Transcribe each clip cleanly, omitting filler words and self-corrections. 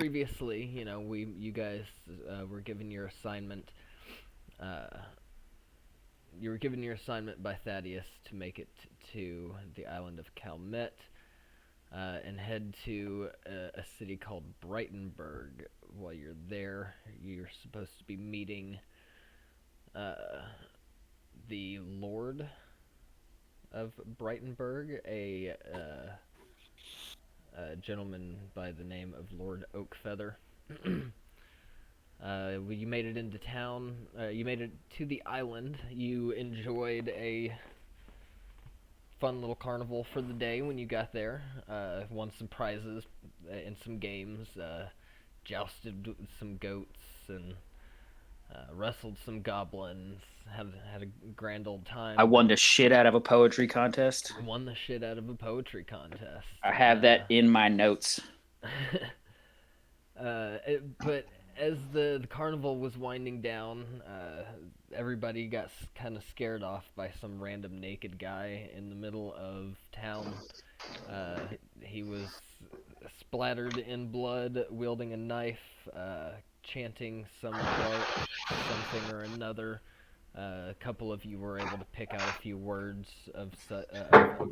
previously, you guys were given your assignment. Uh, you were given your assignment by Thaddeus to make it to the island of Calmet and head to a city called Brightonburg. While you're there, you're supposed to be meeting the Lord of Brightonburg, a gentleman by the name of Lord Oakfeather. You made it into town. You made it to the island. You enjoyed a fun little carnival for the day when you got there. Won some prizes in some games. Jousted with some goats and wrestled some goblins. Had a grand old time. I won the shit out of a poetry contest. Won the shit out of a poetry contest. I have that in my notes. But as the carnival was winding down, everybody got kind of scared off by some random naked guy in the middle of town. He was splattered in blood, wielding a knife, chanting something or another. A couple of you were able to pick out a few words of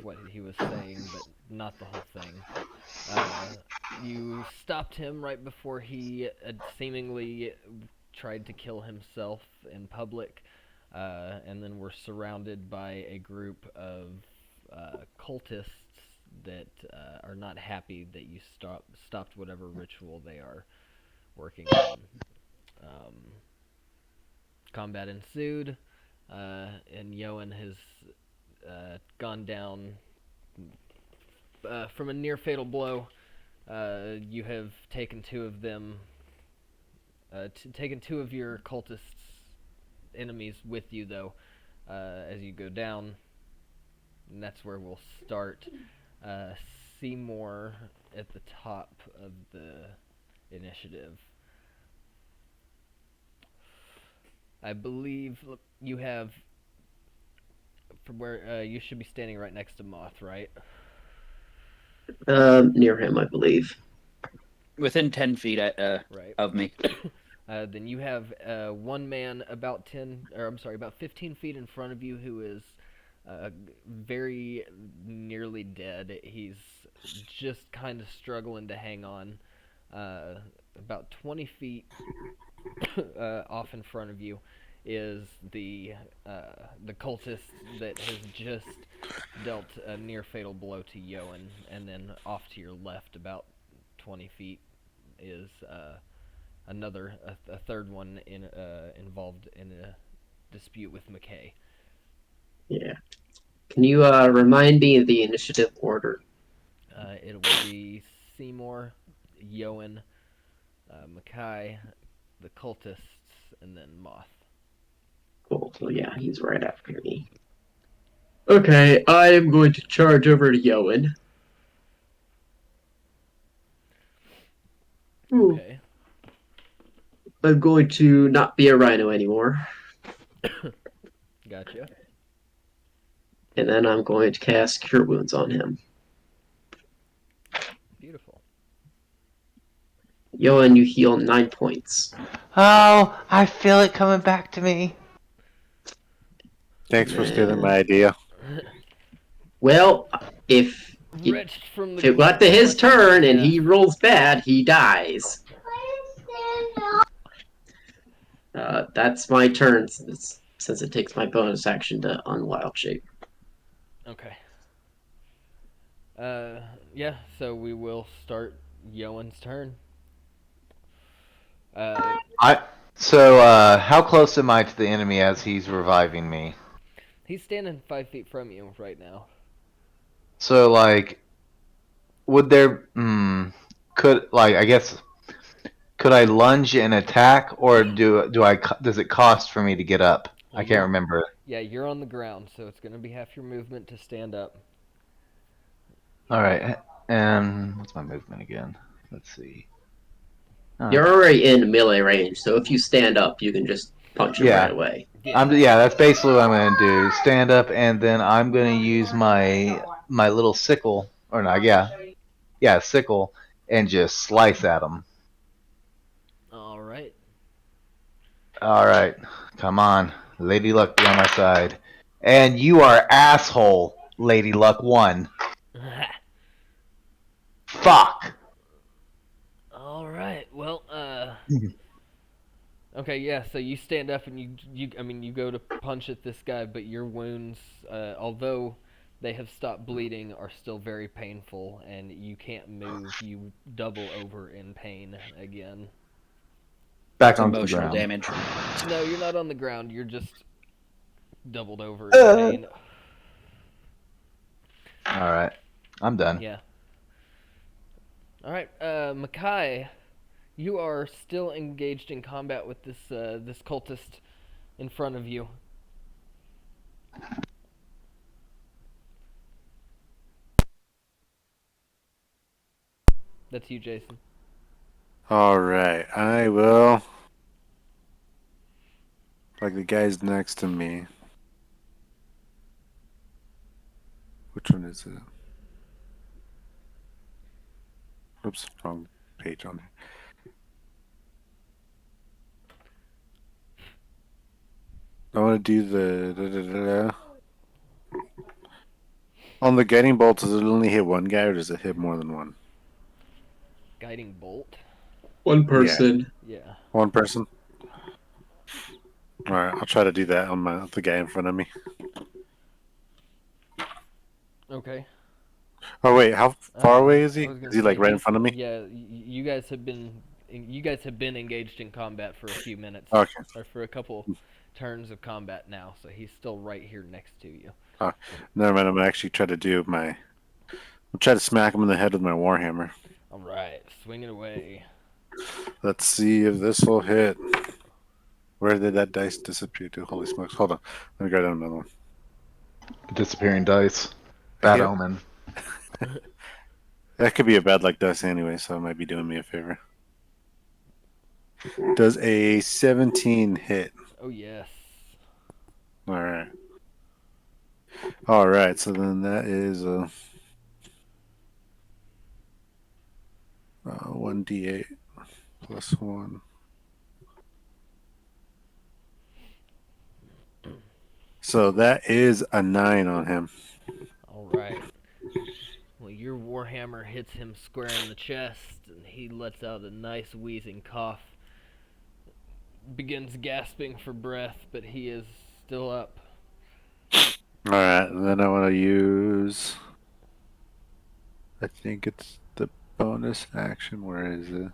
what he was saying, but not the whole thing. You stopped him right before he seemingly tried to kill himself in public, and then were surrounded by a group of cultists that are not happy that you stopped whatever ritual they are working on. Combat ensued, and Yoin has gone down from a near fatal blow. You have taken two of them, taken two of your cultists' enemies with you, though, as you go down. And that's where we'll start. Seymoure at the top of the initiative. I believe you have, from where you should be standing right next to Moth, right? Near him, I believe. Within 10 feet right. of me. Then you have one man about 15 feet in front of you who is very nearly dead. He's just kind of struggling to hang on. About 20 feet off in front of you is the cultist that has just dealt a near fatal blow to Yoin, and then off to your left, about 20 feet, is a third one involved in a dispute with McKai. Yeah. Can you remind me of the initiative order? It will be Seymoure, Yoin, McKai, the cultists, and then Moth. Cool. So yeah, he's right after me. Okay, I am going to charge over to Yoin. Okay. I'm going to not be a rhino anymore. Gotcha. And then I'm going to cast Cure Wounds on him. Beautiful. Yoin, you heal 9 points. Oh, I feel it coming back to me. Thanks for stealing my idea. Well, if it got to his turn and he rolls bad, he dies. That's my turn since it takes my bonus action to unwild shape. Okay. Yeah, so we will start Yoin's turn. How close am I to the enemy as he's reviving me? He's standing 5 feet from you right now. So, would there, could I lunge and attack, or does it cost for me to get up? I can't remember. Yeah, you're on the ground, so it's going to be half your movement to stand up. Alright, and what's my movement again? Let's see. You're already in melee range, so if you stand up, you can just punch him right away. That's basically what I'm going to do. Stand up, and then I'm going to use my little sickle, sickle, and just slice at him. All right, come on, Lady Luck, be on my side. And you are asshole, Lady Luck 1. Fuck. All right. Well, okay, yeah. So you stand up and you go to punch at this guy, but your wounds, although they have stopped bleeding, are still very painful, and you can't move. You double over in pain again. Back It's onto the emotional ground. damage. No, you're not on the ground. You're just doubled over in pain. All right, I'm done. Yeah. All right, McKai, you are still engaged in combat with this cultist in front of you. That's you, Jason. Alright, I will. Like the guy's next to me. Which one is it? Oops, wrong page on there. I want to do the. On the guiding bolt, does it only hit one guy or does it hit more than one? Guiding bolt. One person. Yeah. One person? Alright, I'll try to do that on the guy in front of me. Okay. Oh, wait, how far away is he? I was gonna Is he like say, right in front of me? Yeah, you guys have been engaged in combat for a few minutes, Okay. or for a couple turns of combat now. So he's still right here next to you. Never mind, I'm gonna actually try to do my. I'll try to smack him in the head with my warhammer. All right, swing it away. Let's see if this will hit. Where did that dice disappear to? Holy smokes. Hold on. Let me grab another one. Disappearing dice. Bad Yep. omen. That could be a bad luck dice anyway, so it might be doing me a favor. Does a 17 hit? Oh yes. Alright. Alright, so then that is a 1d8 plus 1. So that is a 9 on him. All right. Well, your warhammer hits him square in the chest, and he lets out a nice wheezing cough. Begins gasping for breath, but he is still up. Alright, and then I want to use. I think it's the bonus action. Where is it?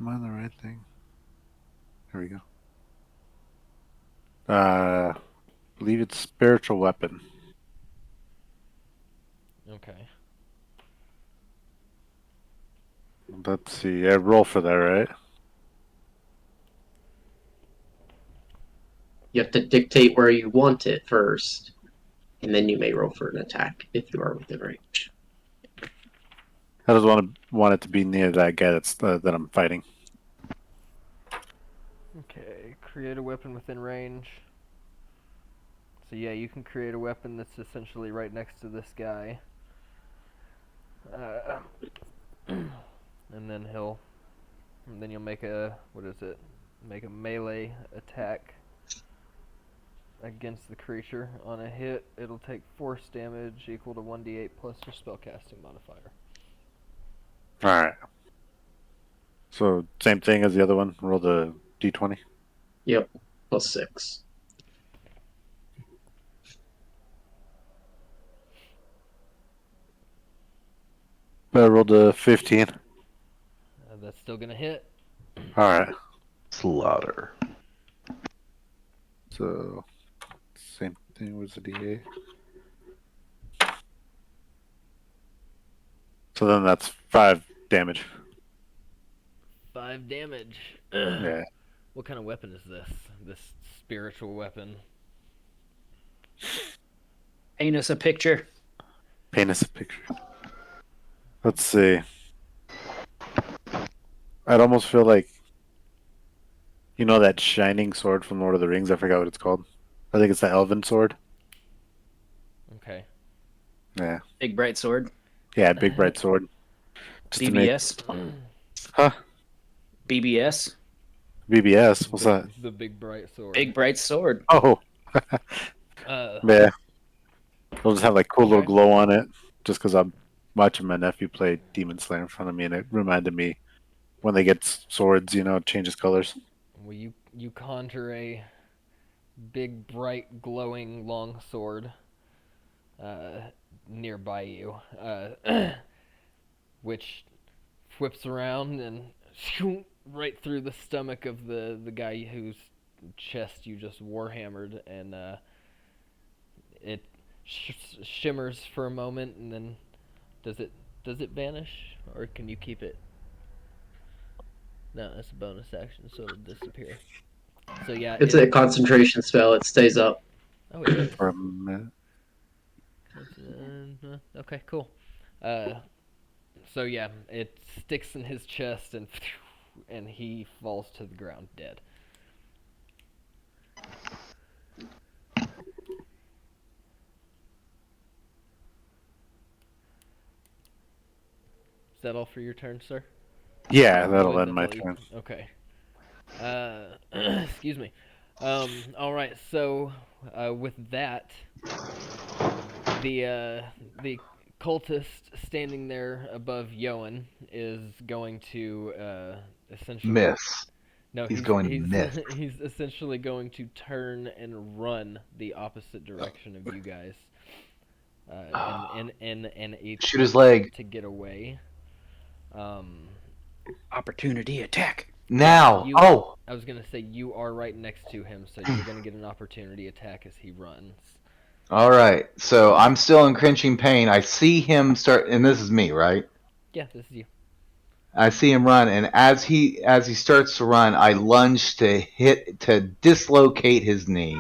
Am I on the right thing? Here we go. I believe it's spiritual weapon. Okay. Let's see. I roll for that, right? You have to dictate where you want it first, and then you may roll for an attack if you are within range. I just want it to be near that guy that I'm fighting. Okay, create a weapon within range. So yeah, you can create a weapon that's essentially right next to this guy. And then you'll make a, make a melee attack against the creature. On a hit, it'll take force damage equal to 1d8 plus your spellcasting modifier. Alright. So, same thing as the other one. Roll the d20. Yep, plus 6. I rolled a 15. That's still gonna hit. Alright. Slaughter. So, same thing was the d8. So then that's 5 damage. 5 damage. Yeah. What kind of weapon is this? This spiritual weapon? Paint us a picture. Paint us a picture. Let's see. I'd almost feel like, you know, that shining sword from Lord of the Rings. I forgot what it's called. I think it's the Elven sword. Okay. Yeah. Big bright sword. Yeah, big bright sword. Just to make, CBS. Huh? BBS, BBS? What's that? The big bright sword. big bright sword. Oh, Uh, yeah. It'll just have like cool little Okay. glow on it. Just because I'm watching my nephew play Demon Slayer in front of me, and it reminded me when they get swords, it changes colors. well, you conjure a big, bright, glowing long sword nearby you, which whips around and right through the stomach of the guy whose chest you just warhammered, and it shimmers for a moment, and then does it vanish, or can you keep it? No, that's a bonus action, so it'll disappear. So yeah, It's a concentration spell. It stays up. oh, it is. For a minute. Okay, cool. So yeah, it sticks in his chest and he falls to the ground dead. Is that all for your turn, sir? Yeah, that'll Good, end my that's all turn. Okay. Excuse me. All right. So, with that, the cultist standing there above Yoin is going to essentially Miss. No, He's going to he's miss. he's essentially going to turn and run the opposite direction of you guys. In a Shoot his attempt leg. to get away. Opportunity attack. Now. You- Oh. I was gonna say you are right next to him, so you're gonna get an opportunity attack as he runs. All right. So I'm still in cringing pain. I see him start, and this is me, right? Yeah, this is you. I see him run, and as he starts to run, I lunge to dislocate his knee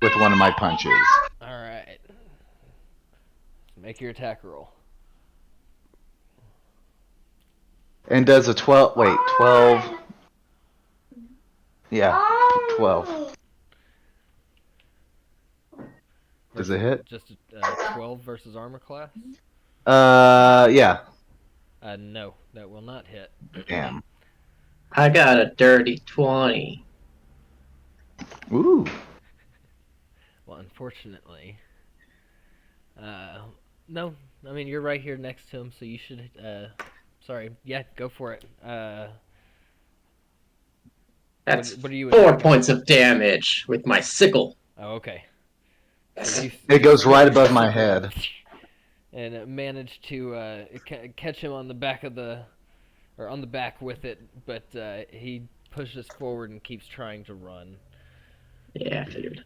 with one of my punches. All right. Make your attack roll. And does a 12. Wait, 12. Yeah, 12. Does it hit? Just 12 versus armor class? Yeah. No, that will not hit. Damn. I got a dirty 20. Ooh. Well, unfortunately, no. I mean, you're right here next to him, so you should. Sorry. Yeah, go for it. That's what are you? 4 attacking? points of damage with my sickle. Oh, okay. So It goes swing right your above my sickle head. and managed to catch him on the back on the back with it, but he pushes forward and keeps trying to run. Yeah, I figured.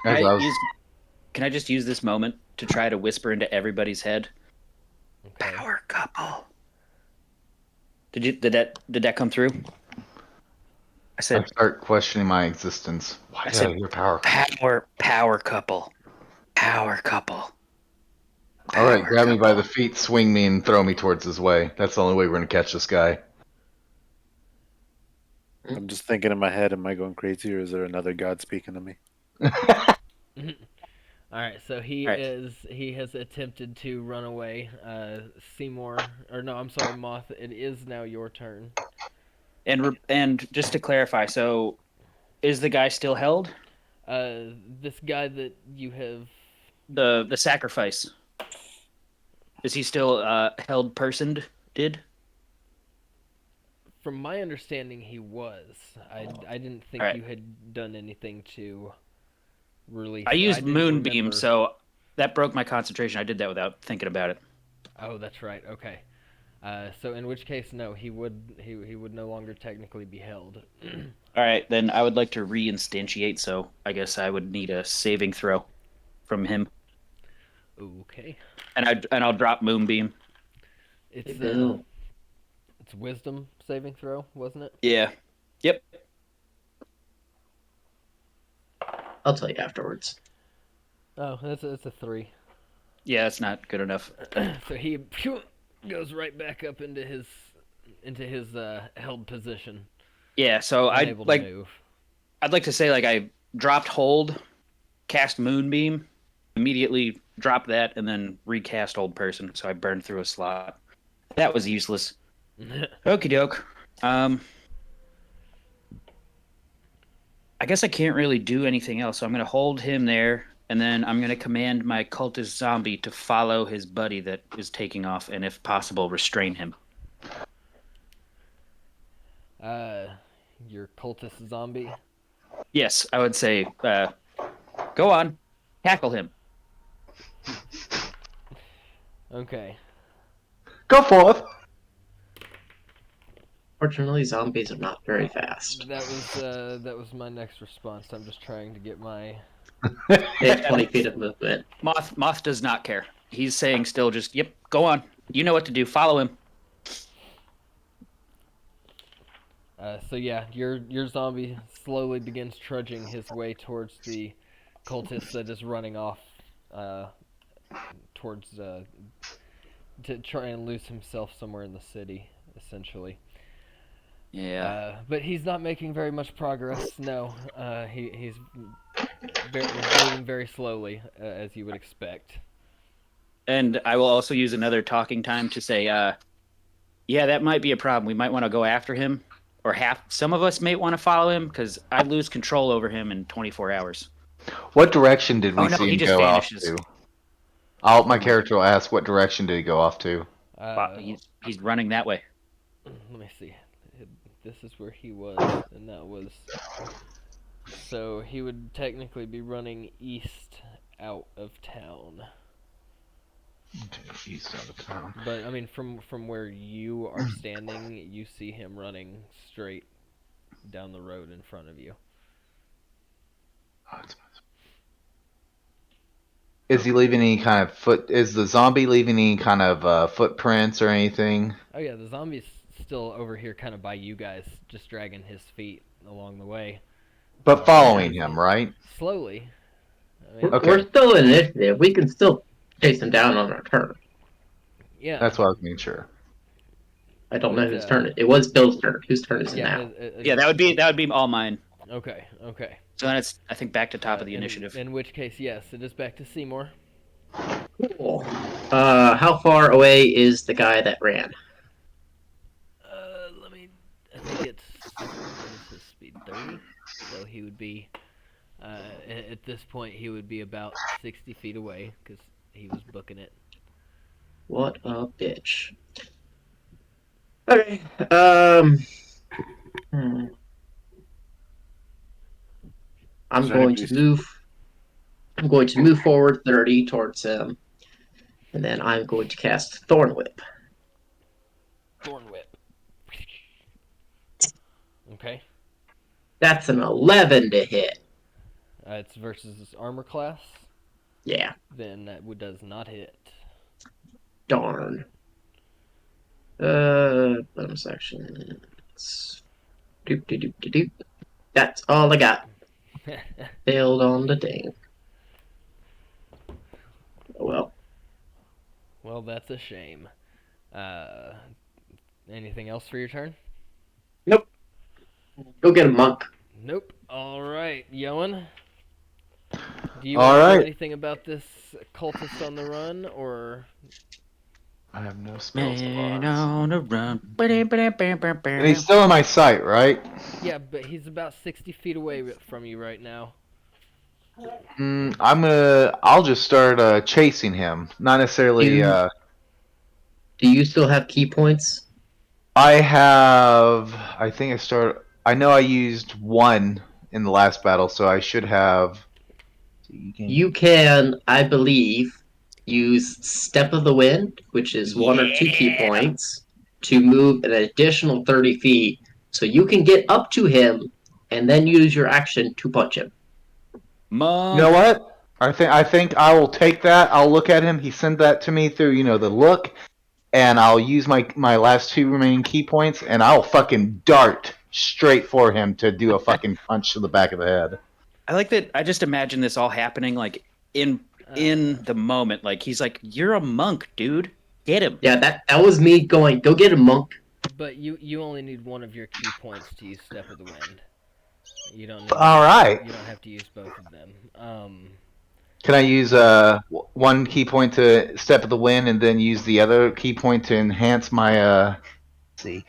As I was- Can I just use this moment to try to whisper into everybody's head? Okay. Power couple. Did that come through? I I said start questioning my existence. Why did I hear power? power couple. Power couple. All right, Power grab me by couple. the feet, swing me, and throw me towards his way. That's the only way we're gonna catch this guy. I'm just thinking in my head, am I going crazy, or is there another god speaking to me? All right, so he All right. has attempted to run away. Seymoure, or no, I'm sorry, Moth. It is now your turn. And just to clarify, so is the guy still held? This guy that you have. The sacrifice. Is he still held personed? From my understanding, he was. I didn't think Alright. you had done anything to release. I used didn't moonbeam, remember- so that broke my concentration. I did that without thinking about it. Oh, that's right. Okay. So in which case, no, he would no longer technically be held. All right, then I would like to reinstantiate. So I guess I would need a saving throw from him, Okay. and I'll drop moonbeam. It's Bill. it's wisdom saving throw, wasn't it? Yeah. Yep. I'll tell you afterwards. Oh, it's a 3. Yeah, that's not good enough. So he goes right back up into his held position. Yeah. So Unable to move. I'd like to say I dropped hold, cast moonbeam, immediately dropped that, and then recast hold person. So I burned through a slot. That was useless. Okie doke. I guess I can't really do anything else, so I'm gonna hold him there, and then I'm gonna command my cultist zombie to follow his buddy that is taking off, and if possible, restrain him. Your cultist zombie. Yes, I would say, go on, tackle him. Okay. Go forth. Fortunately, zombies are not very fast. That was my next response. I'm just trying to get my. They have 20 feet of movement. Moth does not care. He's saying still just, yep, go on. You know what to do. Follow him. So yeah, your zombie slowly begins trudging his way towards the cultist that is running off, towards to try and lose himself somewhere in the city, essentially. Yeah. But he's not making very much progress. No, he's moving very slowly, as you would expect. And I will also use another talking time to say, yeah, that might be a problem. We might want to go after him, or some of us may want to follow him because I lose control over him in 24 hours. What direction did we Oh, no, see he him just go vanishes. off to? My character will ask, what direction did he go off to? Wow, he's running that way. Let me see. This is where he was, and that was. So he would technically be running east out of town. East out of town. But I mean, from where you are standing, you see him running straight down the road in front of you. Is he leaving any kind of Is the zombie leaving any kind of footprints or anything? Oh yeah, the zombie's still over here, kind of by you guys, just dragging his feet along the way. But following him, right? Slowly. I mean, Okay. We're still in initiative. We can still chase him down on our turn. yeah. That's what I was making sure. I don't know whose turn it was. Bill's turn. Whose turn is it Yeah. now? Yeah, that would be all mine. Okay. So then it's, I think, back to top of the initiative. In which case, yes, it is back to Seymoure. Cool. How far away is the guy that ran? Let me. I think it's. What is his speed? 30. So he would be. At this point, he would be about 60 feet away because he was booking it. What a bitch. Okay. I'm going to move forward 30 towards him, and then I'm going to cast Thorn Whip. Thorn Whip. Okay. That's an 11 to hit. It's versus his armor class. Yeah. Then that does not hit. Darn. Bonus action. Doop, doop, doop, doop. That's all I got. Failed on the ding. Oh well. Well, that's a shame. Anything else for your turn? Nope. Go get a monk. Nope. All right, Yoin. Do you All want to right. do anything about this cultist on the run, or? I have no spells. Man on a run. And he's still in my sight, right? Yeah, but he's about 60 feet away from you right now. I'll just start chasing him. Not necessarily. Do you still have key points? I think I know I used one in the last battle, so I should have. You can, I believe, use Step of the Wind, which is 1 or 2 key points, to move an additional 30 feet, so you can get up to him and then use your action to punch him. You know what? I think I will take that. I'll look at him. He sent that to me through, the look, and I'll use my last 2 remaining key points, and I'll fucking dart straight for him to do a fucking punch to the back of the head. I like that. I just imagine this all happening like in the moment. Like he's like, "You're a monk, dude. Get him." Yeah, that was me going, go get a monk. But you only need one of your key points to use Step of the Wind. You don't. All right. You don't have to use both of them. Can I use one key point to Step of the Wind and then use the other key point to enhance my see.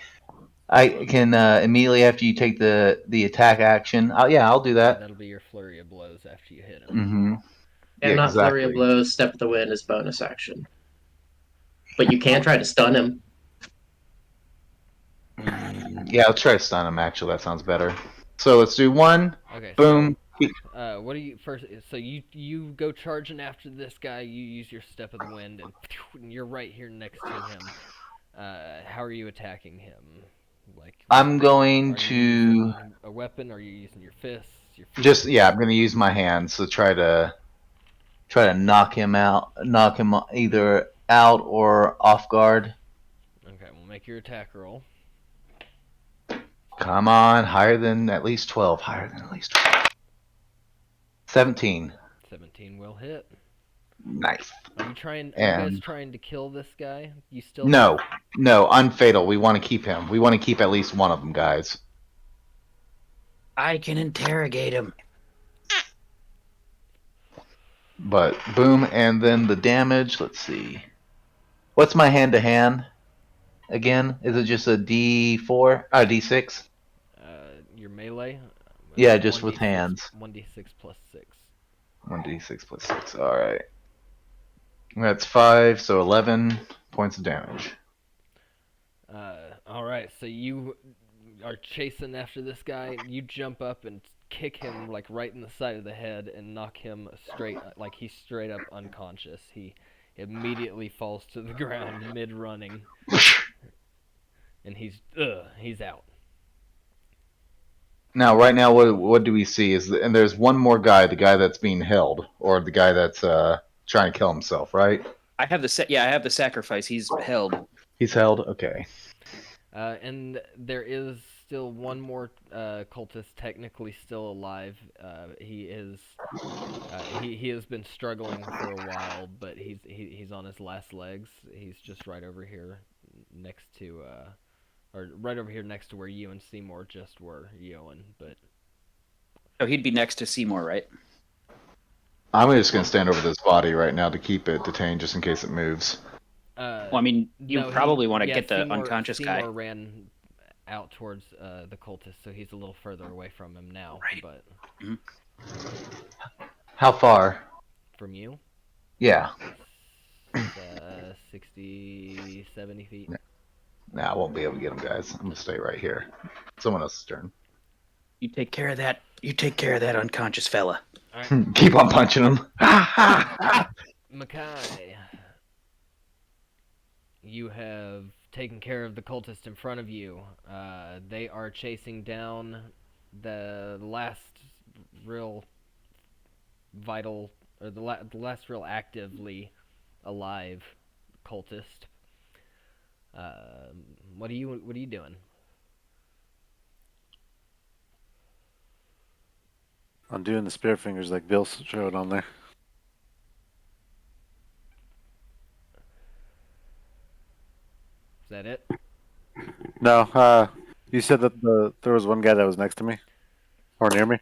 I can immediately after you take the attack action. I'll do that. That'll be your flurry of blows after you hit him. Mm-hmm. And Yeah, not flurry of exactly. blows, step of the wind is bonus action. But you can try to stun him. Yeah, I'll try to stun him. Actually, that sounds better. So let's do one. Okay. Boom. So, what do you first? So you go charging after this guy. You use your step of the wind, and you're right here next to him. How are you attacking him? Like, I'm going are you to using a weapon? Are you using your fists? Your feet? just I'm going to use my hands to try to knock him out, knock him either out or off guard. Okay, we'll make your attack roll. Come on, higher than at least 12. Higher than at least 12. 17. 17 will hit. Nice. Are you trying? Are you guys And trying to kill this guy? You still? no, unfatal. We want to keep him. We want to keep at least one of them, guys. I can interrogate him. But boom, and then the damage. Let's see. What's my hand to hand? Again, is it just a D4? D6? Your melee. Yeah, just 1d6 with hands. 1d6 plus 6. 1d6 plus 6. All right. That's 5, so 11 points of damage. All right. So you are chasing after this guy. You jump up and kick him like right in the side of the head and knock him straight, like he's straight up unconscious. He immediately falls to the ground mid running, and he's out. Now, right now, what do we see? And there's one more guy, the guy that's being held, or the guy that's trying to kill himself, right? I have the sacrifice. He's held. He's held? Okay. And there is still one more cultist technically still alive. He has been struggling for a while, but he's on his last legs. He's just right over here next to where you and Seymoure just were, Yoin. But Oh, he'd be next to Seymoure, right? I'm just going to stand over this body right now to keep it detained just in case it moves. Well, I mean, you no, probably want to get the Seymoure, unconscious Seymoure guy. ran out towards the cultist, so he's a little further away from him now. Right. But How far? from you, Yeah. 60, 70 feet. Nah, I won't be able to get him, guys. I'm going to stay right here. Someone else's turn. You take care of that. You take care of that unconscious fella. All right, Keep on punching him. McKai, you have taken care of the cultist in front of you. They are chasing down the last real vital, or the last real actively alive cultist. What are you doing? I'm doing the spear fingers like Bill showed on there. Is that it? No, you said that there was one guy that was next to me or near me.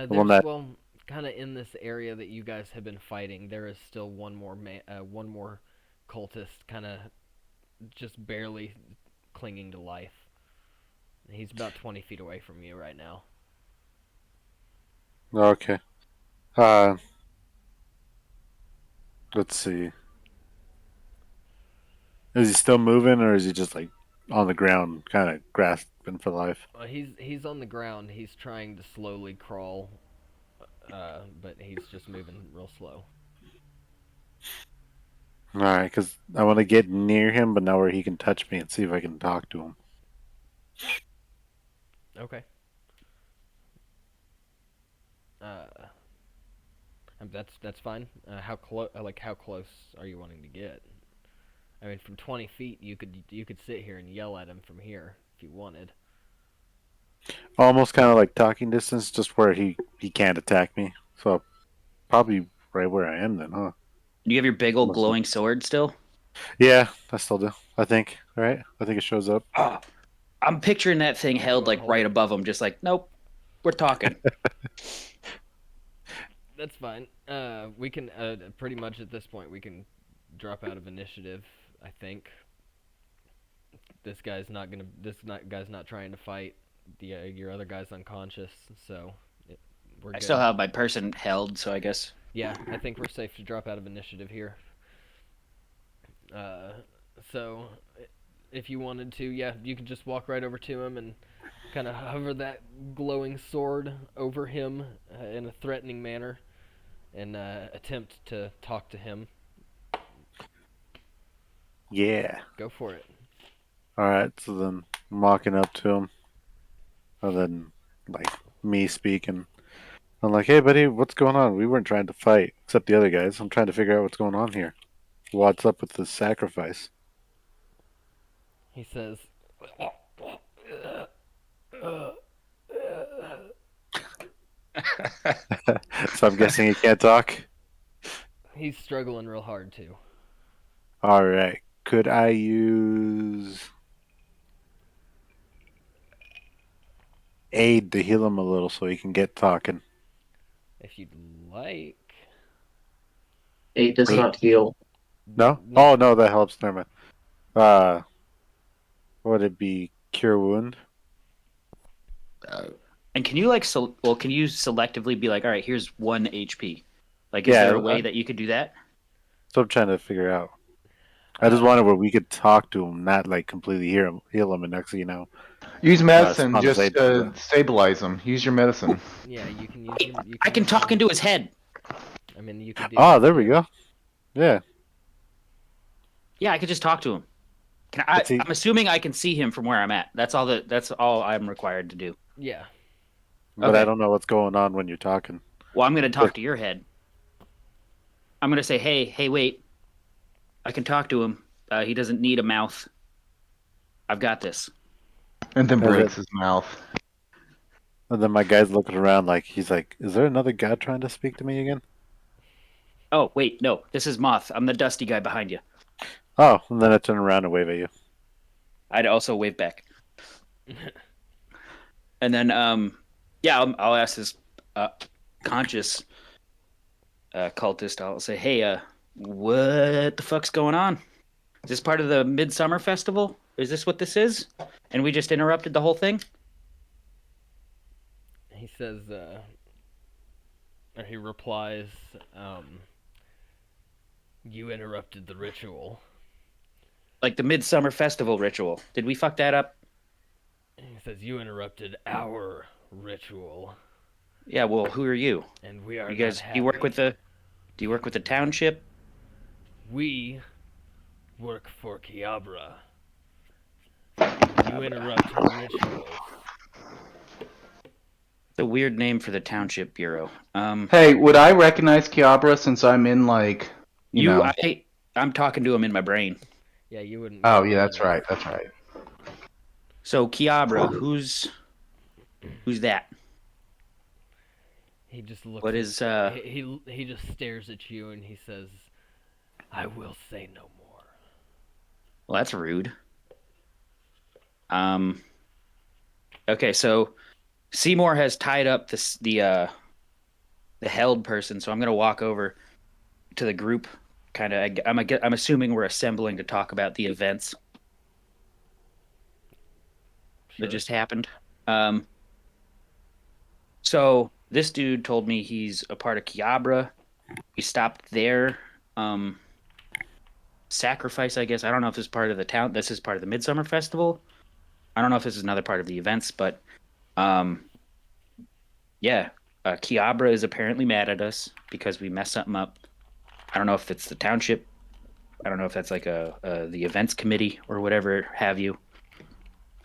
one that- Well, kind of in this area that you guys have been fighting, there is still one more cultist, kind of just barely clinging to life. He's about 20 feet away from you right now. Okay. Let's see. Is he still moving, or is he just like on the ground, kind of grasping for life? He's on the ground. He's trying to slowly crawl, but he's just moving real slow. All right, because I want to get near him, but now where he can touch me and see if I can talk to him. Okay. That's fine. How close are you wanting to get? I mean, from 20 feet, you could sit here and yell at him from here if you wanted. Almost kind of like talking distance, just where he can't attack me. So probably right where I am then, huh? Do you have your big old glowing sword still? Yeah, I still do. I think, right? I think it shows up. Oh, I'm picturing that thing held like hold right it. above him, just like, nope, we're talking. That's fine. We can pretty much at this point we can drop out of initiative. I think. this guy's not trying to fight. Your other guy's unconscious, so we're I good. still have my person held, so I guess. Yeah, I think we're safe to drop out of initiative here. So, if you wanted to, yeah, you can just walk right over to him and kind of hover that glowing sword over him in a threatening manner and attempt to talk to him. Yeah. Go for it. Alright, so then I'm walking up to him. And then, like, me speaking. I'm like, hey, buddy, what's going on? We weren't trying to fight, except the other guys. I'm trying to figure out what's going on here. What's up with this sacrifice? He says, So I'm guessing he can't talk? he's struggling real hard too. Alright. Could I use aid to heal him a little so he can get talking? If you'd like. 8 does not heal. No? Oh, no, that helps. Never mind. Would it be cure wound? And can you like can you selectively be like, all right, here's 1 HP? Like, is there a way that you could do that? So I'm trying to figure out. I just wanted where we could talk to him, not like completely heal him, and next thing you know. Use medicine Sponsor just aid. to stabilize him. Use your medicine. Yeah, you can use. I can talk into his head. I mean, you can do. Oh, there we go. Yeah. Yeah, I could just talk to him. I'm assuming I can see him from where I'm at. That's all I'm required to do. Yeah. But Okay. I don't know what's going on when you're talking. Well, I'm going to talk to your head. I'm going to say, hey, wait. I can talk to him. He doesn't need a mouth. I've got this. And then Okay. breaks his mouth. And then my guy's looking around like, he's like, is there another guy trying to speak to me again? Oh, wait, no. This is Moth. I'm the dusty guy behind you. Oh, and then I turn around and wave at you. I'd also wave back. And then, I'll ask this conscious cultist. I'll say, hey, what the fuck's going on? Is this part of the Midsummer Festival? Is this what this is? And we just interrupted the whole thing? He says, or he replies, you interrupted the ritual. Like the Midsummer Festival ritual. Did we fuck that up? He says, you interrupted our ritual. Yeah, well, who are you? And we are You guys, not do you work happy. with the township? We work for Kiobra. You interrupt her rituals. It's a weird name for the township bureau. Hey, would I recognize Kiobra since I'm in like you know? I'm talking to him in my brain. Yeah, you wouldn't. Oh yeah, that's right. That's right. So Kiobra, who's that? He just looks. What is He just stares at you and he says, "I will say no more." Well, that's rude. Okay, so Seymoure has tied up the held person, so I'm gonna walk over to the group. Kind of, I'm assuming we're assembling to talk about the events that just happened. So this dude told me he's a part of Kiobra. We stopped their sacrifice, I guess. I don't know if this is part of the town. This is part of the Midsummer Festival. I don't know if this is another part of the events, but Kiobra is apparently mad at us because we messed something up. I don't know if it's the township. I don't know if that's like the events committee or whatever have you.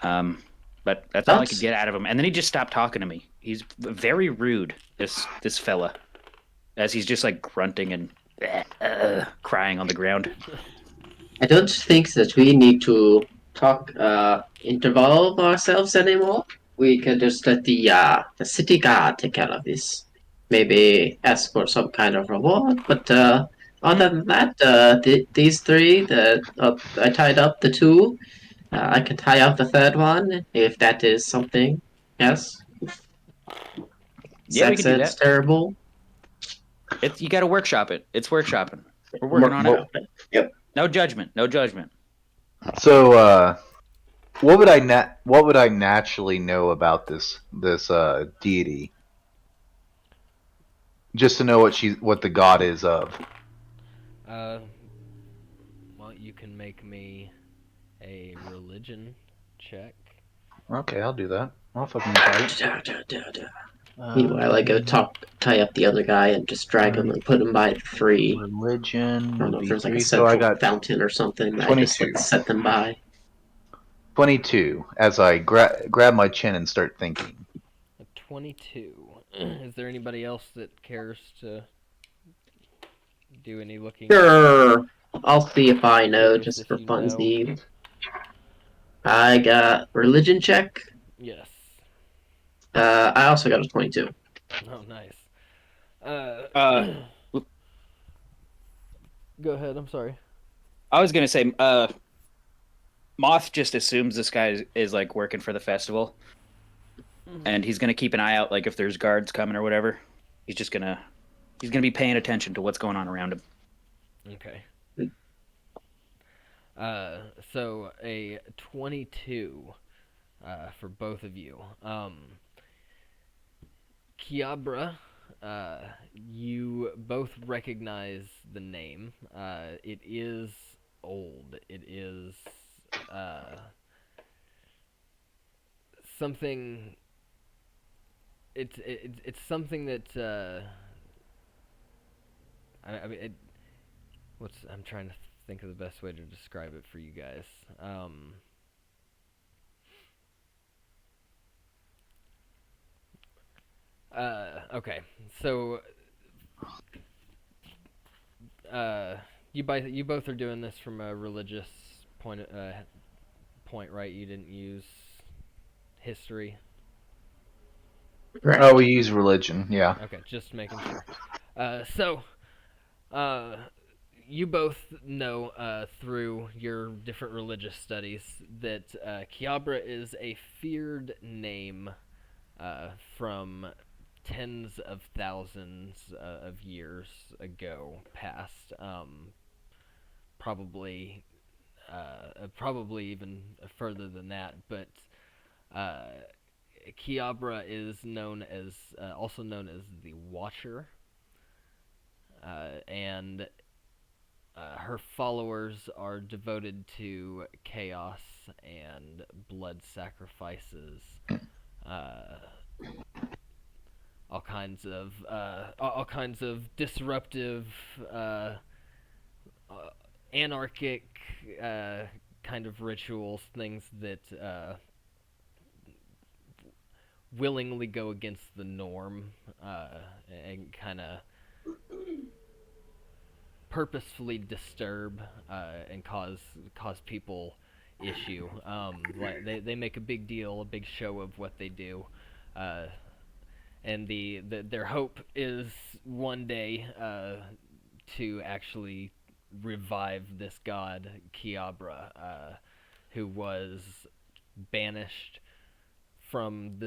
But that's all I could get out of him. And then he just stopped talking to me. He's very rude, this fella, as he's just like grunting and crying on the ground. I don't think that we need to involve ourselves anymore. We can just let the city guard take care of this. Maybe ask for some kind of reward, but other than that, these three, I tied up the two. I can tie up the third one if that is something. Yes. Yeah, we can do It's that. terrible. You got to workshop it. It's workshopping. We're working on it. Yep. No judgment. No judgment. So What would I naturally know about this deity? Just to know what the god is of. Well, you can make me a religion check. Okay, I'll do that. I'll fucking try it. Meanwhile, I go tie up the other guy and just drag him and put him by free. Religion I don't would know if be there's like a 3, so I central got fountain or something that I just 22. like set them by. 22 as I grab my chin and start thinking. A 22. Is there anybody else that cares to do any looking? Sure, I'll see if I know, Curious just if for you know. funsies. I got religion check. Yes. I also got a 22. Oh, nice. Go ahead. I'm sorry. I was gonna say, Moth just assumes this guy is like working for the festival, and he's gonna keep an eye out, like if there's guards coming or whatever. He's gonna be paying attention to what's going on around him. Okay. So a 22 for both of you. Kiobra, you both recognize the name. It is old. It is something. It's something that I mean. I'm trying to think of the best way to describe it for you guys. Okay, so you both are doing this from a religious point, right? You didn't use history. Right. Oh, we use religion, yeah. Okay, just making sure. So, you both know through your different religious studies that Kiobra is a feared name from tens of thousands of years ago past. Probably even further than that, but Kiobra is also known as the Watcher, and her followers are devoted to chaos and blood sacrifices, all kinds of disruptive, anarchic kind of rituals, things that willingly go against the norm, and kind of purposefully disturb and cause people issue. Like they make a big deal, a big show of what they do, and their hope is one day to actually revive this god Kiobra, who was banished from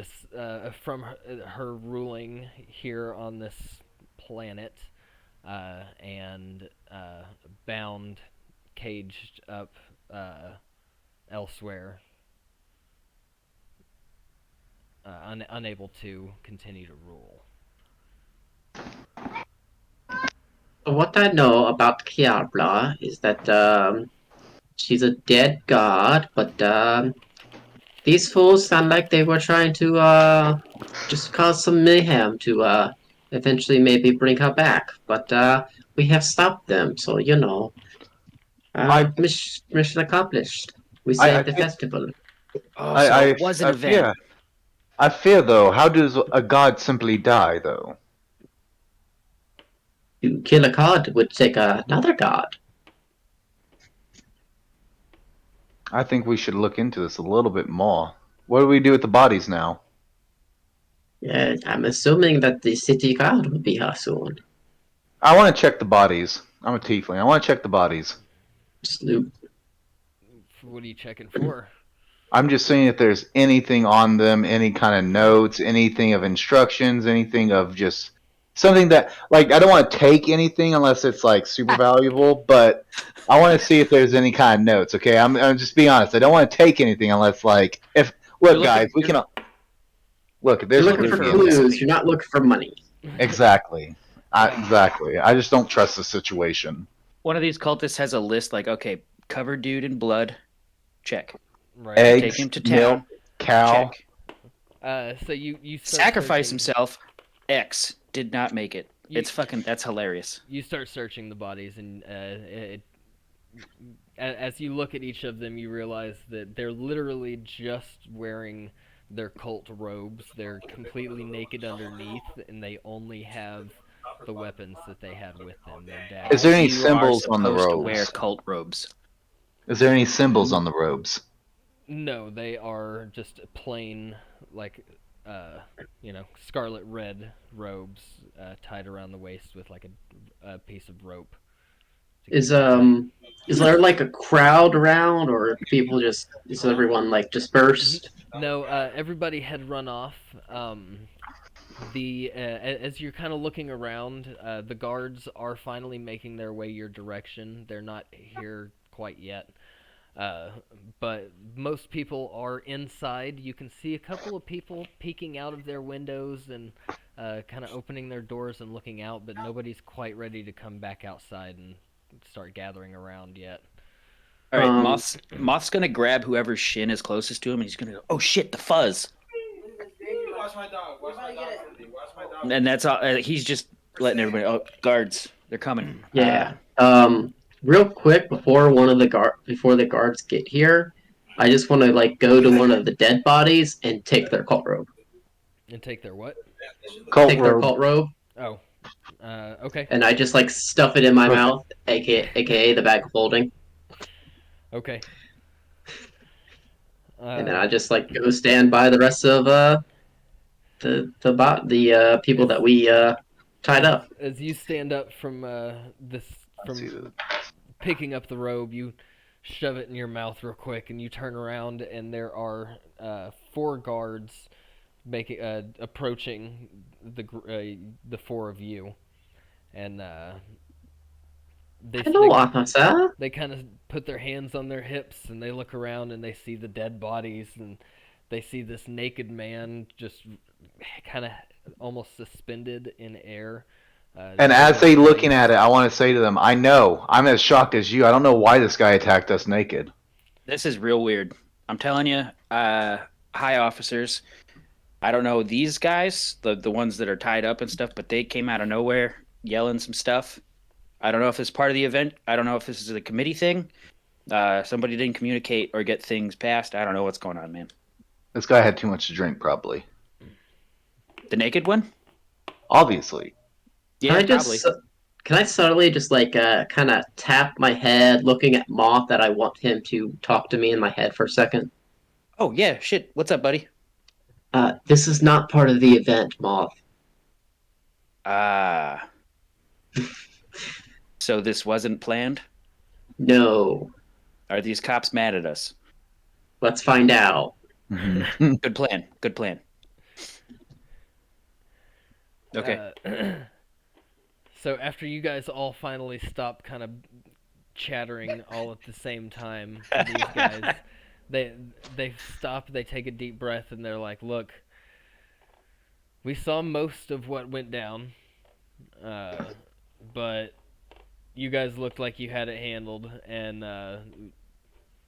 her ruling here on this planet, and bound, caged up elsewhere, unable to continue to rule. What I know about Kiobra is that she's a dead god, but these fools sound like they were trying to just cause some mayhem to eventually maybe bring her back. But we have stopped them, so you know, mission accomplished. We saved the festival. Oh, so it was an event. fear. I fear though. How does a god simply die though? To kill a god would take another god. I think we should look into this a little bit more. What do we do with the bodies now? Yeah, I'm assuming that the city guard will be here soon. I want to check the bodies. I'm a tiefling. I want to check the bodies. Snoop. What are you checking for? I'm just saying if there's anything on them, any kind of notes, anything of instructions, anything of just something that like I don't want to take anything unless it's like super valuable, but I want to see if there's any kind of notes. Okay, I'm just being honest. I don't want to take anything unless like if You're look, looking- guys, we can look. You're There's a looking for movie a in this. clues. You're not looking for money. Exactly. Exactly. I just don't trust the situation. One of these cultists has a list like, okay, covered dude in blood, check. Right. Eggs, Take him to milk, town, cow. check. So you start Sacrifice searching- himself, X, did not make it. You- It's fucking, that's hilarious. You start searching the bodies, and as you look at each of them, you realize that they're literally just wearing their cult robes. They're completely naked underneath, and they only have the weapons that they had with them. Their daggers. Is there any You symbols are on the supposed to robes? wear cult robes. Is there any symbols on the robes? No, they are just plain, like, scarlet red robes tied around the waist with like a piece of rope. Is there like a crowd around, or people just is everyone like dispersed? No, everybody had run off. As you're kind of looking around, the guards are finally making their way your direction. They're not here quite yet. But most people are inside. You can see a couple of people peeking out of their windows and kind of opening their doors and looking out, but nobody's quite ready to come back outside and start gathering around yet. All right, Um, Moth's gonna grab whoever's shin is closest to him, and he's gonna go, "Oh shit, the fuzz!" Watch my dog. Watch my dog for me. Watch my dog. And that's all. He's just letting everybody. Oh, guards, they're coming. Yeah. Real quick before the guards get here, I just want to like go to one of the dead bodies and take their cult robe. And take their what? Cult Take their robe. cult robe, Oh, okay, and I just like stuff it in my Okay. mouth, aka the bag of holding, okay. and then I just like go stand by the rest of the people that we tied up. As you stand up from Let's see the- picking up the robe, you shove it in your mouth real quick, and you turn around, and there are 4 guards approaching the 4 of you, and Hello, officer. they kind of put their hands on their hips, and they look around, and they see the dead bodies, and they see this naked man just kind of almost suspended in air. And as they looking at it, I want to say to them, I know, I'm as shocked as you. I don't know why this guy attacked us naked. This is real weird. I'm telling you, high officers. I don't know these guys, the ones that are tied up and stuff, but they came out of nowhere yelling some stuff. I don't know if it's part of the event. I don't know if this is a committee thing. Somebody didn't communicate or get things passed. I don't know what's going on, man. This guy had too much to drink, probably. The naked one? Obviously. Yeah, Can I subtly just like kind of tap my head, looking at Moth that I want him to talk to me in my head for a second? Oh yeah, shit. What's up, buddy? This is not part of the event, Moth. So this wasn't planned? No. Are these cops mad at us? Let's find out. Good plan. Good plan. Okay. So after you guys all finally stop kind of chattering all at the same time, these guys, they stop, they take a deep breath, and they're like, "Look, we saw most of what went down, but you guys looked like you had it handled, and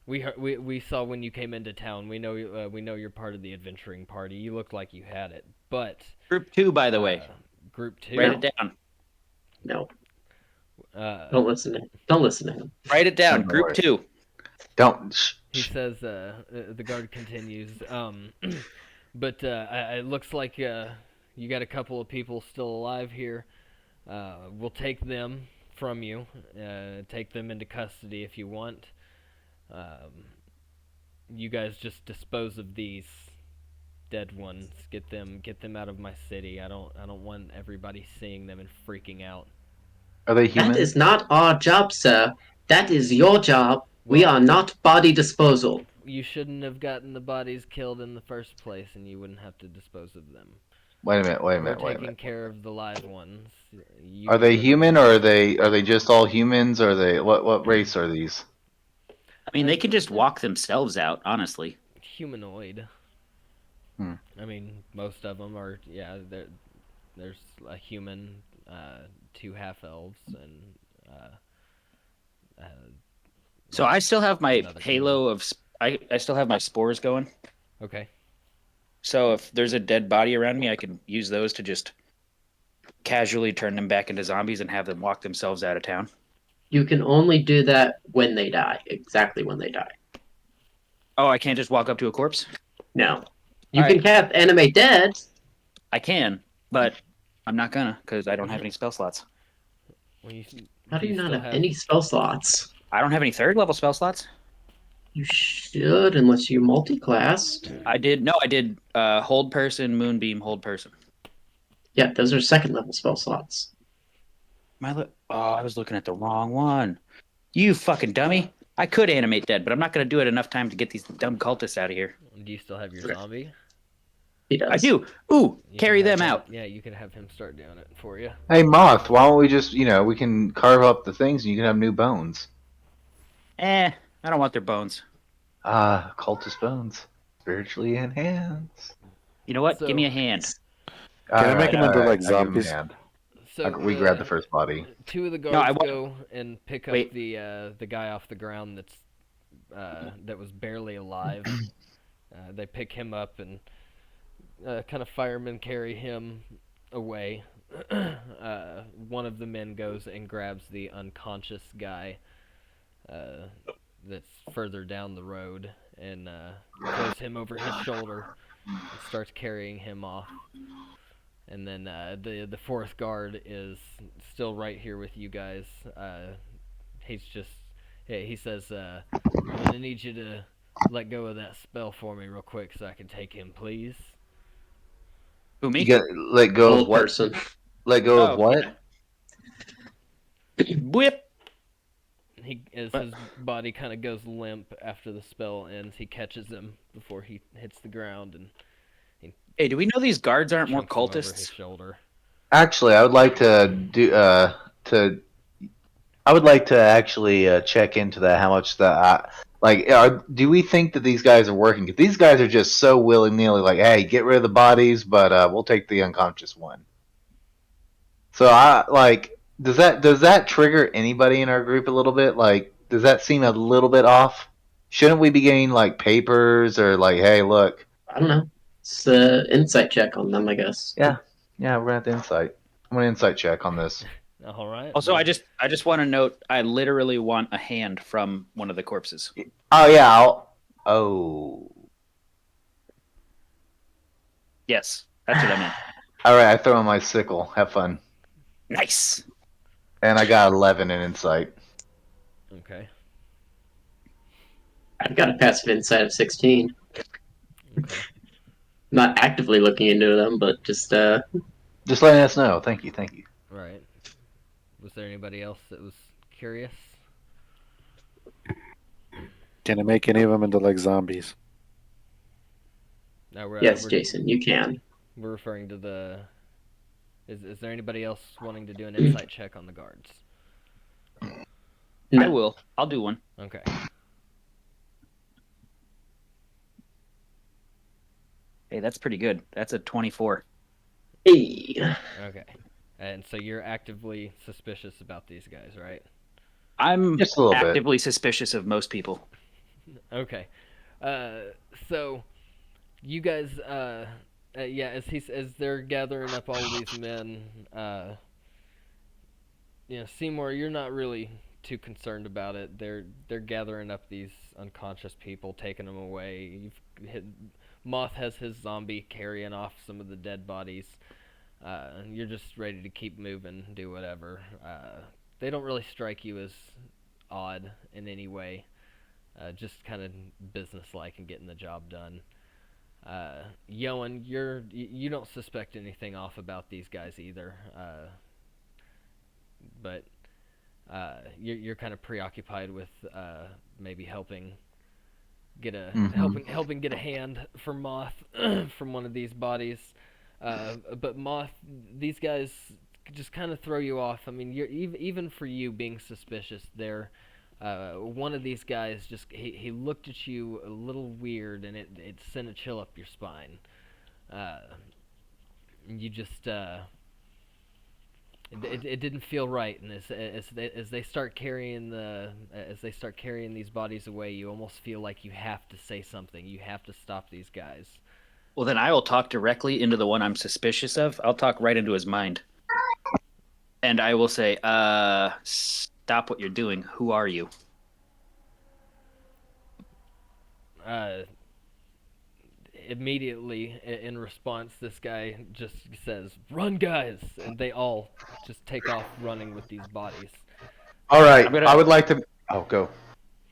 we saw when you came into town. We know you're part of the adventuring party. You looked like you had it, but Group 2, by the way. Group 2. Write it down. No. Don't listen to him. Write it down. Don't Group worry. 2. Don't. He says, the guard continues, but it looks like you got a couple of people still alive here. We'll take them from you, take them into custody if you want. You guys just dispose of these dead ones. Get them out of my city. I don't want everybody seeing them and freaking out. Are they human? That is not our job, sir. That is your job. We are not body disposal. You shouldn't have gotten the bodies killed in the first place, and you wouldn't have to dispose of them. Wait a minute. Wait a We're minute. Wait a taking minute. care of the live ones. You Are go they look human for or the- are they just all humans? Or are they what race are these? I mean, they can just they're walk themselves out, honestly. humanoid. Hmm. I mean, most of them are. Yeah, there's a human, 2 half elves, and uh, So I still have my Another halo of I still have my spores going. okay. So if there's a dead body around me, I can use those to just casually turn them back into zombies and have them walk themselves out of town. You can only do that when they die. Exactly when they die. Oh, I can't just walk up to a corpse? No. You All can right. cast animate dead. I can, but I'm not gonna because I don't have any spell slots. Well, How do you not still have any spell slots? I don't have any third level spell slots. You should, unless you multi-classed. I did hold person, moonbeam, hold person. Yeah, those are second level spell slots. I was looking at the wrong one. You fucking dummy. I could animate dead, but I'm not gonna do it enough time to get these dumb cultists out of here. Do you still have your Okay. zombie? He does. I do. Ooh, You carry can have them him- out. Yeah, you can have him start doing it for you. Hey Moth, why don't we just we can carve up the things and you can have new bones. I don't want their bones. Cultist bones. Spiritually enhanced. You know what? So- Give me a hand. Can I make them into, like, I give him a zombies? hand. So We grabbed the first body. 2 of the No, I guards want- go and pick up Wait. the guy off the ground that was barely alive. They pick him up and kind of firemen carry him away. One of the men goes and grabs the unconscious guy that's further down the road and throws him over his shoulder and starts carrying him off. And then the 4th guard is still right here with you guys. He says, I'm gonna need you to let go of that spell for me real quick so I can take him, please. Who, me? You got let go of Old what? person. Let go Oh, of what? yeah. Whip. As What? his body kind of goes limp after the spell ends, he catches him before he hits the ground and Hey, do we know these guards aren't more chunks him over his cultists? shoulder. Actually, I would like to do I would like to actually check into that. How much do we think that these guys are working? If these guys are just so willy nilly, like, hey, get rid of the bodies, but we'll take the unconscious one. So does that trigger anybody in our group a little bit? Like, does that seem a little bit off? Shouldn't we be getting like papers or like, hey, look? I don't know. It's insight check on them, I guess. Yeah, we're gonna have to insight. I'm gonna insight check on this. All right. Also, I just want to note, I literally want a hand from one of the corpses. Oh yeah. Oh. Yes, that's what I meant. All right, I throw in my sickle. Have fun. Nice. And I got 11 in insight. Okay. I've got a passive insight of 16. Okay. Not actively looking into them, but just Just letting us know. Thank you. Right. Was there anybody else that was curious? Can I make any of them into, like, zombies? No, yes, Jason, you can. We're referring to the. Is there anybody else wanting to do an insight check on the guards? No. I will. I'll do one. Okay. Hey, that's pretty good. That's a 24. Hey. Okay. And so you're actively suspicious about these guys, right? I'm Just a little bit. actively suspicious of most people. Okay. So you guys, as they're gathering up all these men, Seymoure, you're not really too concerned about it. They're gathering up these unconscious people, taking them away. Moth has his zombie carrying off some of the dead bodies. You're just ready to keep moving, do whatever. They don't really strike you as odd in any way. Just kind of businesslike and getting the job done. Yoin, you don't suspect anything off about these guys either. But you're kind of preoccupied with maybe helping get a hand for Moth from one of these bodies. But Moth, these guys just kind of throw you off. I mean, even for you being suspicious, one of these guys he looked at you a little weird, and it sent a chill up your spine. You just it didn't feel right, and as they start carrying these bodies away, you almost feel like you have to say something. You have to stop these guys. Well, then I will talk directly into the one I'm suspicious of. I'll talk right into his mind. And I will say, stop what you're doing. Who are you? Immediately, in response, this guy just says, "Run, guys!" And they all just take off running with these bodies. All right, I'm gonna- I would like to. Oh, go.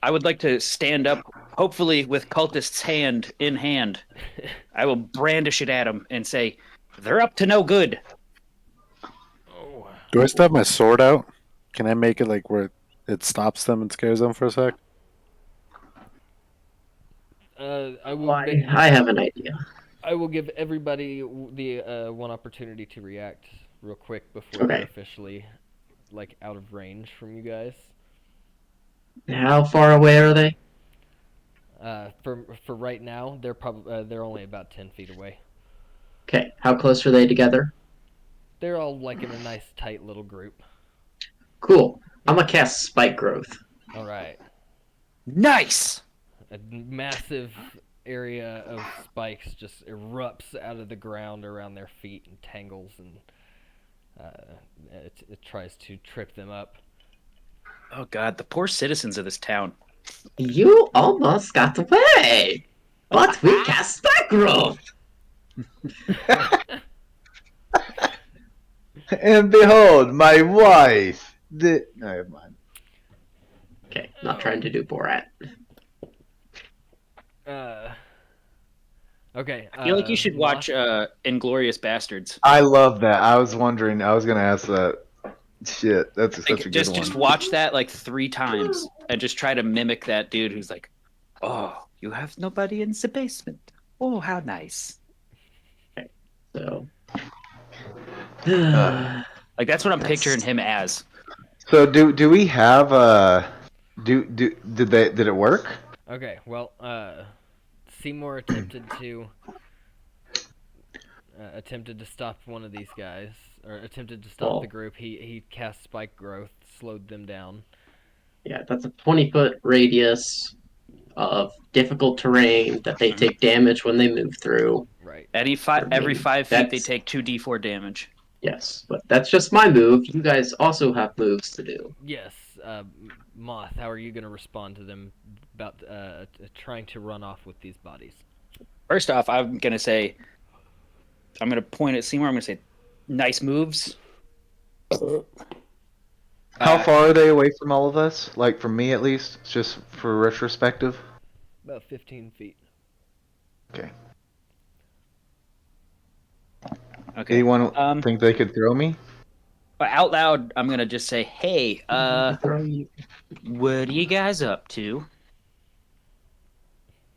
I would like to stand up, hopefully with cultist's hand in hand. I will brandish it at him and say, they're up to no good. Oh. Do I still have my sword out? Can I make it like where it stops them and scares them for a sec? I will. Well, I have an idea. I will give everybody the one opportunity to react real quick before Okay. they're officially out of range from you guys. How far away are they? For right now, they're only about 10 feet away. Okay. How close are they together? They're all in a nice tight little group. Cool. I'm gonna cast Spike Growth. All right. Nice! A massive area of spikes just erupts out of the ground around their feet and tangles, and it tries to trip them up. Oh god, the poor citizens of this town. You almost got away, but we cast Spike Growth. And behold, my wife. No, never mind. Okay, not trying to do Borat. Okay. I feel like you should watch Moth? Inglorious Bastards. I love that. I was wondering. I was gonna ask that. Shit, that's such a good Just one. watch that 3 times and just try to mimic that dude who's like, oh, you have nobody in the basement. Oh, how nice. So. That's what I'm picturing him as. So do we have did it work? Okay. Well, Seymoure attempted to stop one of these guys, or attempted to stop the group. He cast Spike Growth, slowed them down. Yeah, that's a 20-foot radius of difficult terrain that they take damage when they move through. Right. Every 5 feet, they take 2d4 damage. Yes, but that's just my move. You guys also have moves to do. Yes. Moth, how are you going to respond to them about trying to run off with these bodies? First off, I'm going to point at Seymoure. I'm going to say, nice moves. How far are they away from all of us? Like from me, at least, just for retrospective. About 15 feet. Okay. Okay. Anyone think they could throw me? Out loud, I'm going to just say, hey, what are you guys up to?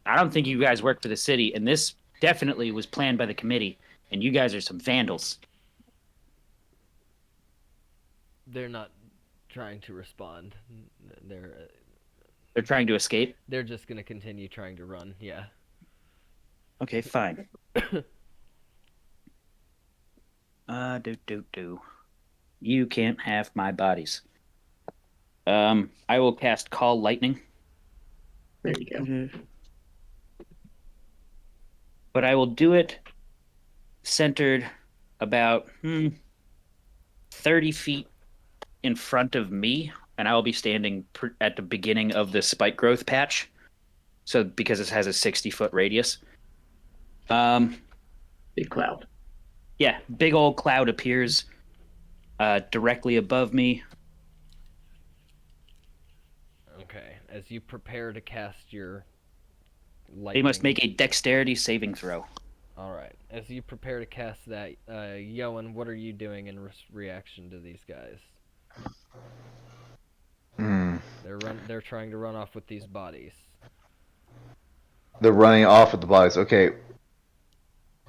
I don't think you guys work for the city, and this definitely was planned by the committee, and you guys are some vandals. They're not trying to respond. They're trying to escape? They're just going to continue trying to run, yeah. Okay, fine. You can't have my bodies. I will cast Call Lightning. There you go. But I will do it centered about 30 feet in front of me, and I will be standing at the beginning of the spike growth patch. So because it has a 60-foot radius. Big cloud. Yeah, big old cloud appears directly above me. Okay, as you prepare to cast your lightning... They must make a dexterity saving throw. Alright, as you prepare to cast that, Yoin, what are you doing in reaction to these guys? They're trying to run off with these bodies. They're running off with the bodies. Okay.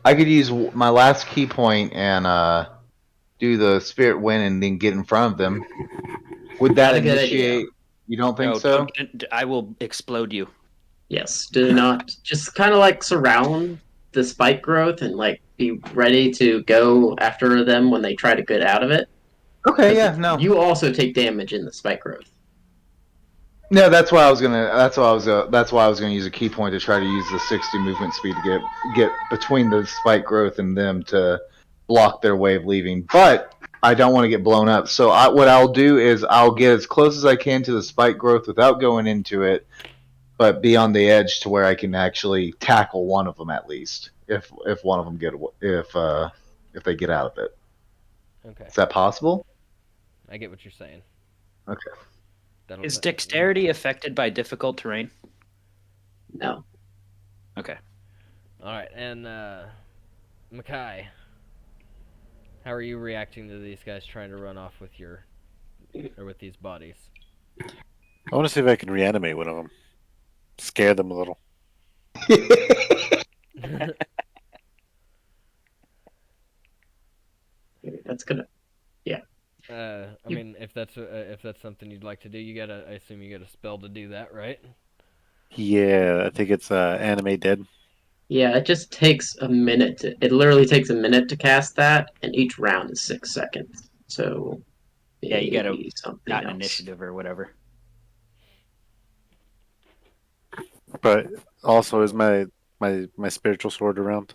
I could use my last key point and do the spirit wind and then get in front of them. Would that Not a good idea. initiate? You don't think No, so? don't. I will explode you. Yes, do not just kind of like surround the spike growth and like be ready to go after them when they try to get out of it. Okay, yeah, Because no. you also take damage in the spike growth. No, that's why I was gonna. That's why I was. That's why I was gonna use a key point to try to use the 60 movement speed to get between the spike growth and them to block their way of leaving. But I don't want to get blown up. So what I'll do is I'll get as close as I can to the spike growth without going into it, but be on the edge to where I can actually tackle one of them at least. If one of them if they get out of it. Okay, Is that possible? I get what you're saying. Okay. Is dexterity affected by difficult terrain? No. Okay. All right, and McKai, how are you reacting to these guys trying to run off with with these bodies? I want to see if I can reanimate one of them. Scare them a little. That's gonna. I mean, if that's something you'd like to do, I assume you got a spell to do that, right? Yeah, I think it's animate dead. Yeah, it just takes a minute. It literally takes a minute to cast that, and each round is 6 seconds. So Yeah, you gotta maybe something not else. initiative or whatever. But also, is my spiritual sword around?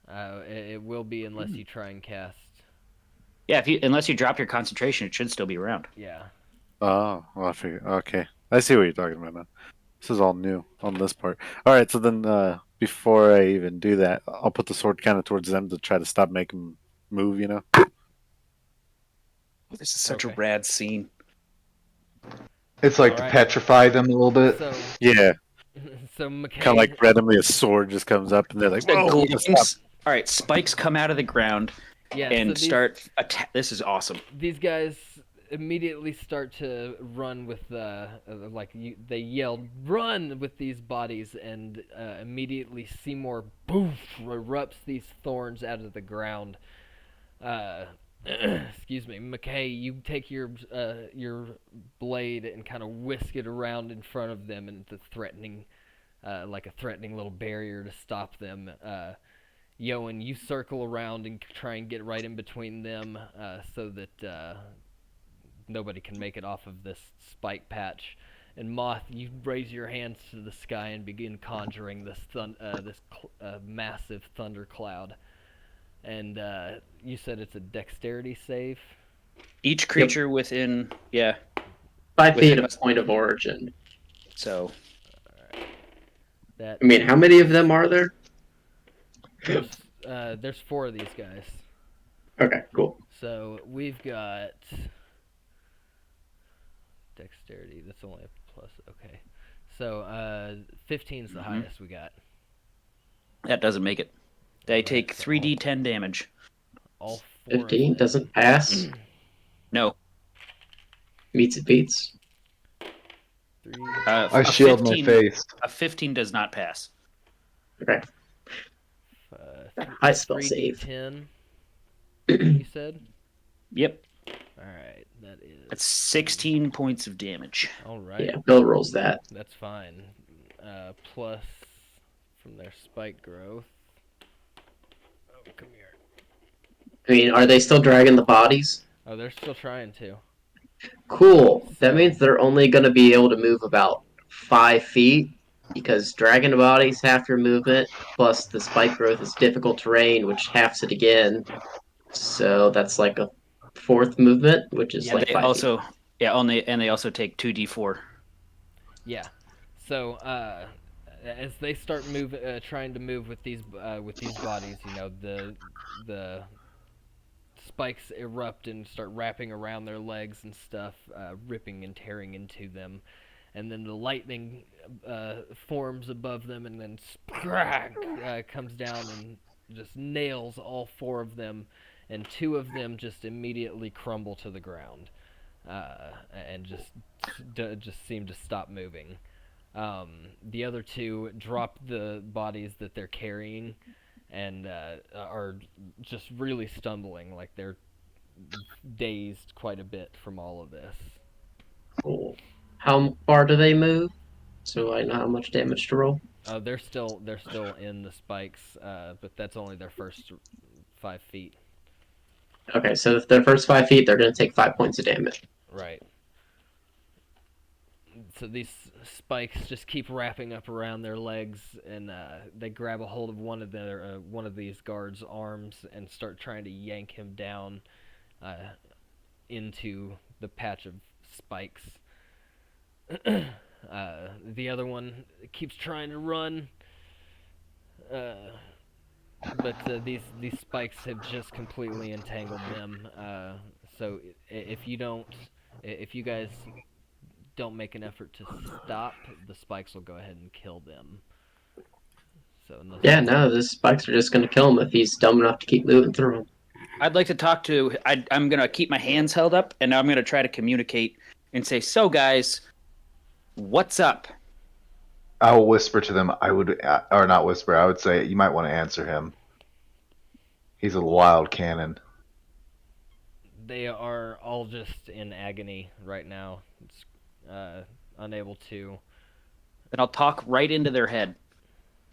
It will be unless you try and cast. Yeah, unless you drop your concentration, it should still be around. Yeah. Oh, well, I figure. Okay, I see what you're talking about now. This is all new on this part. All right, so then before I even do that, I'll put the sword kind of towards them to try to stop making them move. You know. This is such a Okay. rad scene. It's like All to right. petrify them a little bit. So, Yeah, so McKay. kind of like randomly a sword just comes up and they're like, The "Whoa!" gleams. All right, spikes come out of the ground Yeah. and so these, start attack. This is awesome. These guys immediately start to run with they yelled run with these bodies, and immediately Seymoure erupts these thorns out of the ground. Excuse me, McKay, you take your blade and kind of whisk it around in front of them, and the threatening like a threatening little barrier to stop them. Yoin, you circle around and try and get right in between them so that nobody can make it off of this spike patch. And Moth, you raise your hands to the sky and begin conjuring this massive thundercloud. And you said it's a dexterity save? Each creature within 5 feet within of point of origin. So That I mean, how many of them are there? there's 4 of these guys. Okay, cool. So we've got dexterity. That's only a plus. Okay. So 15 is the highest we got. that doesn't make it. They take 3d10 damage. All 4. 15 doesn't pass. No. Meets it beats. 3. I shield my face. A 15 does not pass. Okay. High spell save. 3d10. You said. Yep. All right. That's 16 points of damage. All right. Yeah, Bill rolls that. That's fine. Plus from their spike growth. Oh, come here. I mean, are they still dragging the bodies? Oh, they're still trying to. Cool. That So- means they're only going to be able to move about 5 feet because dragging the bodies half your movement, plus the spike growth is difficult terrain, which halves it again. So that's like a 4th movement, which is like They 5 also feet. they also take 2d4. Yeah. So as they start trying to move with these bodies, you know, the spikes erupt and start wrapping around their legs and stuff, ripping and tearing into them, and then the lightning forms above them, and then comes down and just nails all 4 of them, and 2 of them just immediately crumble to the ground, and just seem to stop moving. The other 2 drop the bodies that they're carrying and are just really stumbling, like they're dazed quite a bit from all of this. Cool. How far do they move? So I know how much damage to roll. They're still in the spikes, but that's only their first 5 feet. Okay, so if their first 5 feet, they're going to take 5 points of damage. Right. So these spikes just keep wrapping up around their legs, and they grab a hold of one of these guards' arms and start trying to yank him down into the patch of spikes. The other one keeps trying to run, but these spikes have just completely entangled them. So if you guys don't make an effort to stop, the spikes will go ahead and kill them. So Yeah, no, the spikes are just going to kill him if he's dumb enough to keep moving through them. I'd like to talk to. I'm gonna keep my hands held up, and I'm gonna try to communicate and say, "So, guys, what's up?" I will whisper to them. Or not whisper. I would say you might want to answer him. He's a wild cannon. They are all just in agony right now. It's, unable to. And I'll talk right into their head.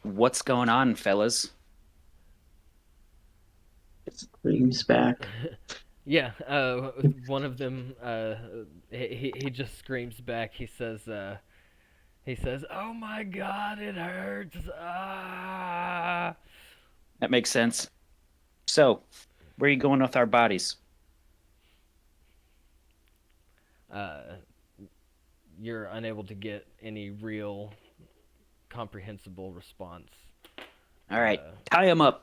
What's going on, fellas? It screams back. Yeah, one of them, he just screams back. He says, "Oh my God, it hurts! Ah!" That makes sense. So, where are you going with our bodies? You're unable to get any real comprehensible response. All right, tie him up.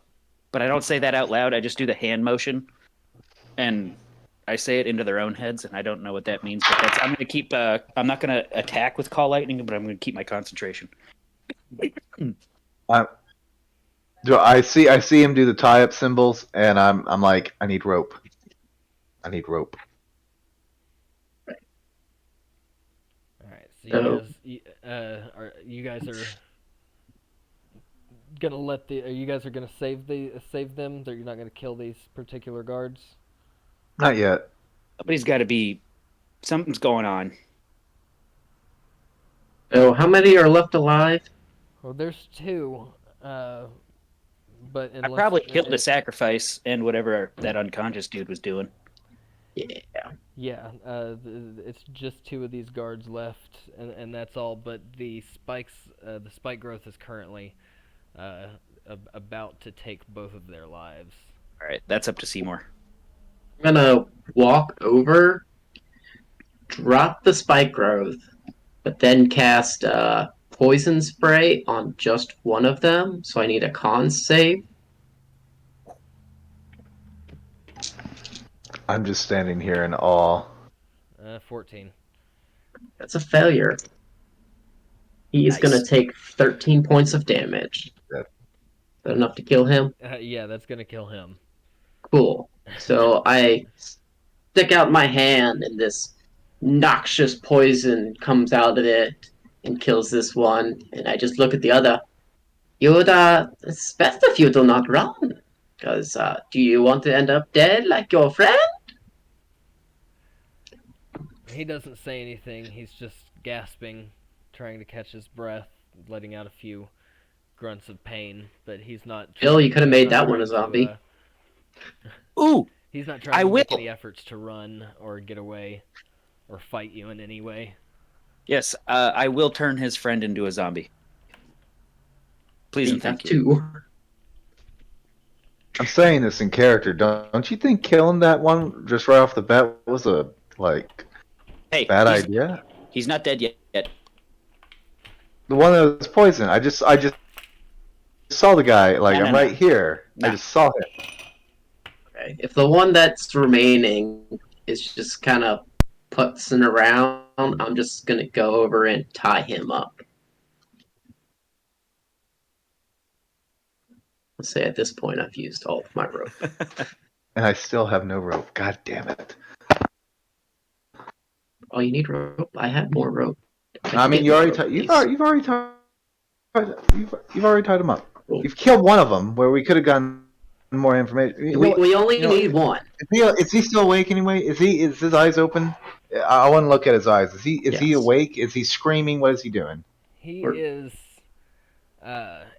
But I don't say that out loud. I just do the hand motion, and I say it into their own heads, and I don't know what that means. But I'm going to keep. I'm not going to attack with Call Lightning, but I'm going to keep my concentration. I see him do the tie up symbols, and I'm like, I need rope. I need rope. All right, so you guys are gonna you guys are gonna save them? You're not gonna kill these particular guards? Not yet. Somebody's got to be. Something's going on. So how many are left alive? Well, there's 2, but I probably killed the sacrifice and whatever that unconscious dude was doing. Yeah. Yeah, it's just 2 of these guards left, and that's all. But the spikes, the spike growth is currently about to take both of their lives. All right, that's up to Seymoure. I'm gonna walk over, drop the spike growth, but then cast poison spray on just one of them. So I need a con save. I'm just standing here in awe. 14. That's a failure. He is Nice. gonna take 13 points of damage. Yeah. Is that enough to kill him? Yeah, that's gonna kill him. Cool. So I stick out my hand, and this noxious poison comes out of it and kills this one. And I just look at the other. It's best if you do not run. Because do you want to end up dead like your friend? He doesn't say anything. He's just gasping, trying to catch his breath, letting out a few grunts of pain. But he's not. Bill, you could have made that one a zombie. Ooh, He's not trying to make any efforts to run or get away or fight you in any way. yes, I will turn his friend into a zombie. Please and thank you. Two. I'm saying this in character. Don't you think killing that one just right off the bat was a Hey, bad idea? He's not dead yet. The one that was poisoned. I just saw the guy. Like No, I'm no, right here. No. I just saw him. Okay. If the one that's remaining is just kind of putzing around, I'm just gonna go over and tie him up. Let's say at this point I've used all of my rope. And I still have no rope. God damn it. Oh, you need rope? I have more rope. I mean, you've already tied him up. You've killed one of them where we could have gotten more information. You know what? We only You know, need one. Is he still awake anyway? Is his eyes open? I want to look at his eyes. Is he Yes. awake? Is he screaming? What is he doing? He We're- is.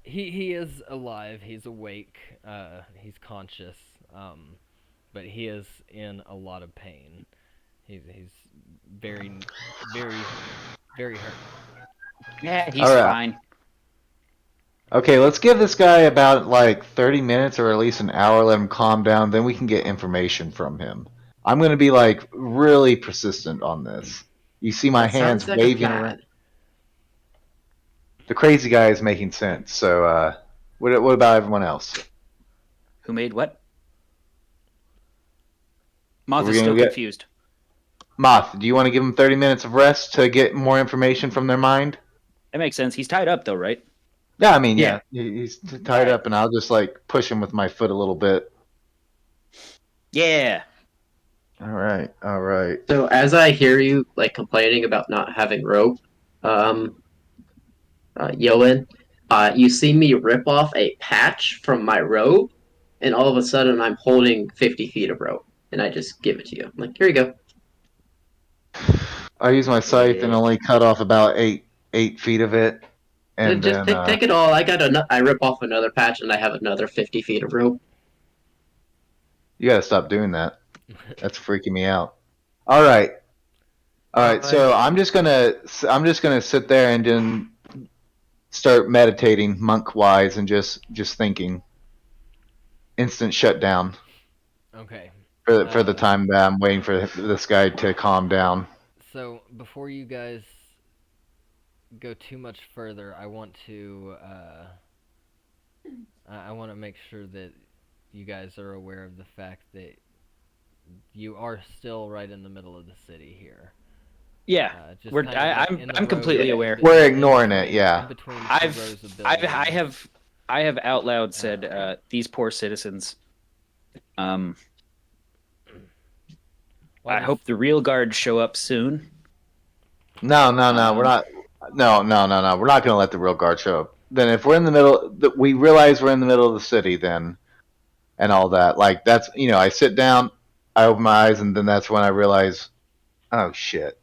He is alive. He's awake. He's conscious. But he is in a lot of pain. He's very, very, very hurt. Yeah, he's All right. fine. Okay, let's give this guy about like 30 minutes or at least an hour. Let him calm down. Then we can get information from him. I'm going to be like really persistent on this. You see my That sounds hands like a waving plan. around. The crazy guy is making sense. So, what about everyone else? Who made what? Moth We're is gonna still get- confused. Moth, do you want to give him 30 minutes of rest to get more information from their mind? That makes sense. He's tied up though, right? Yeah, I mean, Yeah. he's tied up, and I'll just like push him with my foot a little bit. Yeah. All right. So as I hear you like complaining about not having rope, Yoin, you see me rip off a patch from my robe, and all of a sudden I'm holding 50 feet of rope, and I just give it to you. I'm like, here you go. I use my scythe and only cut off about 8 feet of it, and Just then take it all. I rip off another patch, and I have another 50 feet of rope. you gotta stop doing that. That's freaking me out. All right. So I'm just gonna sit there and then start meditating monk wise and just thinking. Instant shutdown Okay. for the time that I'm waiting for this guy to calm down. So before you guys go too much further, I want to make sure that you guys are aware of the fact that you are still right in the middle of the city here. Yeah. Just We're- kind of like I'm- in the I'm road completely in aware. be- We're in ignoring between- it, yeah. In between two I've rows of buildings. I have out loud said these poor citizens. Why I does- hope the real guards show up soon. No, we're not. No, we're not gonna let the real guard show up. Then if we're in the middle, we realize we're in the middle of the city, then, and all that. Like that's I sit down, I open my eyes, and then that's when I realize, oh shit.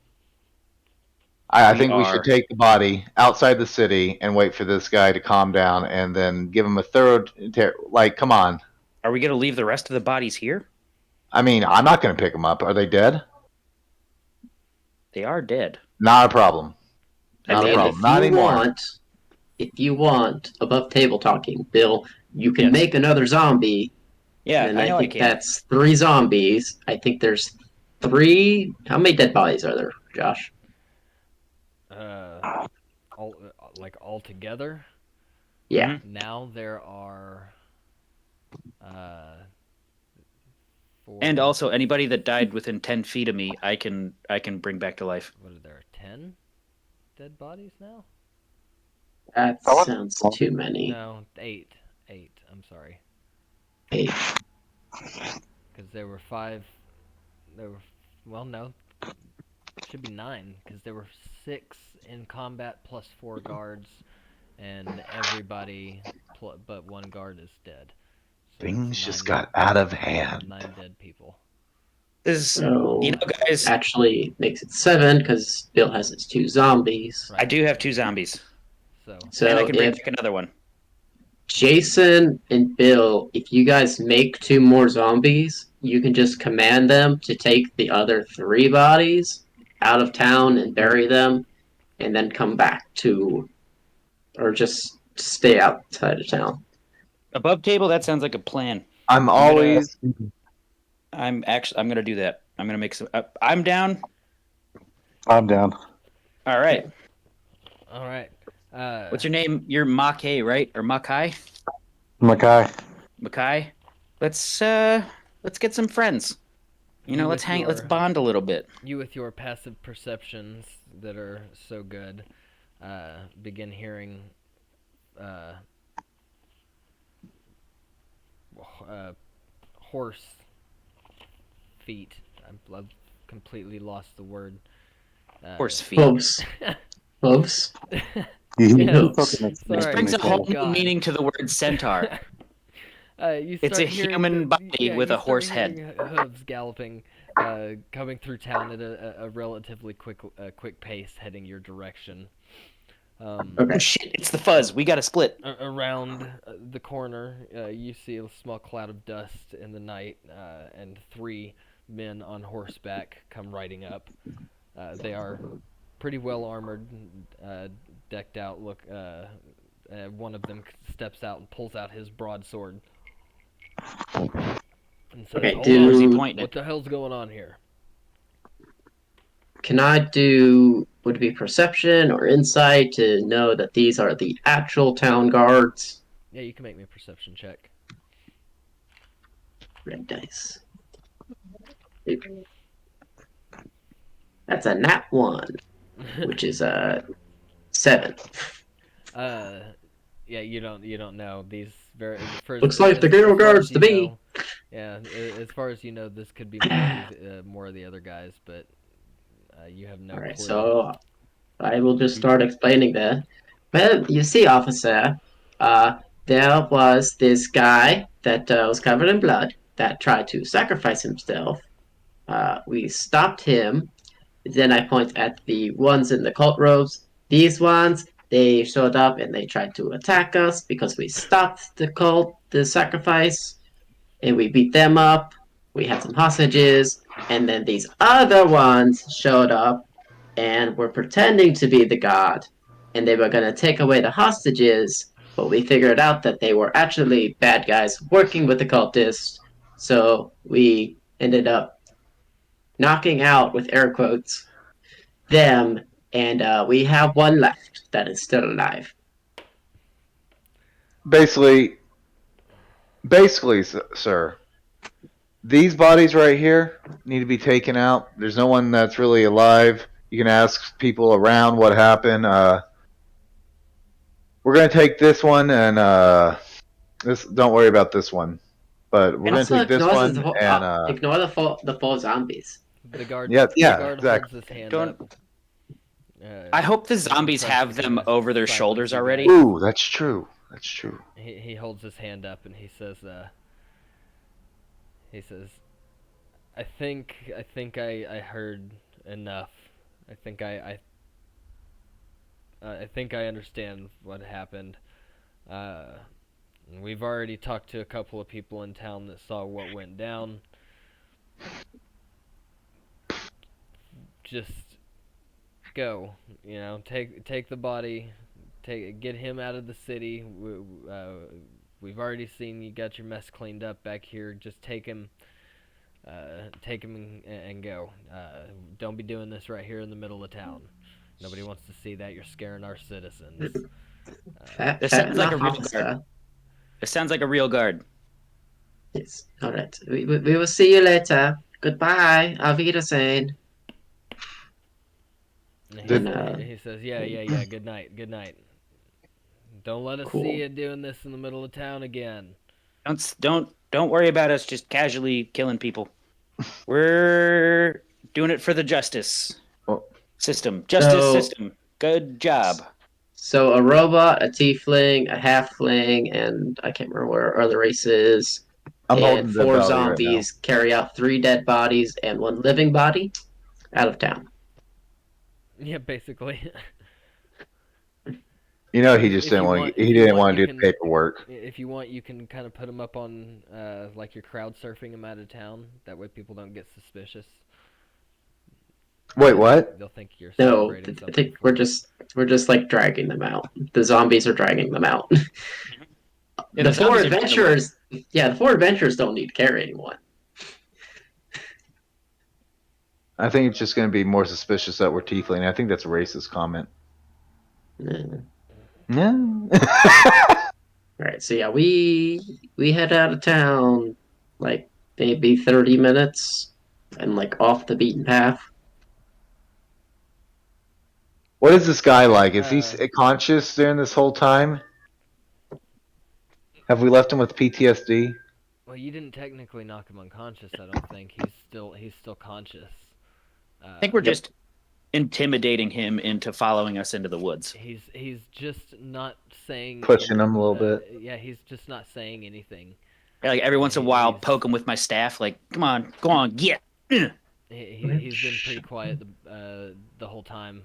I think we should take the body outside the city and wait for this guy to calm down, and then give him a thorough. Like, come on. Are we going to leave the rest of the bodies here? I mean, I'm not gonna pick them up. Are they dead? They are dead. Not a problem. Not a And problem. if Not you anymore. if you want above table talking, Bill, you can Yes. make another zombie. Yeah, and I know I think can. that's 3 zombies. I think there's 3. How many dead bodies are there, Josh? all together. Yeah. Now there are. 4. And also, anybody that died within 10 feet of me, I can bring back to life. What are there? 10 dead bodies now? That I want- sounds too many. No, 8. 8. I'm sorry. 8. Because there were 5. There were. Well, no. It should be 9. Because there were 6 in combat plus 4 guards, and everybody but 1 guard is dead. So Things that's just 9 got out of hand. 9 dead people. So Guys, actually makes it 7 because Bill has his 2 zombies. I do have 2 zombies, So So and I can bring if back another one. Jason and Bill, if you guys make 2 more zombies, you can just command them to take the other 3 bodies out of town and bury them, and then come back to, or just stay outside of town. Above table, that sounds like a plan. I'm always. I'm going to do that. I'm going to make some. I'm down. I'm down. All right. all right. What's your name? You're McKai, right? Or McKai? McKai. McKai. Let's get some friends. You Let's with hang. Let's your- bond a little bit. You with your passive perceptions that are so good, begin hearing horse feet. I've completely lost the word. Horse feet. Hooves. Hooves. Yeah. Coconut Sorry, This brings a thank whole new God. meaning to the word centaur. You It's start a hearing human body with you a horse start hearing head. hooves galloping, coming through town at a relatively quick pace, heading your direction. Okay. Oh shit! It's the fuzz. We got to split. Around the corner, you see a small cloud of dust in the night, and 3 men on horseback come riding up. They are pretty well armored, decked out. One of them steps out and pulls out his broadsword and says, Okay, "Hold Where's he on, do pointing what it? the hell's going on here?" can I do would it be perception or insight to know that these are the actual town guards? Yeah, you can make me a perception check. Red dice. That's a nat 1, which is a 7. Yeah, you don't know these very Looks like the Gale guards to me. Yeah, as far as you know, this could be more of the other guys, but you have no All right, clue. so I will just start explaining that. Well, you see, officer, there was this guy that was covered in blood that tried to sacrifice himself. We stopped him. Then I point at the ones in the cult robes. These ones, they showed up and they tried to attack us because we stopped the sacrifice, and we beat them up. We had some hostages, and then these other ones showed up and were pretending to be the god, and they were going to take away the hostages, but we figured out that they were actually bad guys working with the cultists, so we ended up knocking out, with air quotes, them, and we have one left that is still alive. Basically, sir, these bodies right here need to be taken out. There's no one that's really alive. You can ask people around what happened. We're gonna take this one and this. Don't worry about this one, but we're And gonna also take this ignore one and ignore the four zombies. yeah, The yeah, guard holds exactly. his hand Don't- up. I hope the and zombies tries to have them kinda over their silence shoulders you already. guys. Ooh, that's true. That's true. He holds his hand up and he says, I think I heard enough. I think I think I understand what happened. We've already talked to a couple of people in town that saw what went down. Just go, take the body, get him out of the city. We've already seen you got your mess cleaned up back here. Just take him and go. Don't be doing this right here in the middle of town. Nobody wants to see that. You're scaring our citizens. This sounds like a real guard. This sounds like a real guard. Yes. All right. We will see you later. Goodbye. Auf Wiedersehen. He says, yeah. Good night. Don't let us Cool. see you doing this in the middle of town again. Don't worry about us just casually killing people. We're doing it for the justice system. System. Good job. So a robot, a tiefling, a halfling, and I can't remember what our other race is. I'm and holding the 4 belly zombies carry out 3 dead bodies and 1 living body out of town. Yeah, basically. You know, he just didn't want. He didn't want to do the paperwork. If you want, you can kind of put them up on, like you're crowd surfing them out of town. That way, people don't get suspicious. Wait, what? They'll think you're No, celebrating I something. think we're just like dragging them out. The zombies are dragging them out. Yeah, the the 4 zombies are getting adventurers, the 4 adventurers don't need to carry anyone. I think it's just going to be more suspicious that we're tiefling. I think that's a racist comment. No. All right, so yeah, we head out of town like maybe 30 minutes and like off the beaten path. What is this guy like? Is he conscious during this whole time? Have we left him with PTSD? Well, you didn't technically knock him unconscious. I don't think he's still conscious. I think we're just intimidating him into following us into the woods. He's just not saying Pushing him a little bit. Yeah, he's just not saying anything. Like every once in a while, He's- poke him with my staff. Like, come on, go on, get. He's been pretty quiet the whole time.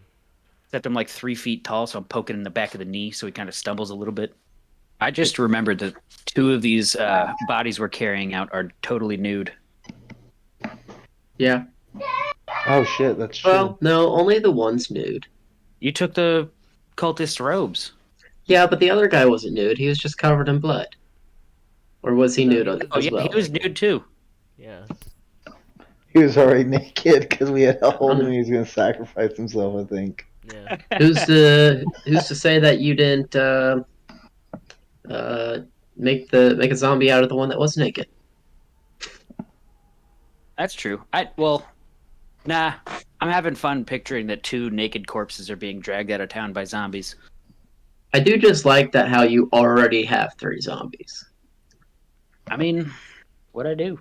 Except I'm like 3 feet tall, so I'm poking in the back of the knee, so he kind of stumbles a little bit. I just remembered that 2 of these bodies we're carrying out are totally nude. Yeah. Oh shit, that's true. Well, no, only the one's nude. You took the cultist robes. Yeah, but the other guy wasn't nude. He was just covered in blood. Or was he No, nude he was- Oh as yeah, well? he was nude too. Yeah. He was already naked because we had told him he was going to sacrifice himself, I think. Yeah. Who's to say that you didn't make a zombie out of the one that was naked? That's true. Nah. I'm having fun picturing that 2 naked corpses are being dragged out of town by zombies. I do just like that how you already have 3 zombies. I mean, what'd I do?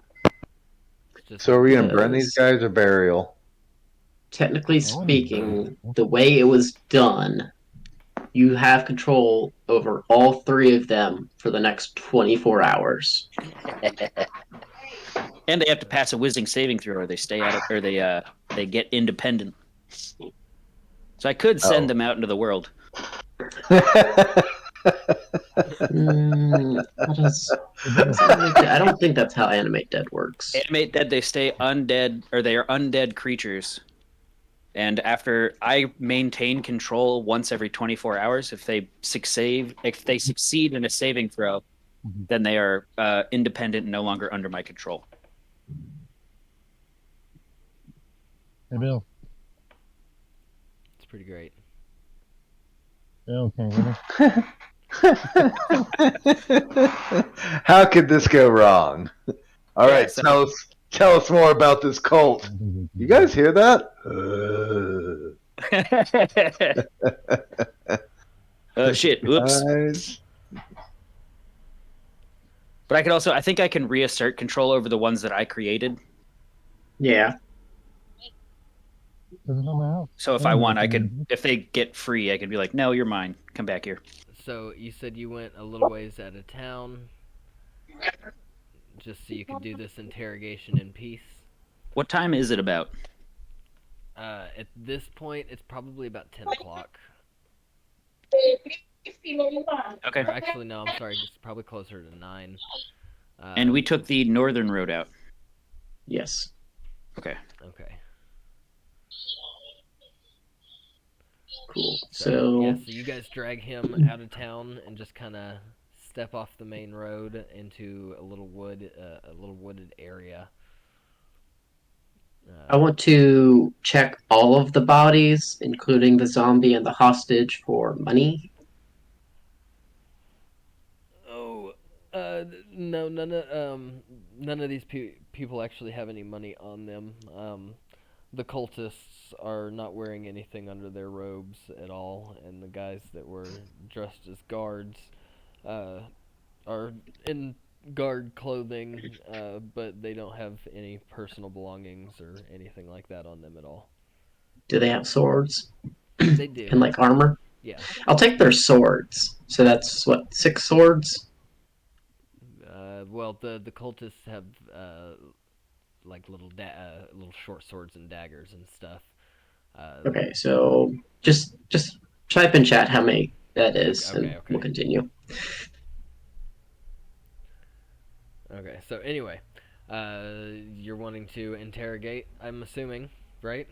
Just So are we going to burn these Yes. guys or burial? Technically speaking, the way it was done, you have control over all 3 of them for the next 24 hours. And they have to pass a whizzing saving throw, or they stay out of, or they get independent. So I could send Oh. them out into the world. I don't think that's how Animate Dead works. Animate dead, they stay undead, or they are undead creatures. And after I maintain control once every 24 hours, if they succeed in a saving throw, then they are independent and no longer under my control. Hey, Bill. It's pretty great. Bill, can you hear me? How could this go wrong? All right, so- tell us more about this cult. You guys hear that? Oh shit! Oops. Guys. But I think I can reassert control over the ones that I created. Yeah. This is not my house. So if I want, if they get free, I could be like, no, you're mine. Come back here. So you said you went a little ways out of town, just so you could do this interrogation in peace. What time is it about? At this point, it's probably about 10 o'clock. Okay. Or actually, no, I'm sorry, it's probably closer to 9. And we took the northern road out. Yes. Okay. Okay. Cool. So So you guys drag him out of town and just kind of step off the main road into a little wooded area. I want to check all of the bodies, including the zombie and the hostage, for money. Oh, no, none of these people actually have any money on them. The cultists are not wearing anything under their robes at all, and the guys that were dressed as guards are in guard clothing, but they don't have any personal belongings or anything like that on them at all. Do they have swords They do. and like armor? Yeah. I'll take their swords. So that's what, 6 swords? Well, the cultists have like little short swords and daggers and stuff. Okay, so just type in chat how many that is, Okay, and okay. we'll continue. Okay. So anyway, you're wanting to interrogate, I'm assuming, right?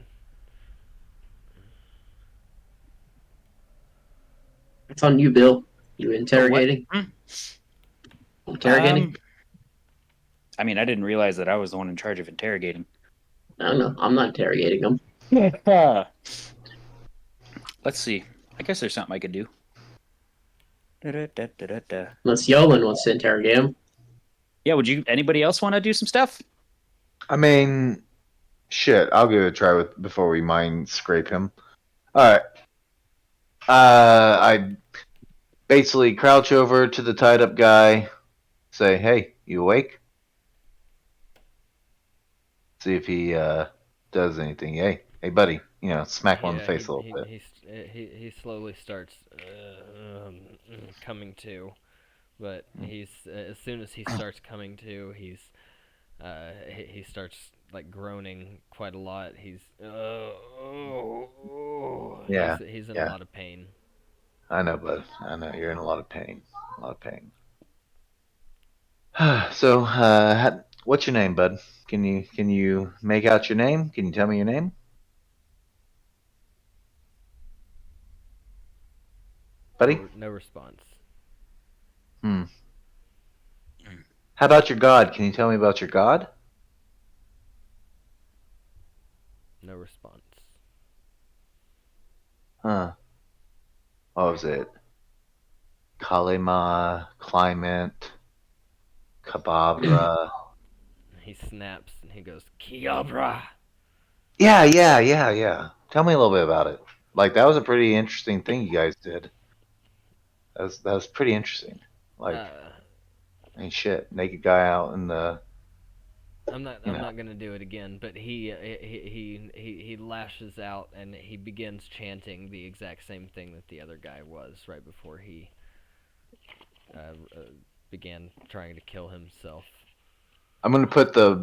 It's on you, Bill. You interrogating? Interrogating? I mean, I didn't realize that I was the one in charge of interrogating. I don't know. I'm not interrogating them. Let's see. I guess there's something I could do. Unless Yoin wants to interrogate him. Yeah, anybody else want to do some stuff? I mean, shit, I'll give it a try before we mind scrape him. Alright. I basically crouch over to the tied up guy, say, hey, you awake? See if he does anything. Hey, buddy, smack him on the Yeah, face a little bit. he slowly starts coming to, but he's as soon as he starts coming to, he starts like groaning quite a lot. Yeah, He's in a yeah. lot of pain. I know, bud. I know you're in a lot of pain. A lot of pain. So, what's your name, bud? Can you make out your name? Can you tell me your name, buddy? No response. Hmm. How about your god? Can you tell me about your god? No response. Huh. What was it? Kalima, Climate, Kababra. He snaps and he goes, Kiobra! Yeah. Tell me a little bit about it. Like that was a pretty interesting thing you guys did. That was pretty interesting. Like, Uh, I mean, shit, naked guy out in the, I'm you I'm know. not gonna do it again, but he lashes out and he begins chanting the exact same thing that the other guy was right before he began trying to kill himself. I'm gonna put the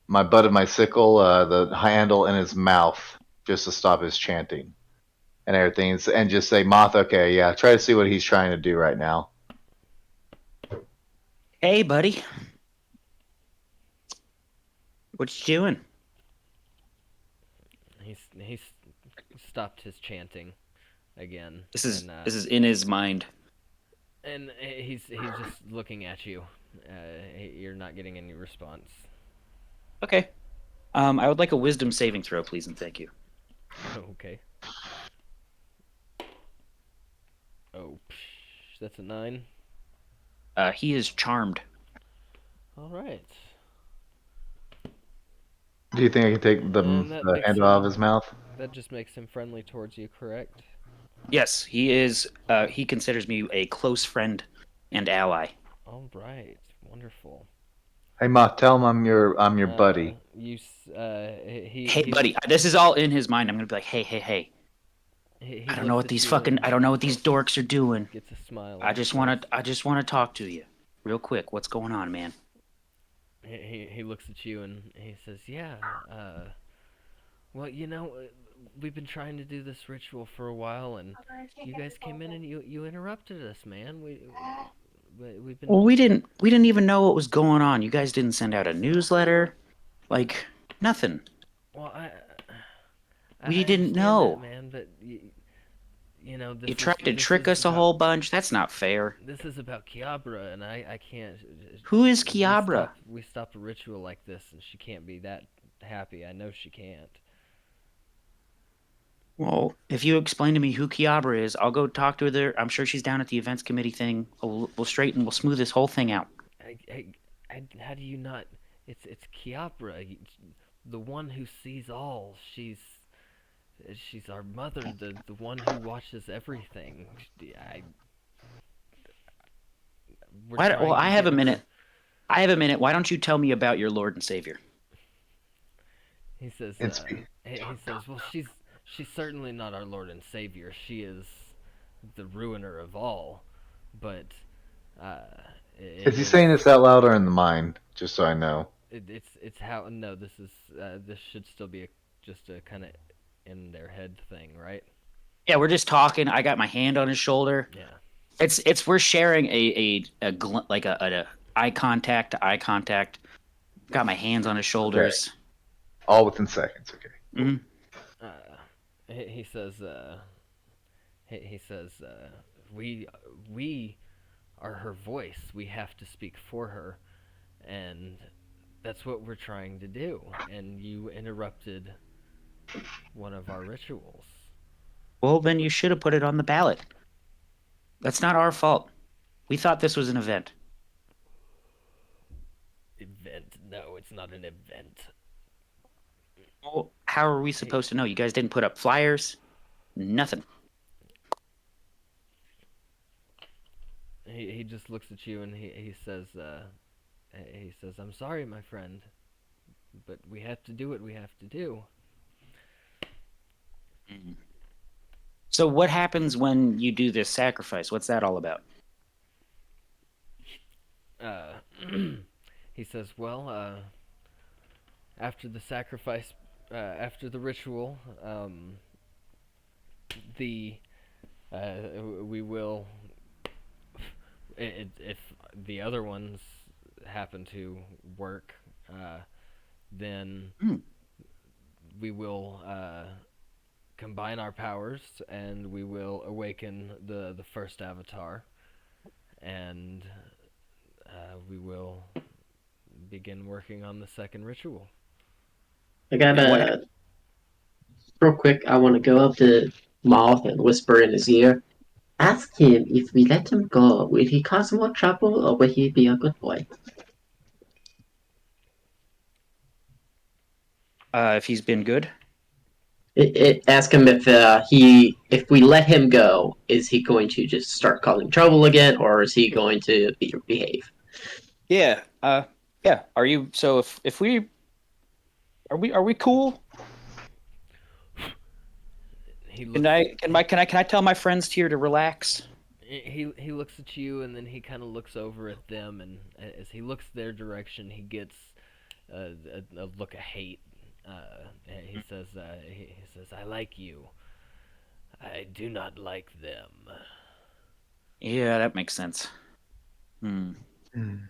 my butt of my sickle, the handle in his mouth, just to stop his chanting and everything, and just say, Moth, okay, yeah, try to see what he's trying to do right now. Hey, buddy. What you doing? He's stopped his chanting again. This is and, this is in his mind. and he's just looking at you. You're not getting any response. Okay. I would like a wisdom saving throw, please, and thank you. Okay. Oh, that's a 9. He is charmed. All right. Do you think I can take the And that makes handle out of him- his mouth? That just makes him friendly towards you, correct? Yes, he is. He considers me a close friend and ally. All right. Wonderful. Hey, Moth, tell him I'm your buddy. Hey, buddy, this is all in his mind. I'm gonna be like, hey. He I don't know what looks at these you fucking. and I don't know what these dorks are doing. gets a smile. I on just his wanna. face. I just wanna talk to you, real quick. What's going on, man? He looks at you and he says, "Yeah. Well, we've been trying to do this ritual for a while, and you guys came in and you interrupted us, man. We've been Well, we didn't even know what was going on. You guys didn't send out a newsletter, like nothing. well, We I didn't understand know. that, man, but You tried to trick us a whole bunch. That's not fair. This is about Kiobra, and I can't. Who is Kiobra? We stopped a ritual like this, and she can't be that happy. I know she can't. Well, if you explain to me who Kiobra is, I'll go talk to her there. I'm sure she's down at the events committee thing. We'll smooth this whole thing out. How do you not? It's Kiobra, the one who sees all. She's our mother, the one who watches everything. Well, I have a minute. I have a minute. Why don't you tell me about your Lord and Savior? He says. He says, well, she's certainly not our Lord and Savior. She is the ruiner of all. But Is he saying this out loud or in the mind? Just so I know. It's how no. This should still be just a kind of in their head thing, right? Yeah, we're just talking. I got my hand on his shoulder. Yeah. It's we're sharing a eye contact to eye contact. Got my hands on his shoulders. Okay. All within seconds. Okay. Mm-hmm. He says. He says. We are her voice. We have to speak for her, and that's what we're trying to do. And you interrupted one of our rituals. Well, then you should have put it on the ballot. That's not our fault. We thought this was an event. Event? No, it's not an event. Well, how are we supposed to know? You guys didn't put up flyers? Nothing. He just looks at you and he says, I'm sorry, my friend, but we have to do what we have to do. Mm. So what happens when you do this sacrifice? What's that all about? He says, well, after the sacrifice, after the ritual, the we will, if the other ones happen to work, then Mm. we will combine our powers and we will awaken the first avatar, and we will begin working on the second ritual. I got And what? a real quick. I want to go up to Moth and whisper in his ear. Ask him if we let him go, will he cause more trouble or will he be a good boy? If he's been good? Ask him if we let him go, is he going to just start causing trouble again, or is he going to behave? Yeah. Yeah. Are you? So if we are we cool? He Can looks. I tell my friends here to relax? He looks at you and then he kind of looks over at them, and as he looks their direction, he gets a look of hate. He says, he says, "I like you. I do not like them." Yeah, that makes sense. Hmm. Mm.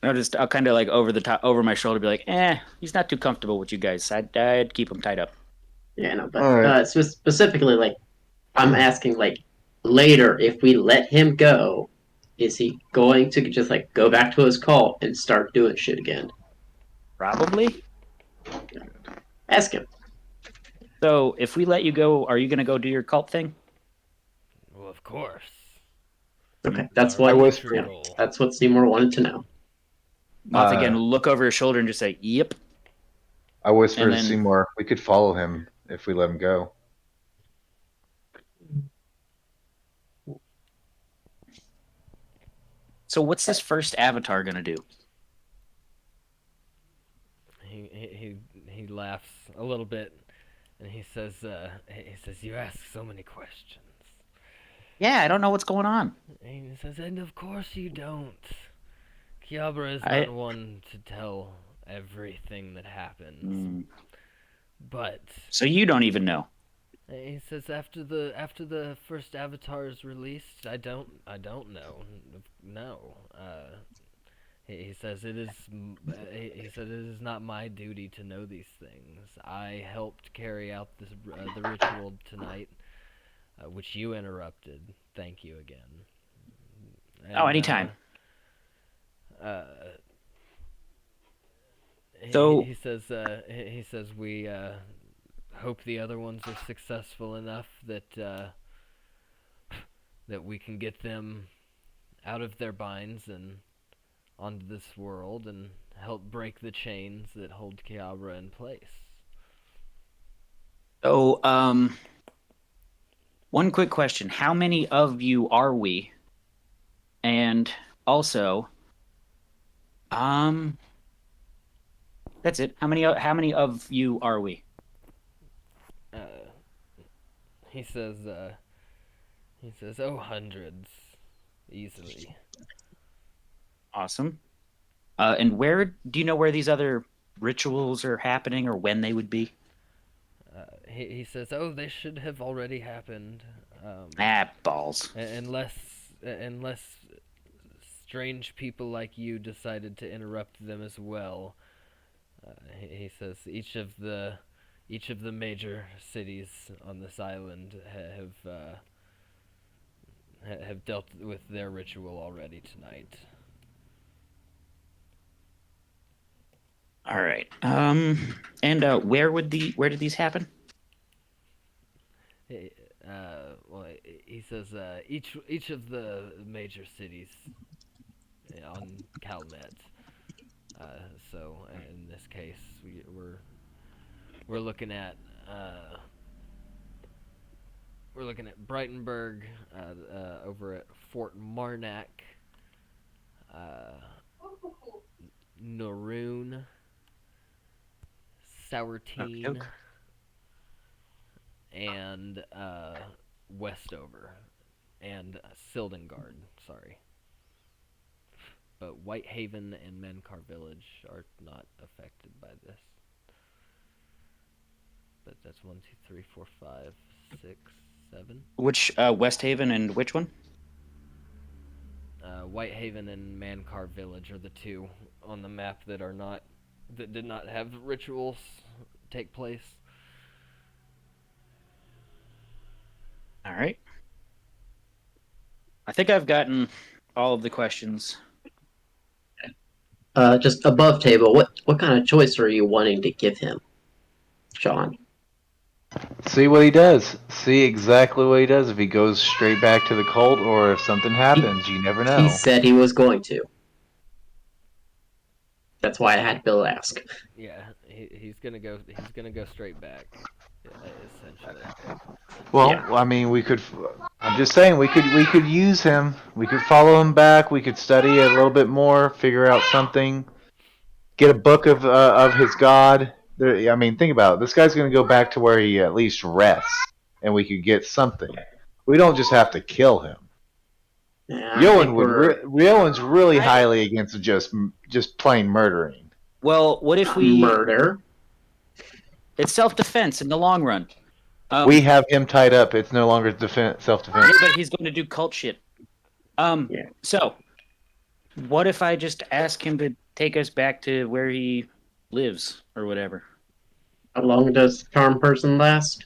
I'll kind of like over my shoulder, be like, he's not too comfortable with you guys. I'd keep him tied up. Yeah, no, but All right. specifically, like, I'm asking, like, later, if we let him go, is he going to just, like, go back to his cult and start doing shit again? Probably. Ask him. So if we let you go, are you gonna go do your cult thing? Well, of course. Okay, Our I whisper. ritual. that's what Seymoure wanted to know. Moth again, look over his shoulder and just say, "Yep." I whisper And to then, Seymour, we could follow him if we let him go. so what's this first avatar gonna do? He laughs a little bit, and he says, "You ask so many questions." Yeah, I don't know what's going on. And he says, "And of course you don't. Kiobra is I. not one to tell everything that happens, Mm, but." so you don't even know. He says, after the first avatar is released, I don't know. No. He says he said it is not my duty to know these things. I helped carry out the ritual tonight, which you interrupted. Thank you again. Oh, And anytime. uh, So he says we hope the other ones are successful enough that that we can get them out of their binds and onto this world and help break the chains that hold Kiobra in place. So, one quick question: how many of you are we? And also, um, that's it. How many of you are we? Uh, he says, oh, hundreds, easily. Awesome. And where do you know where these other rituals are happening, or when they would be? He says, oh, they should have already happened. Balls. Unless strange people like you decided to interrupt them as well. He says each of the major cities on this island have dealt with their ritual already tonight. All right. And where did these happen? Well, he says each of the major cities on Calmet. So in this case, we're looking at Brightonburg, over at Fort Marnac, Naroon, Sourteen, and Westover, and Sildengard. Sorry, but Whitehaven and Menkar Village are not affected by this. But that's 1, 2, 3, 4, 5, 6, 7. Which West Haven and which one? Whitehaven and Mankar Village are the two on the map that did not have rituals take place. All right. I think I've gotten all of the questions. Just above table, what kind of choice are you wanting to give him, Sean? See what he does. See exactly what he does. If he goes straight back to the cult, or if something happens, you never know. He said he was going to. That's why I had Bill ask. Yeah, he's gonna go. He's gonna go straight back, essentially. Well, Yeah. I mean, we could. I'm just saying, we could use him. We could follow him back. We could study it a little bit more, figure out something, get a book of his god. I mean, think about it. This guy's going to go back to where he at least rests, and we could get something. We don't just have to kill him. Yeah, Yoin's really highly against just plain murdering. Well, what if we... murder? It's self-defense in the long run. We have him tied up. It's no longer self-defense. Yeah, but he's going to do cult shit. Yeah. So, what if I just ask him to take us back to where he lives, or whatever? How long does charm person last?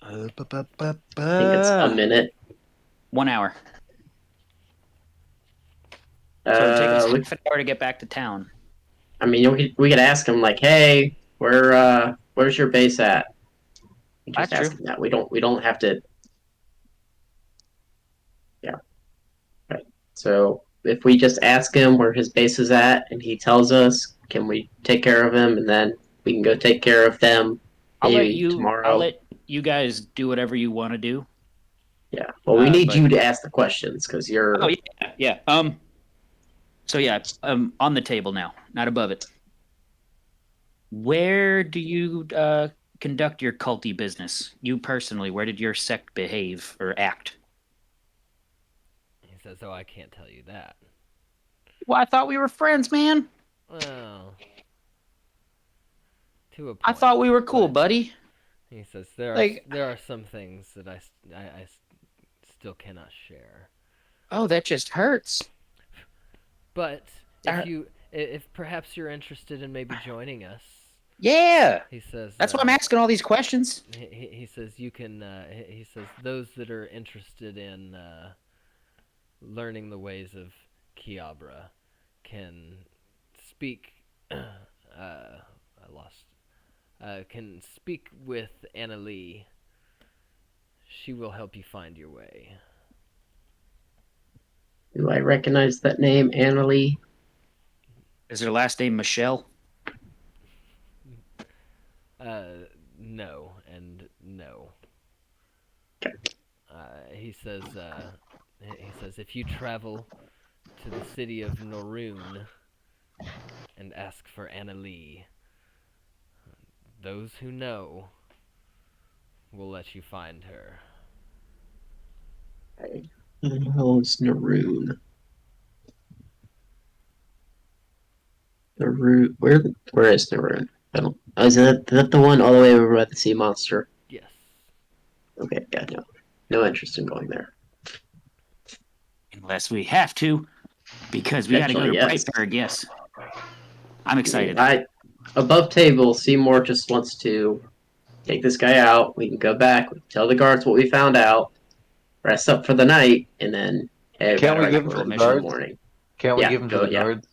I think it's a minute. 1 hour. So it'll take us We- half an hour to get back to town. I mean, we could ask him like, "Hey, where's your base at?" Just That's ask true. him that. We don't have to. Yeah. Right. So if we just ask him where his base is at, and he tells us, can we take care of him, and then we can go take care of them maybe tomorrow. I'll let you guys do whatever you want to do. Yeah. Well, we need but- you to ask the questions because you're. Oh yeah. So yeah, on the table now, not above it. Where do you conduct your culty business? You personally, where did your sect behave or act? He says, "Oh, I can't tell you that." Well, I thought we were friends, man. Well, to a point. I thought we were cool, but buddy. He says there are some things that I still cannot share. Oh, that just hurts. But if perhaps you're interested in maybe joining us, Yeah. he says. That's why I'm asking all these questions. He says you can. He says those that are interested in learning the ways of Kiobra can speak. Can speak with Anna Lee. She will help you find your way. Do I recognize that name, Annalie? Is her last name Michelle? No and no. Okay. He says if you travel to the city of Norun and ask for Anna Lee, those who know will let you find her. Oh, it's Naroon. Naroon. Where is Naroon? I don't. Oh, is that the one all the way over by the sea monster? Yes. Okay, yeah, no interest in going there. Unless we have to, because we got to go to Actually, yes. Brightburg. Yes. I'm excited. Above table, Seymoure just wants to take this guy out. We can go back. We can tell the guards what we found out. Rest up for the night, and then Can't we give him to the the guards? morning. Can't we Yeah, give him to go- the yeah. guards?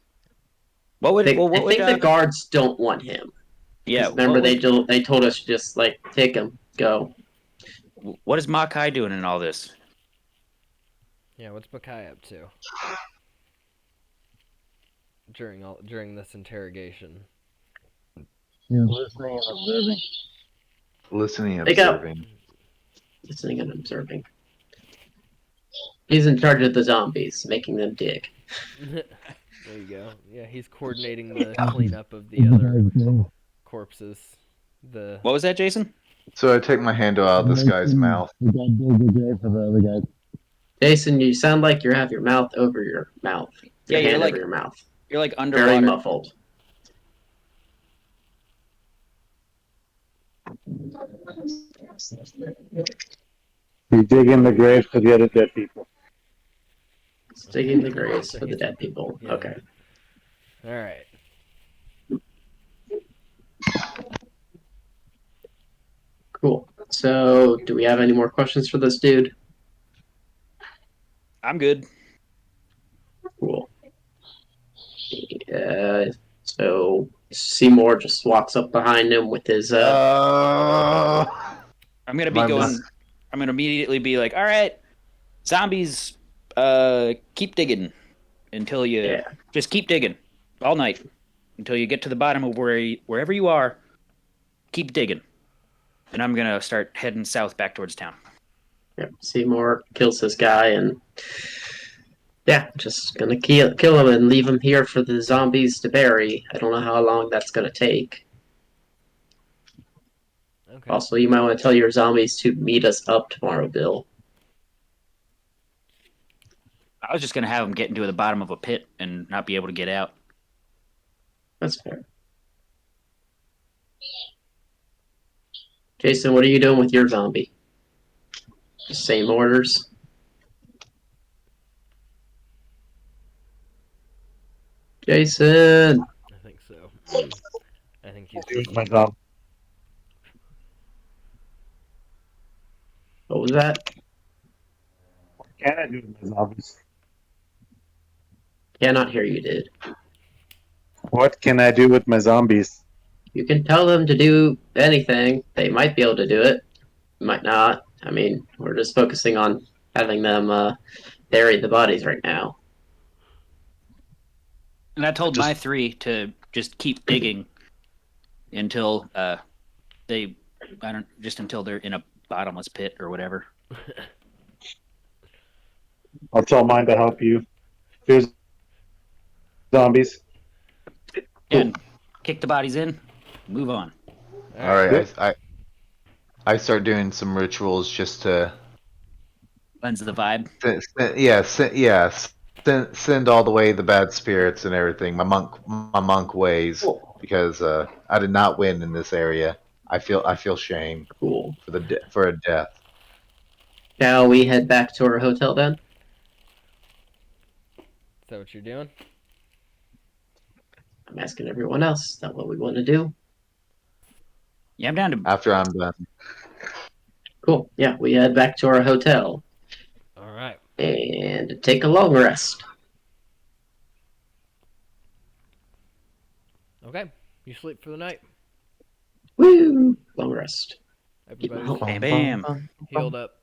What would? I what would? think the guards don't want him. Yeah. Remember, they told us just like take him, go. What is McKai doing in all this? Yeah, what's McKai up to during this interrogation? He's listening and observing. Listening and They got- observing. Listening and observing. He's in charge of the zombies, making them dig. There you go. Yeah, he's coordinating the cleanup of the other corpses. What was that, Jason? So I take my handle out of this guy's mouth. We got dig the grave for the other guy. Jason, you sound like you have your mouth over your mouth. Yeah, Your you're hand like- over your mouth. You're like Very underwater. muffled. You dig in the grave for the other dead people. Digging the graves for the dead people. Yeah. Okay. All right. Cool. So, do we have any more questions for this dude? I'm good. Cool. So Seymoure just walks up behind him with his I'm gonna be My going. mus- I'm gonna immediately be like, all right, zombies, keep digging until you Yeah. just keep digging all night until you get to the bottom of wherever you are. Keep digging, and I'm gonna start heading south back towards town. Seymour kills this guy and just gonna kill him and leave him here for the zombies to bury. I don't know how long that's gonna take. Okay. Also, you might want to tell your zombies to meet us up tomorrow, Bill. I was just gonna have them get into the bottom of a pit and not be able to get out. That's fair. Jason, what are you doing with your zombie? Same orders. Jason! I think so. I think he's. Do with my dog. What was that? What can I do with my zombies? Cannot hear you, dude. What can I do with my zombies? You can tell them to do anything. They might be able to do it. Might not. I mean, we're just focusing on having them bury the bodies right now. And I told Just- my three to just keep digging until until they're in a bottomless pit or whatever. I'll tell mine to help you. Here's zombies. And kick the bodies in, move on. All right, I start doing some rituals just to Cleanse the vibe. send all the way the bad spirits and everything. My monk ways, because I did not win in this area. I feel shame Cool. for a death. Shall we head back to our hotel then? Is that what you're doing? I'm asking everyone else. Is that what we want to do? Yeah, I'm down to. After I'm done. Cool. Yeah, we head back to our hotel All right. and take a long rest. Okay. You sleep for the night. Woo! Long rest. Everybody's Bam, bam. healed up.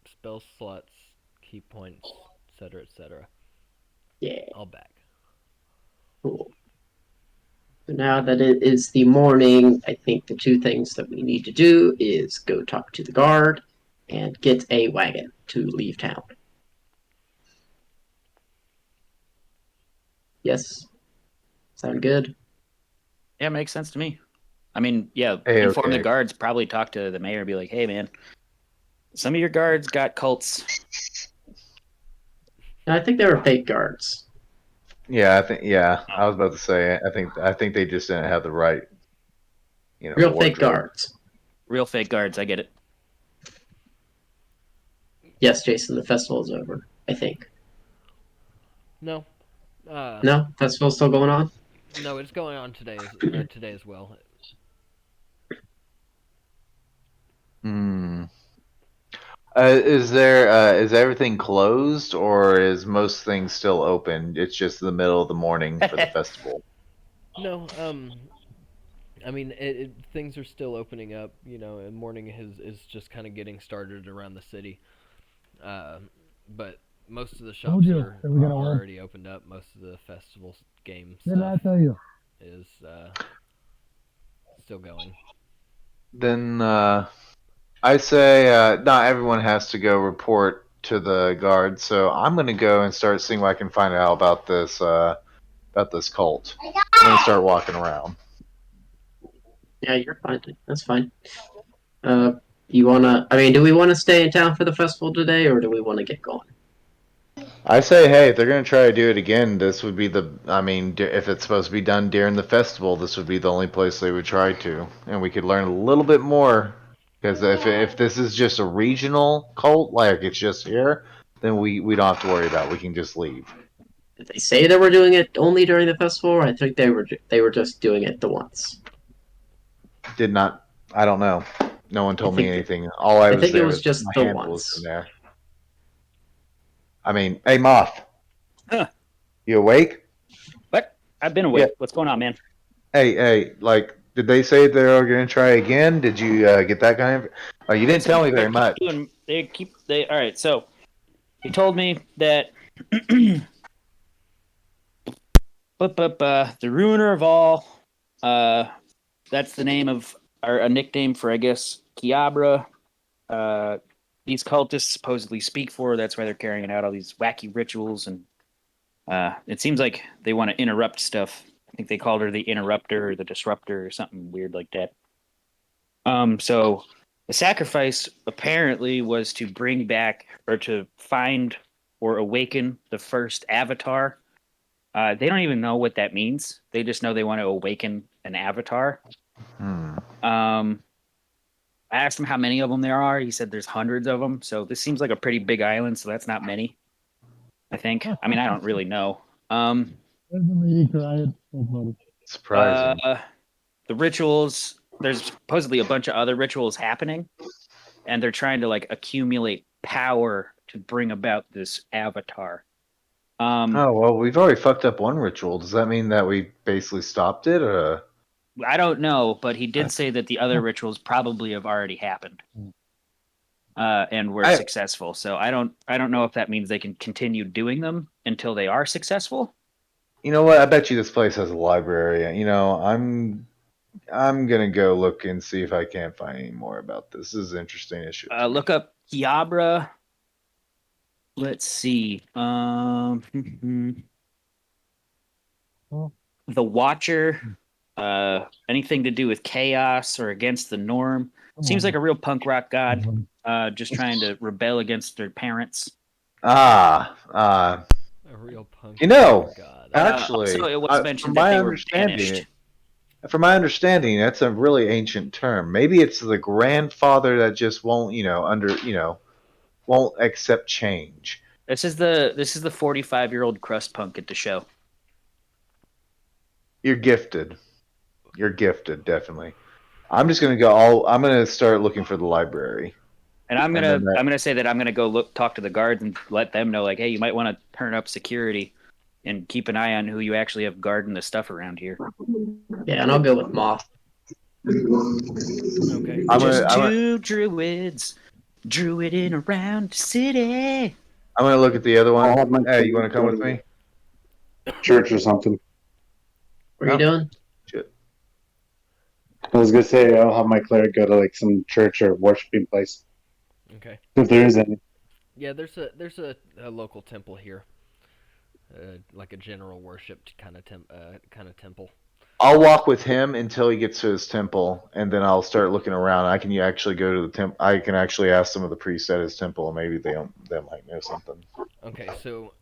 Spell slots, key points, etc., etc. Yeah, All back. cool. So now that it is the morning, I think the two things that we need to do is go talk to the guard and get a wagon to leave town. Yes? Sound good? Yeah, makes sense to me. I mean, yeah, Hey, inform the okay. guards. Probably talk to the mayor. And be like, hey, man, some of your guards got cults. No, I think they were fake guards. Yeah, I was about to say. I think they just didn't have the right, Real fake wardrobe. guards. Real fake guards. I get it. Yes, Jason, the festival is over. I think. No. No? Festival's still going on? No, it's going on today as well. Hmm. Is everything closed, or is most things still open? It's just the middle of the morning for the festival. No, I mean, things are still opening up. And morning is just kind of getting started around the city. But most of the shops Told you are that we're gonna win. already opened up. Most of the festival game Didn't I stuff tell you? is still going. Then I say not everyone has to go report to the guard. So I'm gonna go and start seeing what I can find out about this cult. I'm gonna start walking around. Yeah, you're fine. That's fine. You wanna? I mean, do we want to stay in town for the festival today, or do we want to get going? I say, hey, if they're gonna try to do it again, this would be the. I mean, if it's supposed to be done during the festival, this would be the only place they would try to, and we could learn a little bit more. Because if this is just a regional cult, like it's just here, then we don't have to worry about it. We can just leave. Did they say they were doing it only during the festival? Or I think they were just doing it the once. Did not. I don't know. No one I told me think anything. All I I was think it there was was just my the hand was in once. there. I mean, hey, Moth. Huh. You awake? What? I've been awake. Yeah. What's going on, man? Hey, like, did they say they were going to try again? Did you get that kind of? Oh, you didn't tell me very much. All right. So he told me that the ruiner of all. That's the name of a nickname for, I guess, Kiobra. These cultists supposedly speak for. That's why they're carrying out all these wacky rituals, and it seems like they want to interrupt stuff. I think they called her the interrupter or the disruptor or something weird like that. So the sacrifice apparently was to bring back or to find or awaken the first avatar. They don't even know what that means. They just know they want to awaken an avatar. Hmm. I asked him how many of them there are. He said there's hundreds of them. So this seems like a pretty big island. So that's not many, I think. I mean, I don't really know. Surprising. The rituals, there's supposedly a bunch of other rituals happening, and they're trying to like accumulate power to bring about this avatar. Oh well, we've already fucked up one ritual. Does that mean that we basically stopped it, or? I don't know, but he did say that the other rituals probably have already happened, and were successful. So I don't know if that means they can continue doing them until they are successful. You know what? I bet you this place has a library. You know, I'm gonna go look and see if I can't find any more about this. This is an interesting issue. Look up Kiobra. Let's see. The Watcher. Anything to do with chaos or against the norm. Seems like a real punk rock god. Just trying to rebel against their parents. A real punk. You know, God. actually, So it was mentioned that they were banished. From my understanding, that's a really ancient term. Maybe it's the grandfather that just won't, won't accept change. This is the 45-year-old crust punk at the show. You're gifted. You're gifted, definitely. I'm just gonna go. I'm gonna start looking for the library. And I'm gonna say that I'm gonna go talk to the guards and let them know, like, hey, you might want to turn up security and keep an eye on who you actually have guarding the stuff around here. Yeah, and I'll go with Moth. Okay. Two druids druiding around the city. I'm gonna look at the other one. Hey, you want to come with me? Church or something. What are you doing? Shit. I was gonna say I'll have my cleric go to like some church or worshiping place. Okay. If there is any. Yeah, there's a local temple here, like a general worship kind of temple. I'll walk with him until he gets to his temple, and then I'll start looking around. I can actually go to the temple. I can actually ask some of the priests at his temple, and maybe they might know something. Okay, so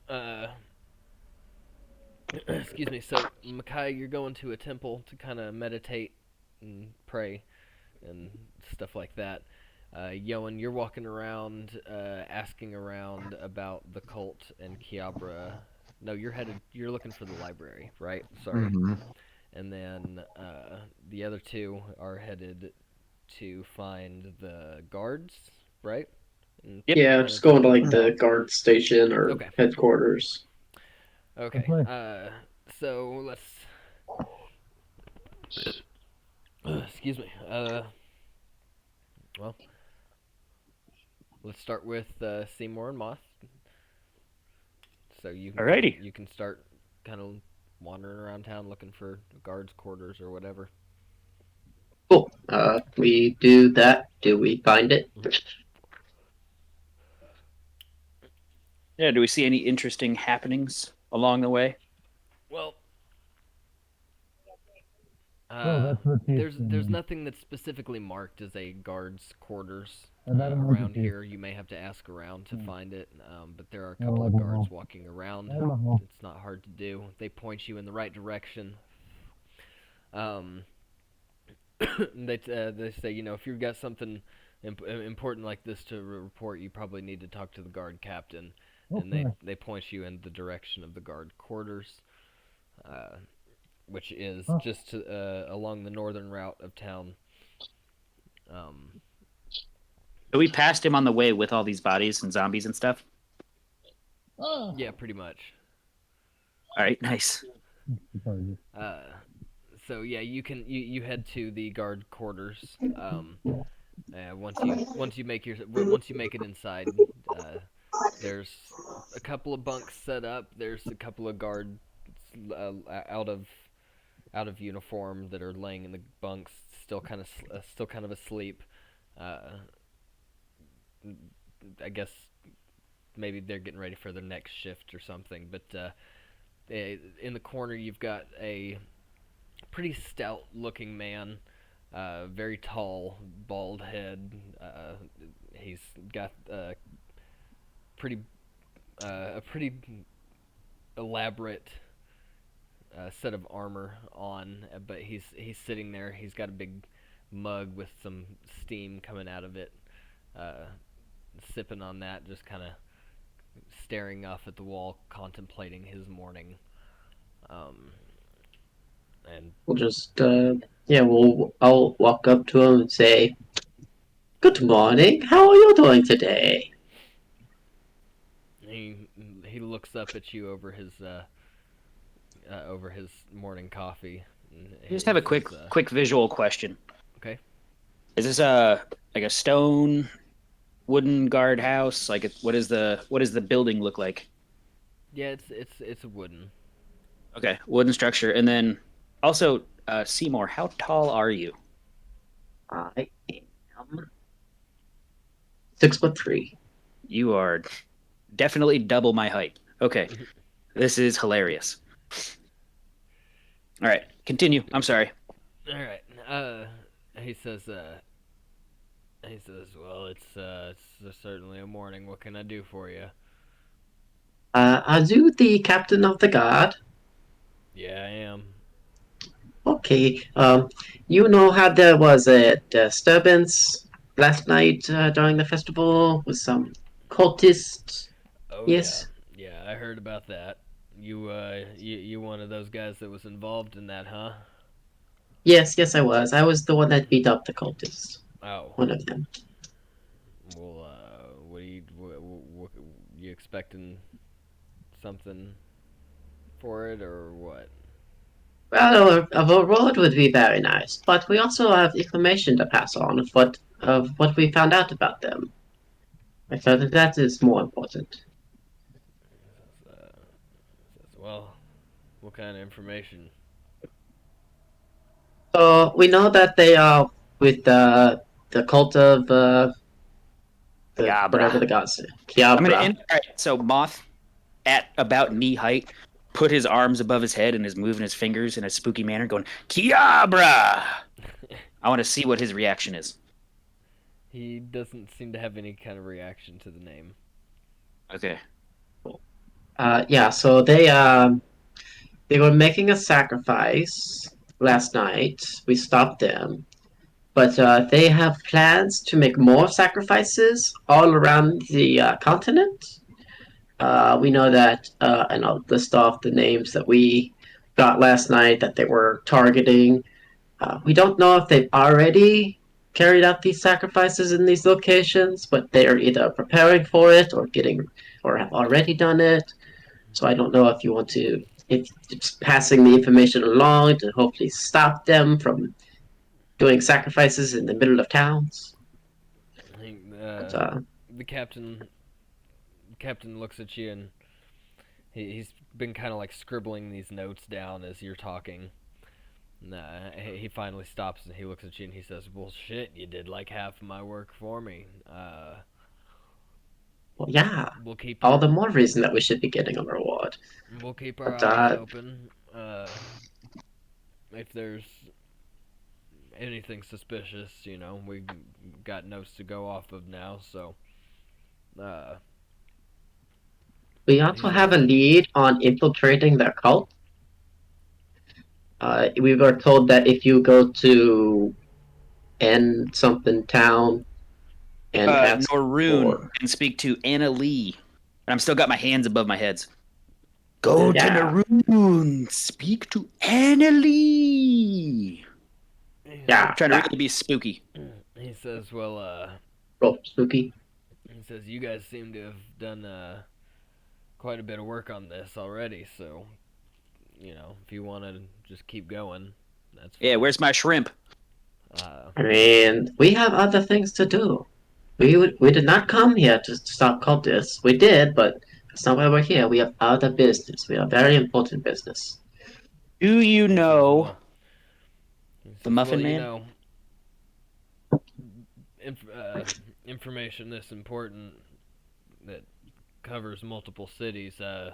excuse me. So McKai, you're going to a temple to kind of meditate and pray and stuff like that. Yoin, you're walking around, asking around about the cult and Kiobra. No, you're looking for the library, right? Sorry. Mm-hmm. And then the other two are headed to find the guards, right? Yep. Yeah, just going to like the guard station or headquarters. Okay. So let's. Excuse me. Well, let's start with Seymoure and Moth. So you can start kind of wandering around town looking for guards' quarters or whatever. Cool. We do that. Do we find it? Yeah, do we see any interesting happenings along the way? Well, that's the There's Tiefling. nothing that's specifically marked as a guard's quarters And I don't know around the here. You may have to ask around to find it, but there are a I couple don't of know. guards walking around. I don't know. It's not hard to do. They point you in the right direction. Um, they say, you know, if you've got something important like this to report, you probably need to talk to the guard captain. And Okay. they point you in the direction of the guard quarters, which is Huh. just along the northern route of town. So we passed him on the way with all these bodies and zombies and stuff. Yeah, pretty much. All right, nice. Sorry. So yeah, you head to the guard quarters. Once you make it inside, there's a couple of bunks set up. There's a couple of guards out of uniform that are laying in the bunks, still kind of asleep. I guess maybe they're getting ready for their next shift or something. But in the corner, you've got a pretty stout-looking man, very tall, bald head. He's got a pretty elaborate set of armor on, but he's sitting there. He's got a big mug with some steam coming out of it, sipping on that, just kind of staring off at the wall, contemplating his morning. And We'll just, I'll walk up to him and say, "Good morning. How are you doing today?" he looks up at you over his morning coffee. I just have a quick visual question. Okay. Is this like a stone, wooden guard house? Like, what does the building look like? Yeah, it's a wooden. Okay, wooden structure, and then also Seymoure, how tall are you? I am 6'3". You are definitely double my height. Okay, this is hilarious. All right, continue. I'm sorry. All right. He says. Well, it's certainly a morning. What can I do for you? Are you the captain of the guard? Yeah, I am. Okay. You know how there was a disturbance last night during the festival with some cultists? Oh yeah, Yes. yeah. I heard about that. You one of those guys that was involved in that, huh? Yes, I was. I was the one that beat up the cultists. Oh. One of them. Well, what you expecting something for it or what? Well, a reward would be very nice, but we also have information to pass on of what we found out about them. I thought that is more important. Well, what kind of information? So we know that they are with the cult of whatever the Kiobra. gods say. I'm gonna Kiobra. end. All right, so Moth, at about knee height, put his arms above his head and is moving his fingers in a spooky manner, going Kiobra. I want to see what his reaction is. He doesn't seem to have any kind of reaction to the name. Okay. So they were making a sacrifice last night. We stopped them. But they have plans to make more sacrifices all around the continent. We know that, and I'll list off the names that we got last night that they were targeting. We don't know if they've already carried out these sacrifices in these locations, but they are either preparing for it or have already done it. So I don't know if you want to, if it's passing the information along to hopefully stop them from doing sacrifices in the middle of towns. I think But, the captain looks at you and he's been kind of like scribbling these notes down as you're talking. He finally stops and he looks at you and he says, "Well, shit, you did like half of my work for me. well, yeah, We'll keep all the more reason that we should be getting a reward. we'll keep our But, eyes open. If there's anything suspicious, we got notes to go off of now. So, We also have a lead on infiltrating the cult. We were told that if you go to N something town and ask Norun for... and speak to Anna Lee. And I'm still got my hands above my heads. Go to Yeah. Norun. Speak to Anna Lee. Yeah. Trying to really be spooky. he says, well, Roll spooky. he says you guys seem to have done quite a bit of work on this already. So, if you want to just keep going, that's fine. Yeah, where's my shrimp? I mean, we have other things to do. We did not come here to stop cultists. We did, but that's not why we're here. We have other business. We have very important business. Do you know Well, he the says, Muffin well, Man? Information this important that covers multiple cities. I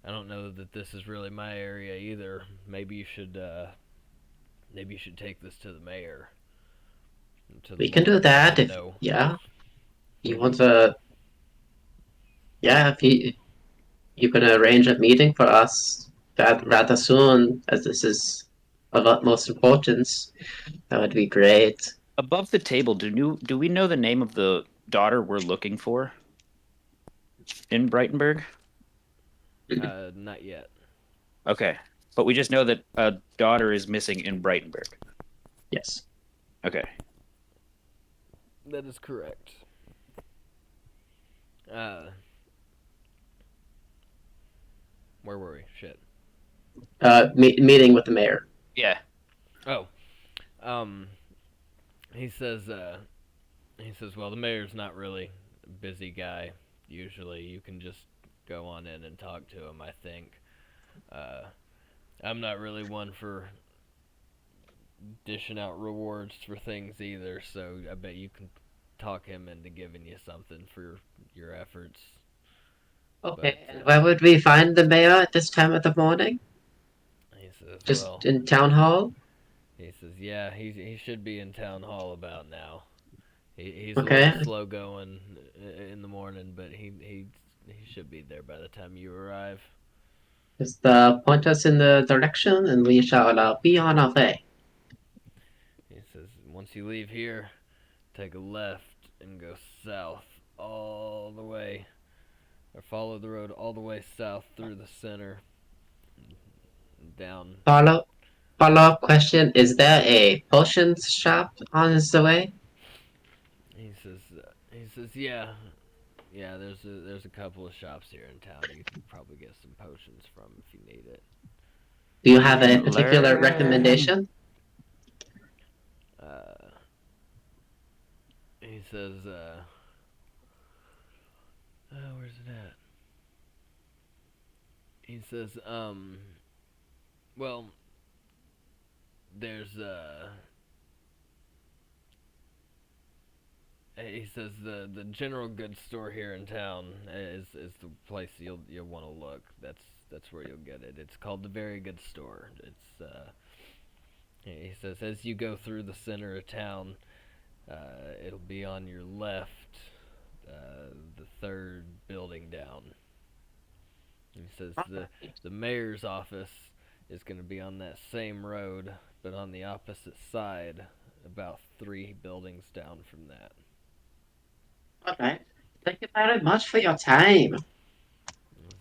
don't know that this is really my area either. Maybe you should take this to the mayor. We can do that if you want to. Yeah, if you can arrange a meeting for us rather soon, as this is of utmost importance. That would be great. Above the table, do we know the name of the daughter we're looking for in Brightonburg? Not yet. Okay, but we just know that a daughter is missing in Brightonburg. Yes. Okay. That is correct. Where were we? Shit. Meeting with the mayor. Yeah. Oh. He says, well, the mayor's not really a busy guy. Usually you can just go on in and talk to him, I think. I'm not really one for dishing out rewards for things either, so I bet you can talk him into giving you something for your efforts. Okay, and where would we find the mayor at this time of the morning? He says, Just well, in town hall? he says, yeah, he should be in town hall about now. He's Okay. a little slow going in the morning, but he should be there by the time you arrive. Just point us in the direction and we shall be on our way. He says, once you leave here, take a left and go south all the way, or follow the road all the way south through the center, down. Follow-up question, is there a potions shop on the way? He says, yeah, there's a couple of shops here in town. You can probably get some potions from if you need it. Do you have a particular recommendation? He says, where's it at? He says, well, there's, he says the general goods store here in town is the place you'll want to look. That's where you'll get it. It's called the Very Good Store. He says as you go through the center of town, it'll be on your left, the third building down. He says the mayor's office is going to be on that same road, but on the opposite side, about 3 buildings down from that. Okay. Thank you very much for your time. He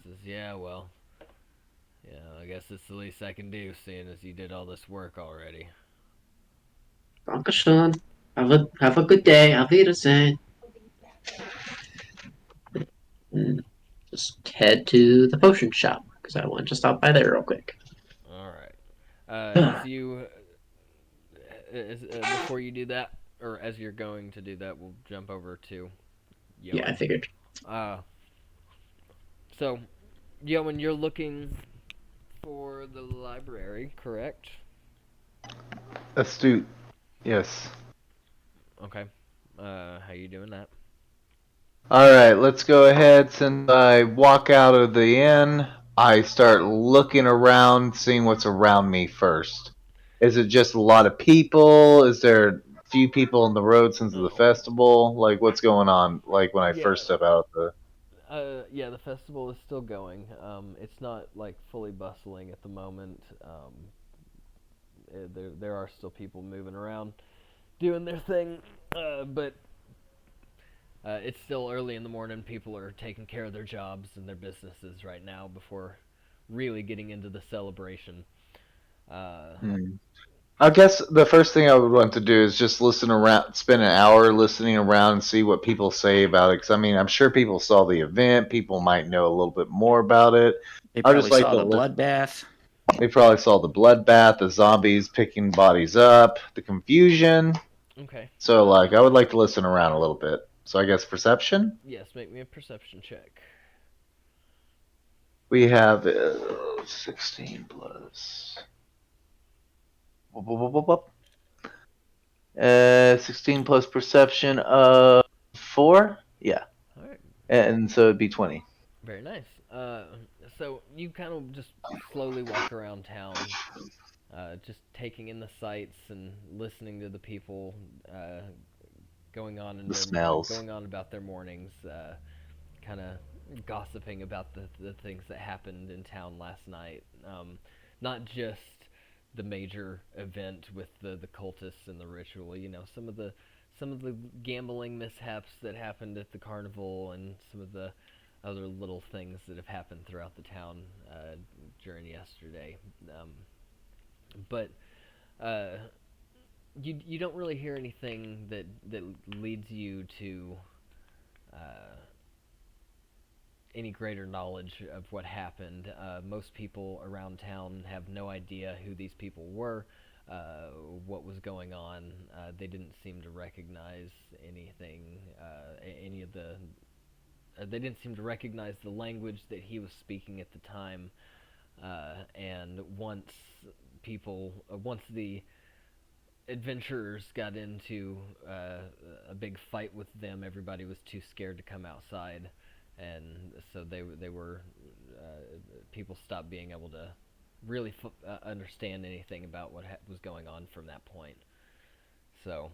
says, yeah, well, I guess it's the least I can do, seeing as you did all this work already. Dankeschön. Have a good day. Auf Wiedersehen. Just head to the potion shop, because I want to stop by there real quick. Alright. As you... before you do that, or as you're going to do that, we'll jump over to Yoin. Yeah, I figured. So, Yoin, you're looking for the library, correct? Astute. Yes. Okay. How you doing that? Alright, let's go ahead. Since I walk out of the inn, I start looking around, seeing what's around me first. Is it just a lot of people? Is there few people on the road since of the Oh. festival? Like, what's going on? Like when I Yeah. first step out the. Yeah, the festival is still going. It's not like fully bustling at the moment. There are still people moving around, doing their thing, but it's still early in the morning. People are taking care of their jobs and their businesses right now before really getting into the celebration. Uh, I guess the first thing I would want to do is just listen around, spend an hour listening around and see what people say about it. Because I mean, I'm sure people saw the event. People might know a little bit more about it. They I probably just like saw to the listen. bloodbath. They probably saw the bloodbath, the zombies picking bodies up, the confusion. okay. So, like, I would like to listen around a little bit. So, I guess perception. Yes, make me a perception check. We have 16 plus. Whoop, whoop, whoop, whoop, whoop. 16 plus perception of 4. Yeah, All right. and so it'd be 20. Very nice. So you kind of just slowly walk around town, just taking in the sights and listening to the people going on in The their smells. going on about their mornings, kind of gossiping about the things that happened in town last night. Not just the major event with the cultists and the ritual. You know, some of the gambling mishaps that happened at the carnival and some of the other little things that have happened throughout the town during yesterday. But uh, you don't really hear anything that leads you to uh, any greater knowledge of what happened. Most people around town have no idea who these people were, what was going on. They didn't seem to recognize anything, any of the. They didn't seem to recognize the language that he was speaking at the time. And once the adventurers got into a big fight with them, everybody was too scared to come outside, and so they were people stopped being able to really understand anything about what was going on from that point. So.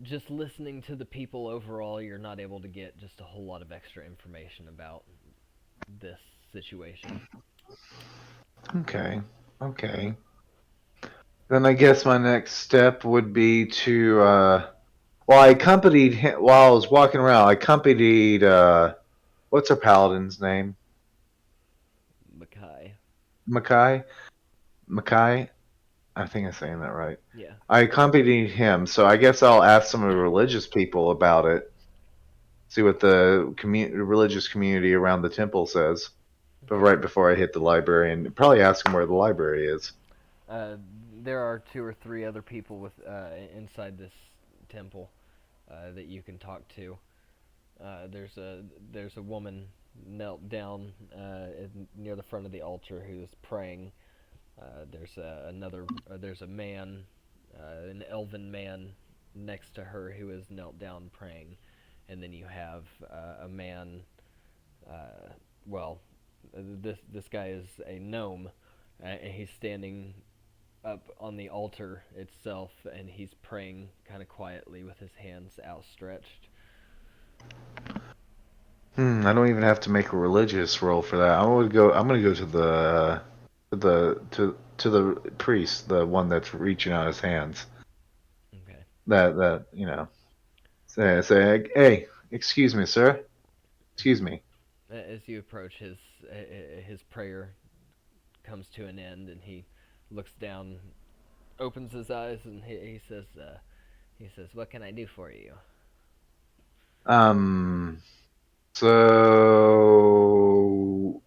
Just listening to the people overall, you're not able to get just a whole lot of extra information about this situation. Okay. Okay. Then I guess my next step would be to. Well, I accompanied him while I was walking around. I accompanied. What's our paladin's name? McKai. McKai. McKai. I think I'm saying that right. Yeah. I accompanied him, so I guess I'll ask some of the religious people about it. See what the religious community around the temple says. But right before I hit the library, and probably ask them where the library is. Uh, there are two or three other people with inside this temple that you can talk to. There's a woman knelt down near the front of the altar who is praying. There's a man, an elven man, next to her who is knelt down praying, and then you have a man. Uh, well, this guy is a gnome, and he's standing up on the altar itself, and he's praying kind of quietly with his hands outstretched. I don't even have to make a religious roll for that. I'm gonna go to the priest, the one that's reaching out his hands. Okay. That say, hey, excuse me, sir. Excuse me. As you approach, his prayer comes to an end, and he looks down, opens his eyes, and he says, "What can I do for you?" Um. So,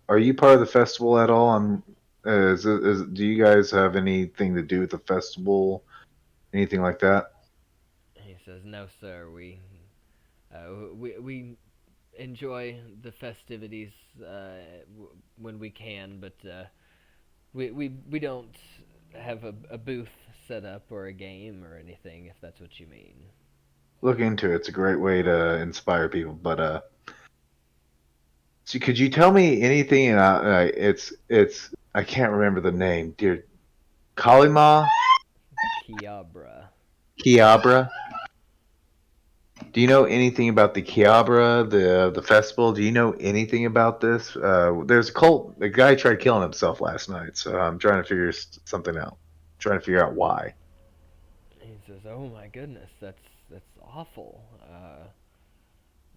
are you part of the festival at all? Do you guys have anything to do with the festival? Anything like that? He says, "No, sir. We enjoy the festivities when we can, but we don't have a booth set up or a game or anything, if that's what you mean." Look into it. It's a great way to inspire people. But so could you tell me anything? And it's I can't remember the name, dear. Kalima? Kiobra. Kiobra? Do you know anything about the Kiobra, the festival? Do you know anything about this? There's a cult. A guy tried killing himself last night, so I'm trying to figure something out. Trying to figure out why. He says, "Oh my goodness, that's awful.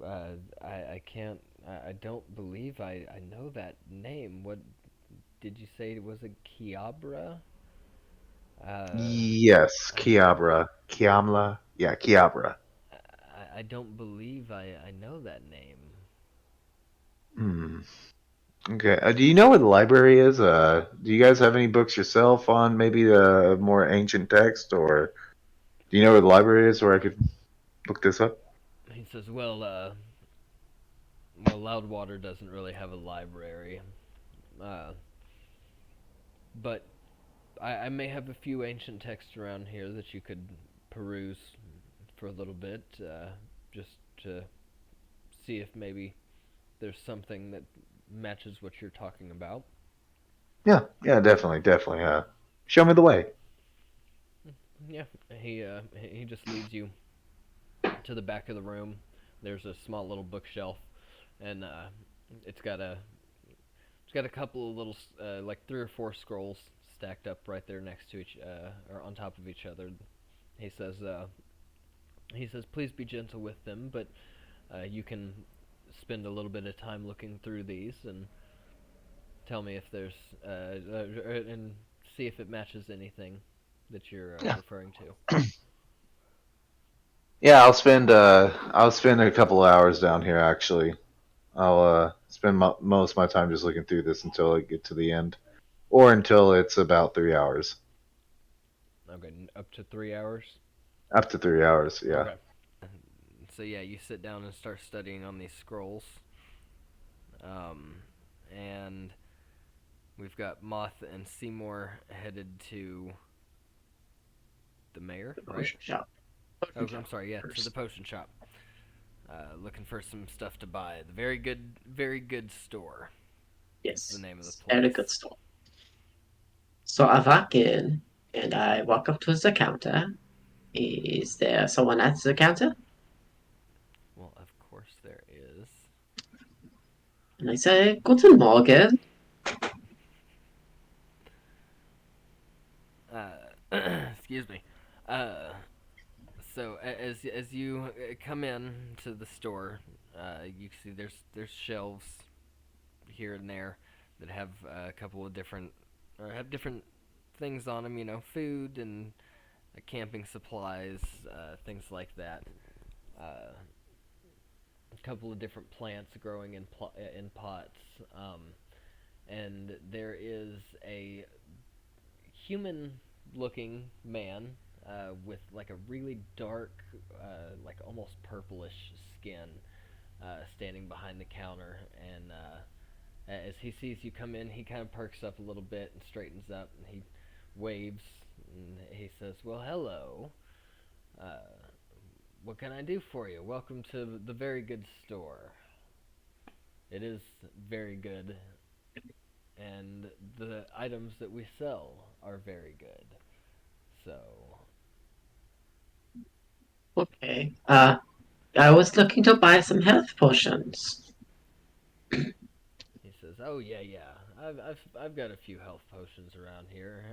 I can't. I don't believe I know that name. What did you say? It was a Kiobra? Yes, I, Kiobra. Kiamla? Yeah, Kiobra. I don't believe I know that name. Hmm. Okay. Do you know where the library is? Do you guys have any books yourself on maybe a more ancient text, or do you know where the library is where I could look this up? He says, Loudwater doesn't really have a library, uh, but I may have a few ancient texts around here that you could peruse for a little bit, just to see if maybe there's something that matches what you're talking about." Yeah, definitely. Show me the way. Yeah, he just leads you to the back of the room. There's a small little bookshelf, and it's got a it's got a couple of little like 3 or 4 scrolls stacked up right there next to each or on top of each other. He says please be gentle with them, but you can spend a little bit of time looking through these and tell me if there's and see if it matches anything that you're Yeah. referring to. Yeah, I'll spend a couple of hours down here actually. I'll spend most of my time just looking through this until I get to the end, or until it's about 3 hours. Okay, up to 3 hours. Up to 3 hours, yeah. Okay. So yeah, you sit down and start studying on these scrolls. And we've got Moth and Seymour headed to the mayor, right? Potion shop. Oh, I'm sorry, yeah, to the potion shop. Looking for some stuff to buy. The very good store. Yes. The name of the place. Very good store. So I walk in and I walk up to the counter. Is there someone at the counter? Well, of course there is. And I say, Guten Morgen. Excuse me. So as you come in to the store, you see there's shelves here and there that have a couple of different or have different things on them. You know, food and camping supplies, things like that. A couple of different plants growing in pots, and there is a human-looking man with like a really dark, like almost purplish skin, standing behind the counter. And as he sees you come in, he kind of perks up a little bit and straightens up, and he waves and he says, "Well, hello. What can I do for you? Welcome to the very good store. It is very good, and the items that we sell are very good. So, Okay. I was looking to buy some health potions. he says, "Oh yeah. I've got a few health potions around here.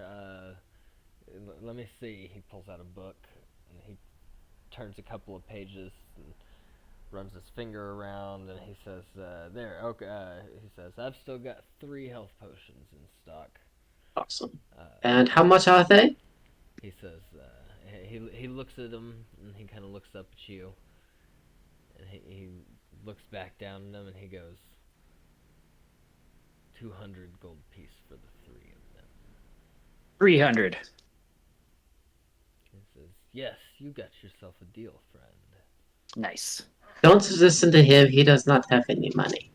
Let me see." He pulls out a book and he turns a couple of pages and runs his finger around, and he says, "There, okay." He says, "I've still got 3 health potions in stock." Awesome. Uh, And how much are they? he says, he looks at them and he kind of looks up at you, and he looks back down at them and he goes, 200 gold piece for the 3 of them. 300. He says, "Yes, you got yourself a deal, friend." Nice. Don't listen to him. He does not have any money.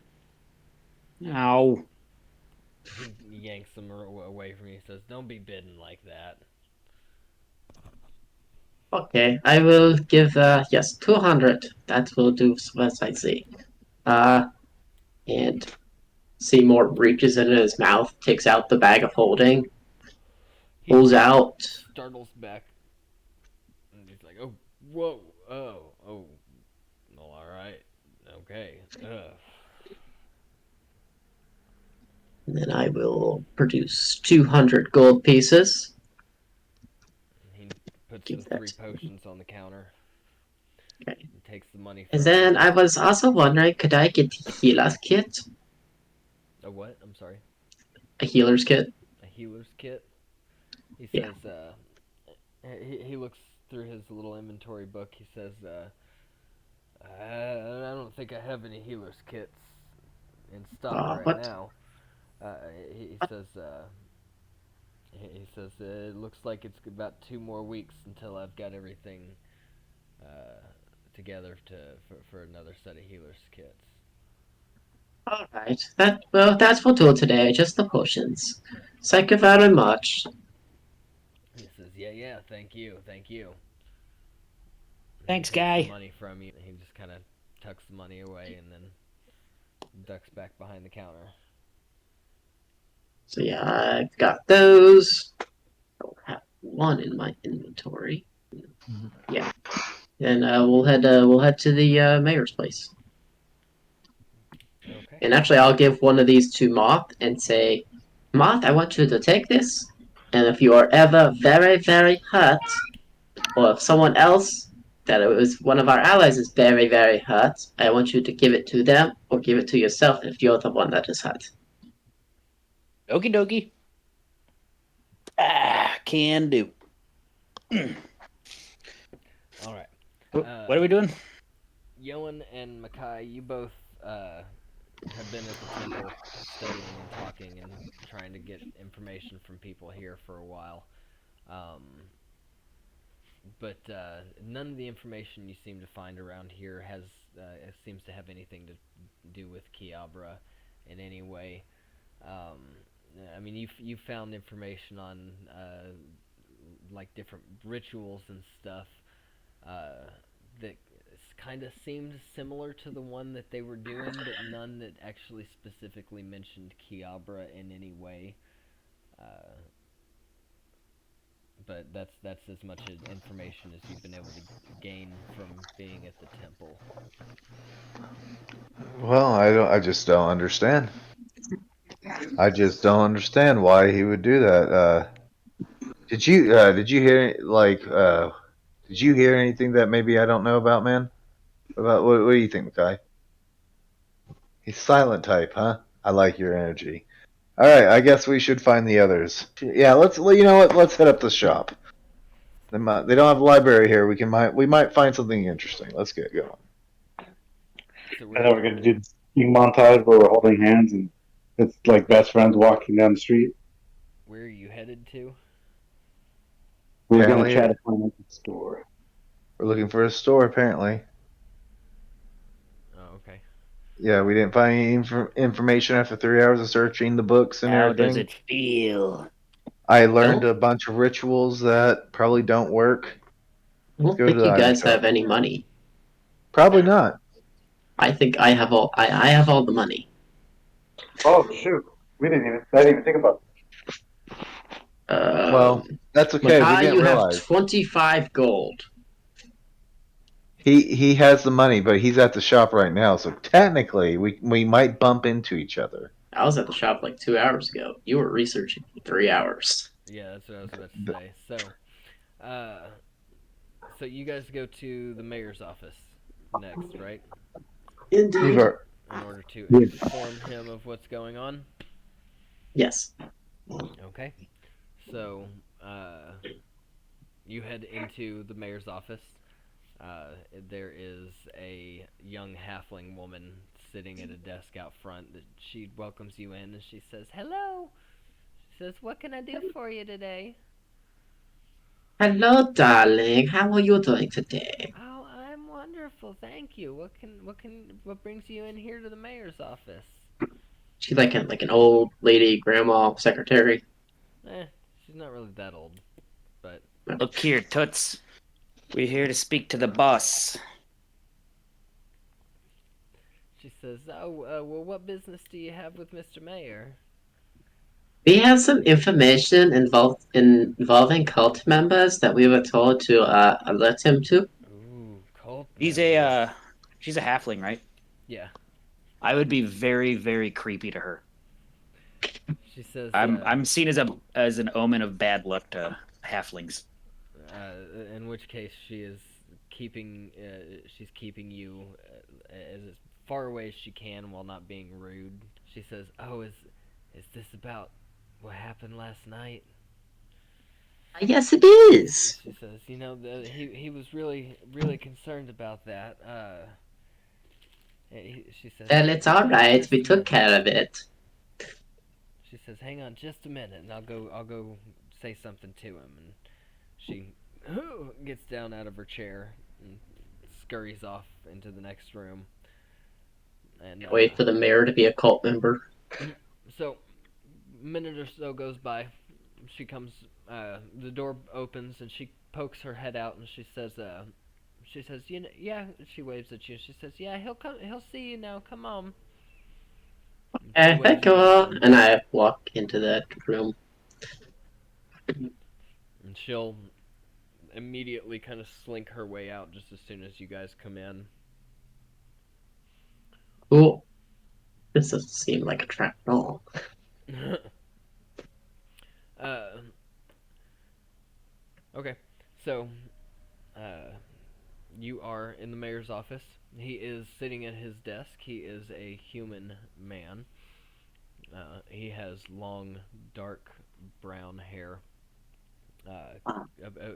Ow. He yanks them away from you. He says, "Don't be bidden like that." Okay, I will give, yes, 200. That will do as well as I see. And Seymour reaches into his mouth, takes out the bag of holding. pulls out. Startles back, and he's like, "Oh, whoa, oh, well, all right, okay." And then I will produce 200 gold pieces. He puts Give the that 3 to him. potions on the counter. Okay. And takes the money And from then him. I was also wondering, could I get a healer's kit? A what? I'm sorry. A healer's kit? A healer's kit. He Yeah. says. He looks through his little inventory book. He says, I don't think I have any healer's kits in stock right What? now. He says, it looks like it's about 2 more weeks until I've got everything together for another set of healer's kits. Alright. That will do today. Just the potions. Thank you very much. He says, yeah, thank you. Thanks, He takes guy. the money from you. He just kind of tucks the money away and then ducks back behind the counter. So yeah, I've got those. I'll have 1 in my inventory. Yeah. And we'll head to the mayor's place. Okay. And actually, I'll give one of these to Moth and say, Moth, I want you to take this. And if you are ever very, very hurt, or if someone else that it was one of our allies is very, very hurt, I want you to give it to them or give it to yourself if you're the one that is hurt. Okie dokie. Can do. All right. What are we doing? Yoin and McKai, you both have been at the temple studying and talking and trying to get information from people here for a while. But none of the information you seem to find around here seems to have anything to do with Kiobra in any way. I mean, you found information on like different rituals and stuff that kind of seemed similar to the one that they were doing, but none that actually specifically mentioned Kiobra in any way. But that's as much information as you've been able to gain from being at the temple. Well, I just don't understand. I just don't understand why he would do that. Did you hear did you hear anything that maybe I don't know about, man? About what do you think, Guy? He's silent type, huh? I like your energy. All right, I guess we should find the others. Yeah, you know what? Let's head up to the shop. They don't have a library here. We might find something interesting. Let's get going. So I know we're gonna do this skiing montage where we're holding hands and it's like best friends walking down the street. where are you headed to? We're Apparently- gonna try to find a store. We're looking for a store, apparently. Oh, okay. Yeah, we didn't find any information after 3 hours of searching the books and How everything. does it feel? I learned Well- a bunch of rituals that probably don't work. I don't Go think to the you item guys shop. have any money. Probably not. I think I have all. I have all the money. Oh shoot! I didn't even think about Well, that's okay. We McKai, didn't you have realize 25 gold. he has the money, but he's at the shop right now. So technically, we might bump into each other. I was at the shop like 2 hours ago. You were researching for 3 hours. Yeah, that's what I was about to say. So you guys go to the mayor's office next, right? Indeed. We've In order to Yeah. inform him of what's going on. Yes. Okay. So, you head into the mayor's office. There is a young halfling woman sitting at a desk out front. She welcomes you in and she says, "Hello." She says, "What can I do for you today?" Hello, darling. How are you doing today? "Oh, I'm wonderful, thank you. What brings you in here to the mayor's office?" She's like an old lady, grandma, secretary. She's not really that old, but Look here, Toots. We're here to speak to the boss. she says, "Oh, well, what business do you have with Mr. Mayor?" We have some information involving cult members that we were told to alert him to. Ooh, cult She's members. she's a halfling, right? Yeah. I would be very, very creepy to her. She says, I'm seen as an omen of bad luck to halflings. in which case she's keeping you as far away as she can while not being rude. She says, "Oh, is this about what happened last night?" Yes, it is. She says, "You know, he was really concerned about that." She says, Well, it's all right. We took care of it. She says, "Hang on just a minute, and I'll go say something to him." And she gets down out of her chair and scurries off into the next room. And Wait for the mayor to be a cult member. so, a minute or so goes by. She comes. The door opens, and she pokes her head out, and she says, "You know, yeah." She waves at you. She says, "Yeah, he'll come. He'll see you now. Come on." And she waves Thank you all. And I walk into that room. and she'll immediately kind of slink her way out just as soon as you guys come in. Cool. This doesn't seem like a trap at all. Okay, so you are in the mayor's office. He is sitting at his desk. He is a human man. He has long, dark brown hair,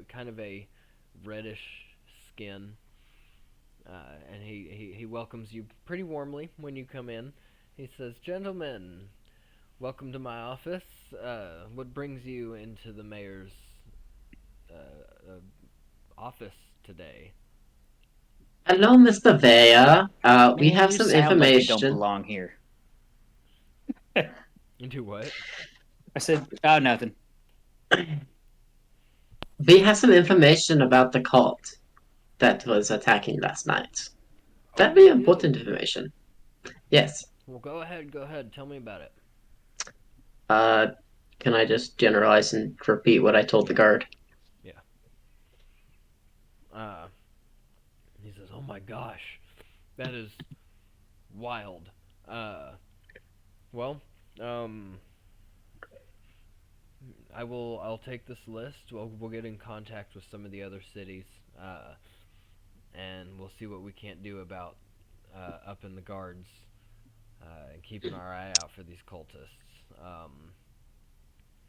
kind of a reddish skin, and he welcomes you pretty warmly when you come in. He says, "Gentlemen, welcome to my office. What brings you into the mayor's office today?" Hello, Mr. Vaya. We Man, have you some sound like you don't information. belong here. Into what? I said, oh, nothing. We have some information about the cult that was attacking last night. That'd be you important do? information. Yes. Well, go ahead. Tell me about it. Uh, can I just generalize and repeat what I told the guard? Yeah. Uh, he says, "Oh my gosh, that is wild." Uh, well, um, I'll take this list. We'll get in contact with some of the other cities, and we'll see what we can't do about up in the guards and keeping our eye out for these cultists.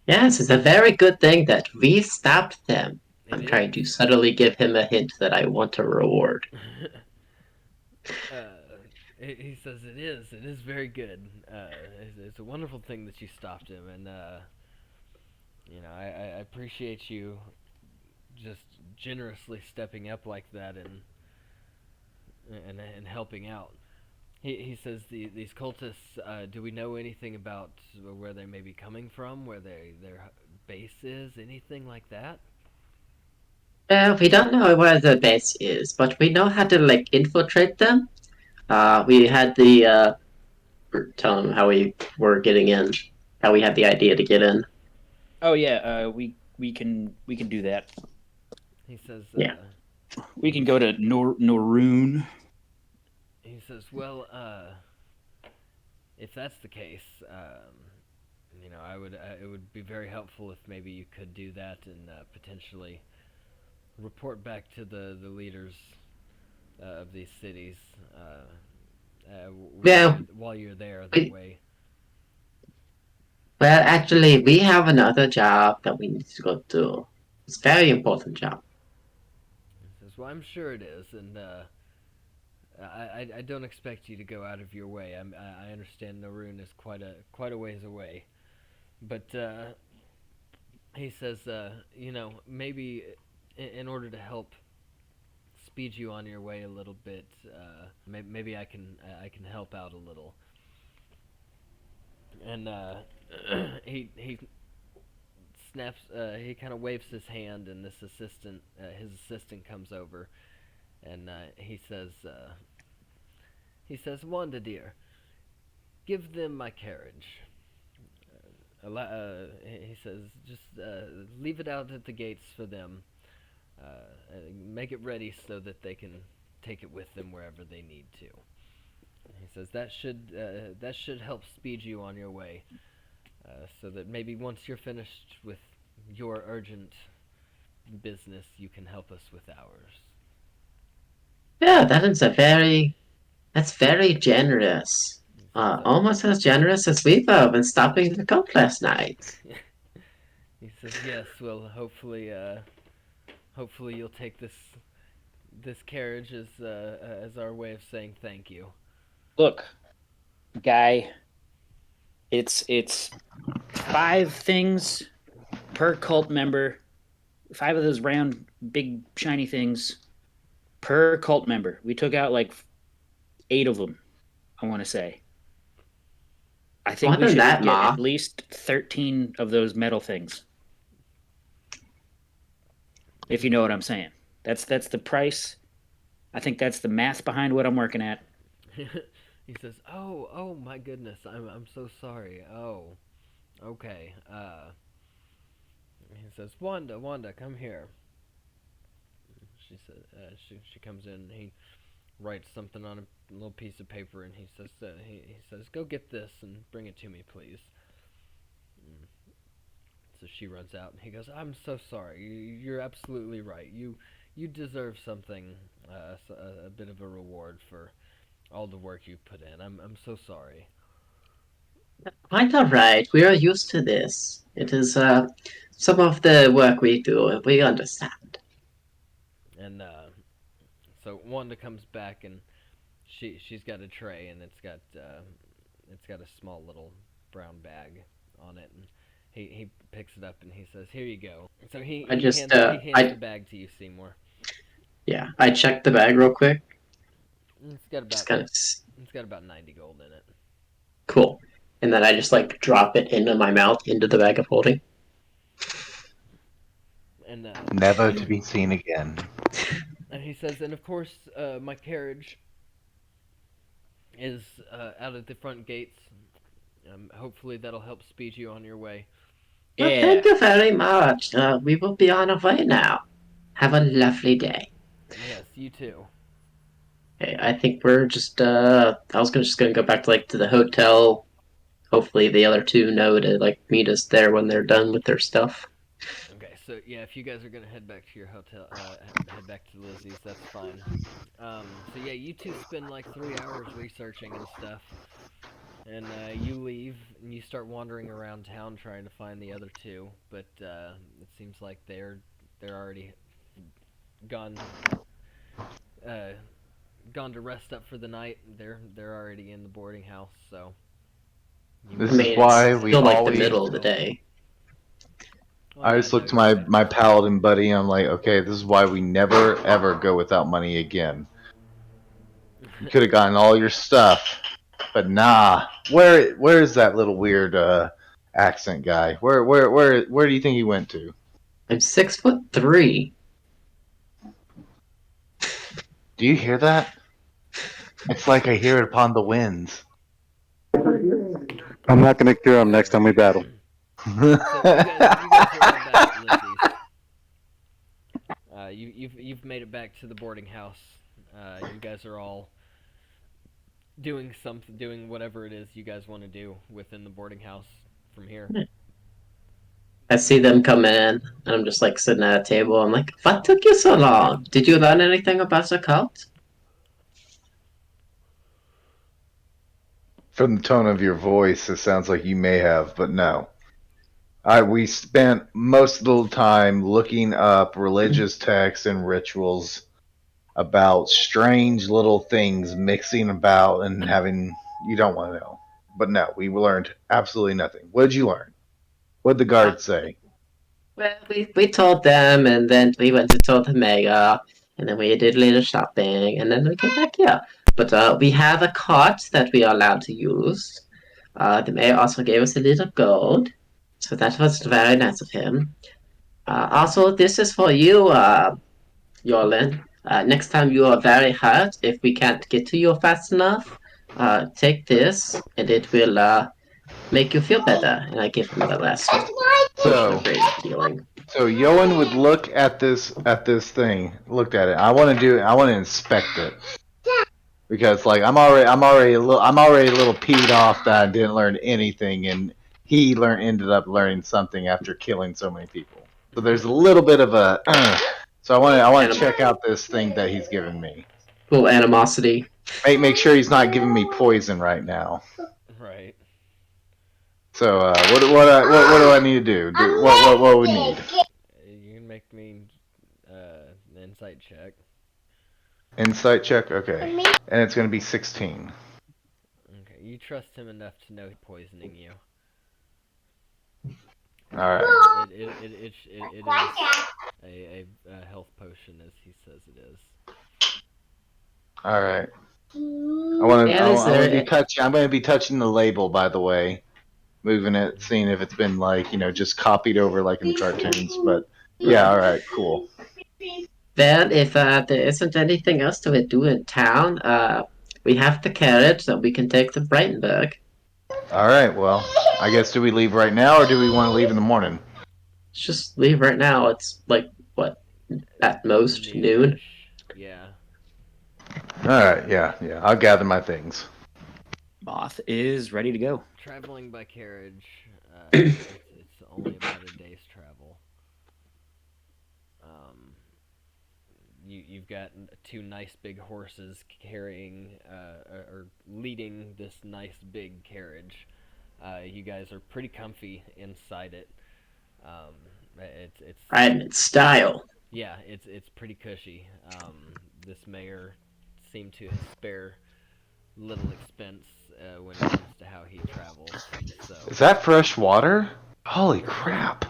Yes, it's a very good thing that we stopped them. It I'm trying is. to subtly give him a hint that I want a reward. uh, he says it is. It is very good. It's a wonderful thing that you stopped him, and I appreciate you just generously stepping up like that and helping out. He says these cultists. Do we know anything about where they may be coming from, where their base is, anything like that? We don't know where the base is, but we know how to infiltrate them. We had the tell them how we were getting in, how we had the idea to get in. Oh yeah, we can do that. He says. Yeah. We can go to Norun. He says, "Well, if that's the case, I would. It would be very helpful if maybe you could do that and potentially report back to the leaders of these cities Yeah. while you're there. That way." Well, actually, we have another job that we need to go do. It's a very important job. He says, "Well, I'm sure it is, and I don't expect you to go out of your way. I understand Narun is quite a ways away, but he says, maybe in order to help speed you on your way a little bit, maybe I can help out a little." And he snaps. He kind of waves his hand, and his assistant comes over, and he says, "Wanda dear, give them my carriage. he says, just leave it out at the gates for them. Make it ready so that they can take it with them wherever they need to. He says that should help speed you on your way, so that maybe once you're finished with your urgent business, you can help us with ours. Yeah, that's very generous. Almost as generous as we've been stopping the cult last night. He says, yes, well, hopefully you'll take this carriage as our way of saying thank you. Look, guy, it's 5 things per cult member. 5 of those round, big, shiny things per cult member. We took out like 8 of them, I want to say. I think we should get at least 13 of those metal things. If you know what I'm saying. That's the price. I think that's the math behind what I'm working at. He says, "Oh my goodness, I'm so sorry. Oh, okay." He says, "Wanda, come here." She says, she comes in. And he writes something on a little piece of paper, and he says, "Go get this and bring it to me, please." So she runs out, and he goes, "I'm so sorry. You're absolutely right. You deserve something, a bit of a reward for all the work you put in. I'm so sorry." Quite alright. We are used to this. It is some of the work we do. We understand. And so Wanda comes back, and she's got a tray, and it's got a small little brown bag on it, and he picks it up and he says, "Here you go." So he hands the bag to you, Seymour. Yeah, I checked the bag real quick. It's got about 90 gold in it. Cool. And then I just like drop it into my mouth, into the bag of holding. And never to be seen again. And he says, "And of course, my carriage is out at the front gates. Hopefully that'll help speed you on your way." Yeah. Well, thank you very much. We will be on our way now. Have a lovely day. Yes, you too. Okay, I think we're just I was just gonna go back to the hotel. Hopefully the other two know to meet us there when they're done with their stuff. Okay, so yeah, if you guys are gonna head back to your hotel, head back to Lizzie's, that's fine. So yeah, you two spend like 3 hours researching and stuff, and you leave and you start wandering around town trying to find the other two, but it seems like they're already gone to rest up for the night. They're already in the boarding house, so. This is why we still always. The middle of the day. Well, I just looked to my paladin buddy, and I'm like, okay, this is why we never ever go without money again. You could have gotten all your stuff, but nah. Where is that little weird accent guy? Where do you think he went to? I'm 6'3". Do you hear that? It's like I hear it upon the winds. I'm not gonna cure him next time we battle. So you guys are all back at Lizzie's. You've made it back to the boarding house. You guys are all doing whatever it is you guys want to do within the boarding house from here. I see them come in, and I'm just sitting at a table. I'm like, "What took you so long? Did you learn anything about the cult?" From the tone of your voice, it sounds like you may have, but no. We spent most of the time looking up religious texts and rituals about strange little things mixing about and having. You don't want to know. But no, we learned absolutely nothing. What did you learn? What did the guards say? Well, we told them, and then we went and told the mayor, and then we did a little shopping, and then we came back here. But we have a cart that we are allowed to use. The mayor also gave us a little gold, so that was very nice of him. Also, this is for you, Yorlin. Next time you are very hurt, if we can't get to you fast enough, take this, and it will make you feel better, and I give him the last potion So, of radiant healing. so Yoin would look at this thing. Looked at it. I want to inspect it because like I'm already a little peed off that I didn't learn anything, and he ended up learning something after killing so many people. So there's a little bit of a. So I want to check out this thing that he's given me. Little animosity. Make sure he's not giving me poison right now. Right. So what do I need to do? What we need? You can make me an insight check. Insight check, okay, and it's gonna be 16. Okay, you trust him enough to know he's poisoning you. All right. It is a health potion, as he says it is. All right. I want to be touching. I'm going to be touching the label, by the way, moving it, seeing if it's been like just copied over like in the cartoons. But yeah, all right, cool. Then, if there isn't anything else to do in town, we have the carriage that we can take to Brightonburg. All right. Well, I guess do we leave right now or do we want to leave in the morning? Let's just leave right now. It's like what, at most noon. Yeah. All right. Yeah. I'll gather my things. Moth is ready to go. Traveling by carriage, it's only about a day's travel. You've got two nice big horses carrying or leading this nice big carriage. You guys are pretty comfy inside it. It's Riding in style. Yeah, it's pretty cushy. This mayor seemed to spare little expense when it comes to how he travels. So. Is that fresh water? Holy crap!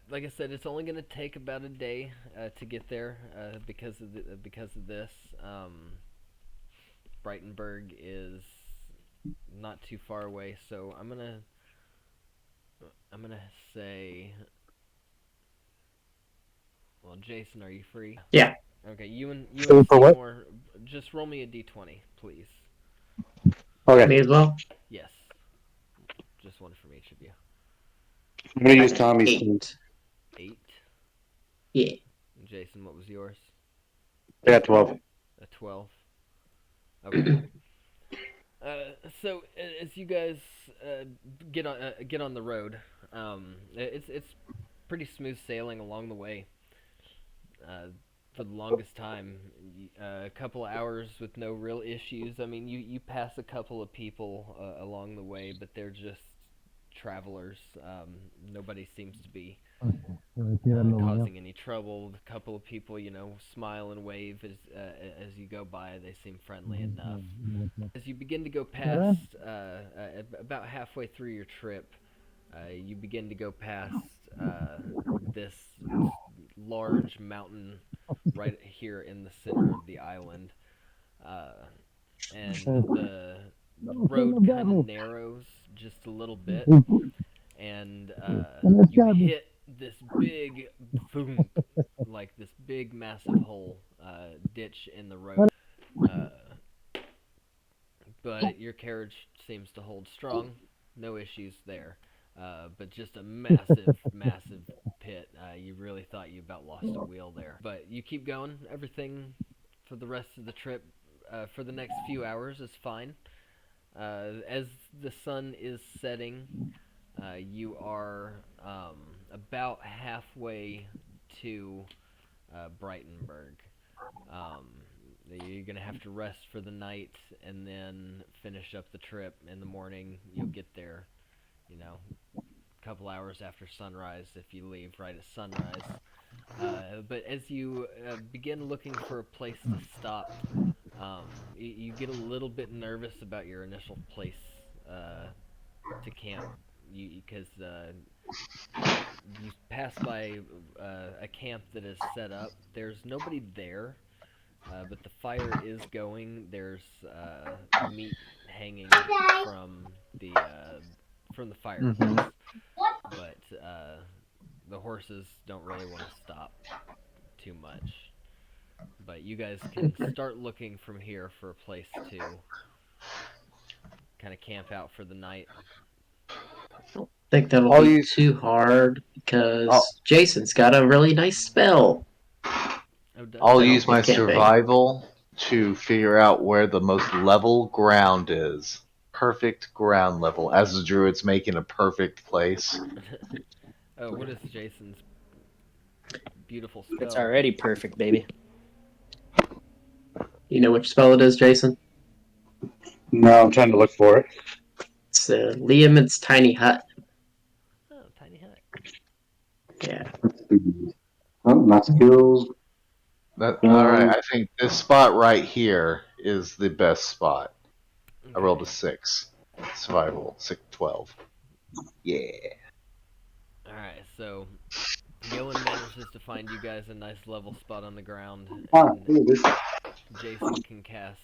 Like I said, it's only going to take about a day to get there because of this. Brightonburg is not too far away, so I'm gonna say. Well, Jason, are you free? Yeah. Okay, you and Free for what? Seymoure, just roll me a d20, please. Okay. Me as well. Yes. Just one from each of you. I'm gonna use Tommy's. 8. 8. Yeah. And Jason, what was yours? I got 12. A 12. Okay. So as you guys get on the road, it's pretty smooth sailing along the way. For the longest time, a couple of hours with no real issues. I mean, you pass a couple of people along the way, but they're just travelers. Nobody seems to be causing any trouble. A couple of people, smile and wave as you go by. They seem friendly enough. As you begin to go past, about halfway through your trip, you begin to go past this large mountain right here in the center of the island, and the road kind of narrows just a little bit, and you hit this big boom, like this big massive hole, ditch in the road. But your carriage seems to hold strong, no issues there. But just a massive, massive pit. You really thought you about lost a wheel there. But you keep going. Everything for the rest of the trip, for the next few hours, is fine. As the sun is setting, you are about halfway to Brightonburg. You're going to have to rest for the night and then finish up the trip in the morning. You'll get there, a couple hours after sunrise if you leave right at sunrise. But as you begin looking for a place to stop, you get a little bit nervous about your initial place to camp because you pass by a camp that is set up. There's nobody there. But the fire is going. There's meat hanging from the fireplace, but the horses don't really want to stop too much. But you guys can start looking from here for a place to kind of camp out for the night. Think that'll I'll be use- too hard I'll, because Jason's got a really nice spell. Oh, does I'll That'll use be my camping. survival to figure out where the most level ground is. Perfect ground level, as the druid's making a perfect place. Oh, what is Jason's beautiful spell? It's already perfect, baby. You know which spell it is, Jason? No, I'm trying to look for it. It's Liam's Tiny Hut. Oh, tiny hut. Yeah. Oh, not skills. Alright, I think this spot right here is the best spot. I rolled a Okay. 6. Survival, 12. Yeah. Alright, so Yoin manages to find you guys a nice level spot on the ground, Ah, and here it is. Jason can cast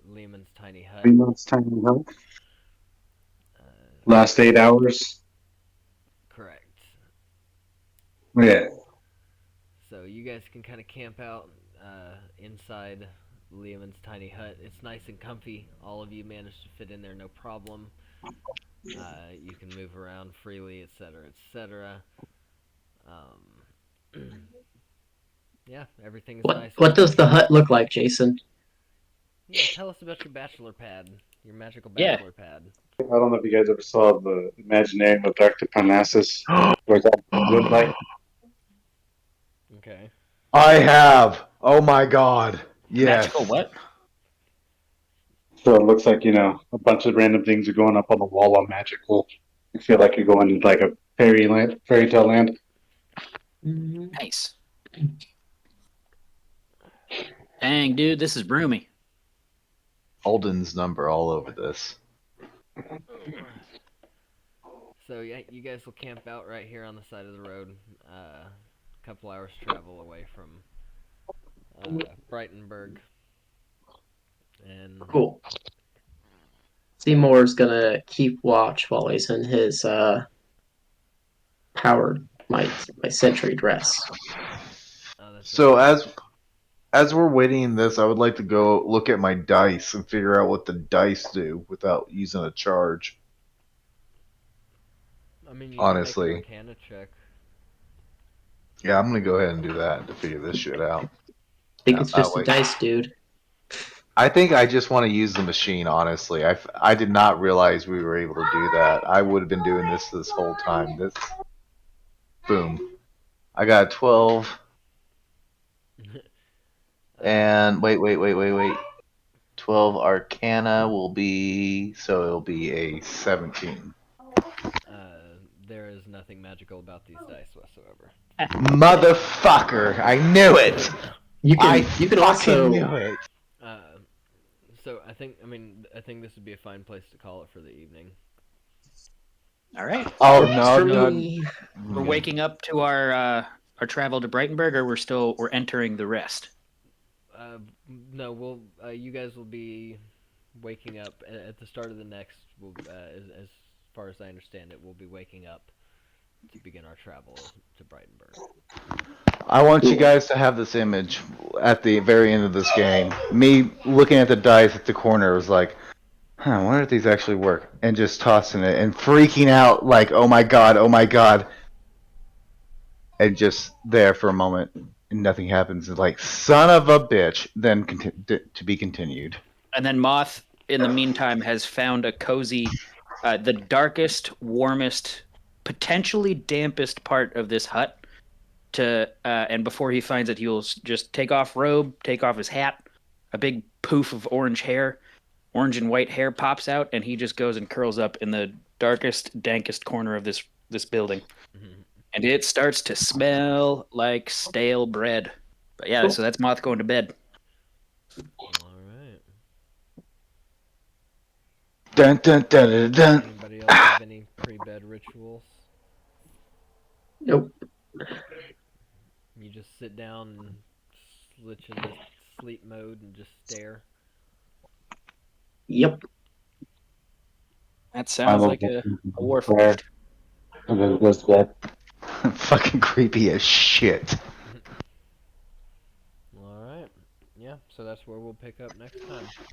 Lehman's tiny hut. 3 months tiny help. Uh, Last 8 hours. correct. Yeah. So you guys can kind of camp out inside Lehman's tiny hut. It's nice and comfy. All of you manage to fit in there, no problem. You can move around freely, etc., etc. Yeah, everything's nice. What and does the comfy. hut look like, Jason? Yeah, tell us about your bachelor pad, your magical Yeah. bachelor pad. I don't know if you guys ever saw the Imaginarium of Dr. Parnassus, where it's all moonlight. Okay. I have! Oh my god. Yes. Magical what? So it looks like, a bunch of random things are going up on the wall all magical. You feel like you're going into like a fairy tale land. Nice. Dang, dude, this is roomy. Alden's number all over this. So yeah, you guys will camp out right here on the side of the road, a couple hours travel away from Brightonburg. And Cool. Seymour's gonna keep watch while he's in his powered my sentry dress. that's So right. as we're waiting this, I would like to go look at my dice and figure out what the dice do without using a charge. I mean, you Honestly. can make an Arcana check. Yeah, I'm gonna go ahead and do that to figure this shit out. I think it's just a wait. dice, dude. I think I just want to use the machine, honestly. I did not realize we were able to do that. I would have been doing this whole time. Boom. I got a 12. And wait. 12 Arcana will be, so it'll be a 17. There is nothing magical about these dice whatsoever. Motherfucker! I knew it! You I can fucking also knew it! So I think this would be a fine place to call it for the evening. All right. Oh, for no. me. We're waking up to our travel to Brightonburg, or we're entering the rest. No, you guys will be waking up at the start of the next. As far as I understand it, we'll be waking up to begin our travel to Brightonburg. I want you guys to have this image at the very end of this game. Me looking at the dice at the corner was like, I wonder if these actually work. And just tossing it and freaking out like, oh my god. And just there for a moment and nothing happens. It's like, son of a bitch. Then to be continued. And then Moth, in the meantime, has found a cozy, the darkest, warmest, potentially dampest part of this hut. And before he finds it, he'll just take off robe, take off his hat, a big poof of orange and white hair pops out, and he just goes and curls up in the darkest, dankest corner of this building. Mm-hmm. And it starts to smell like stale bread. But yeah, so that's Moth going to bed. All right. Dun dun dun dun dun. Anybody else have any pre-bed rituals? Nope. You just sit down and switch into sleep mode and just stare. Yep. That sounds like a Warforged. And then it goes to bed. Fucking creepy as shit. All right. Yeah, so that's where we'll pick up next time.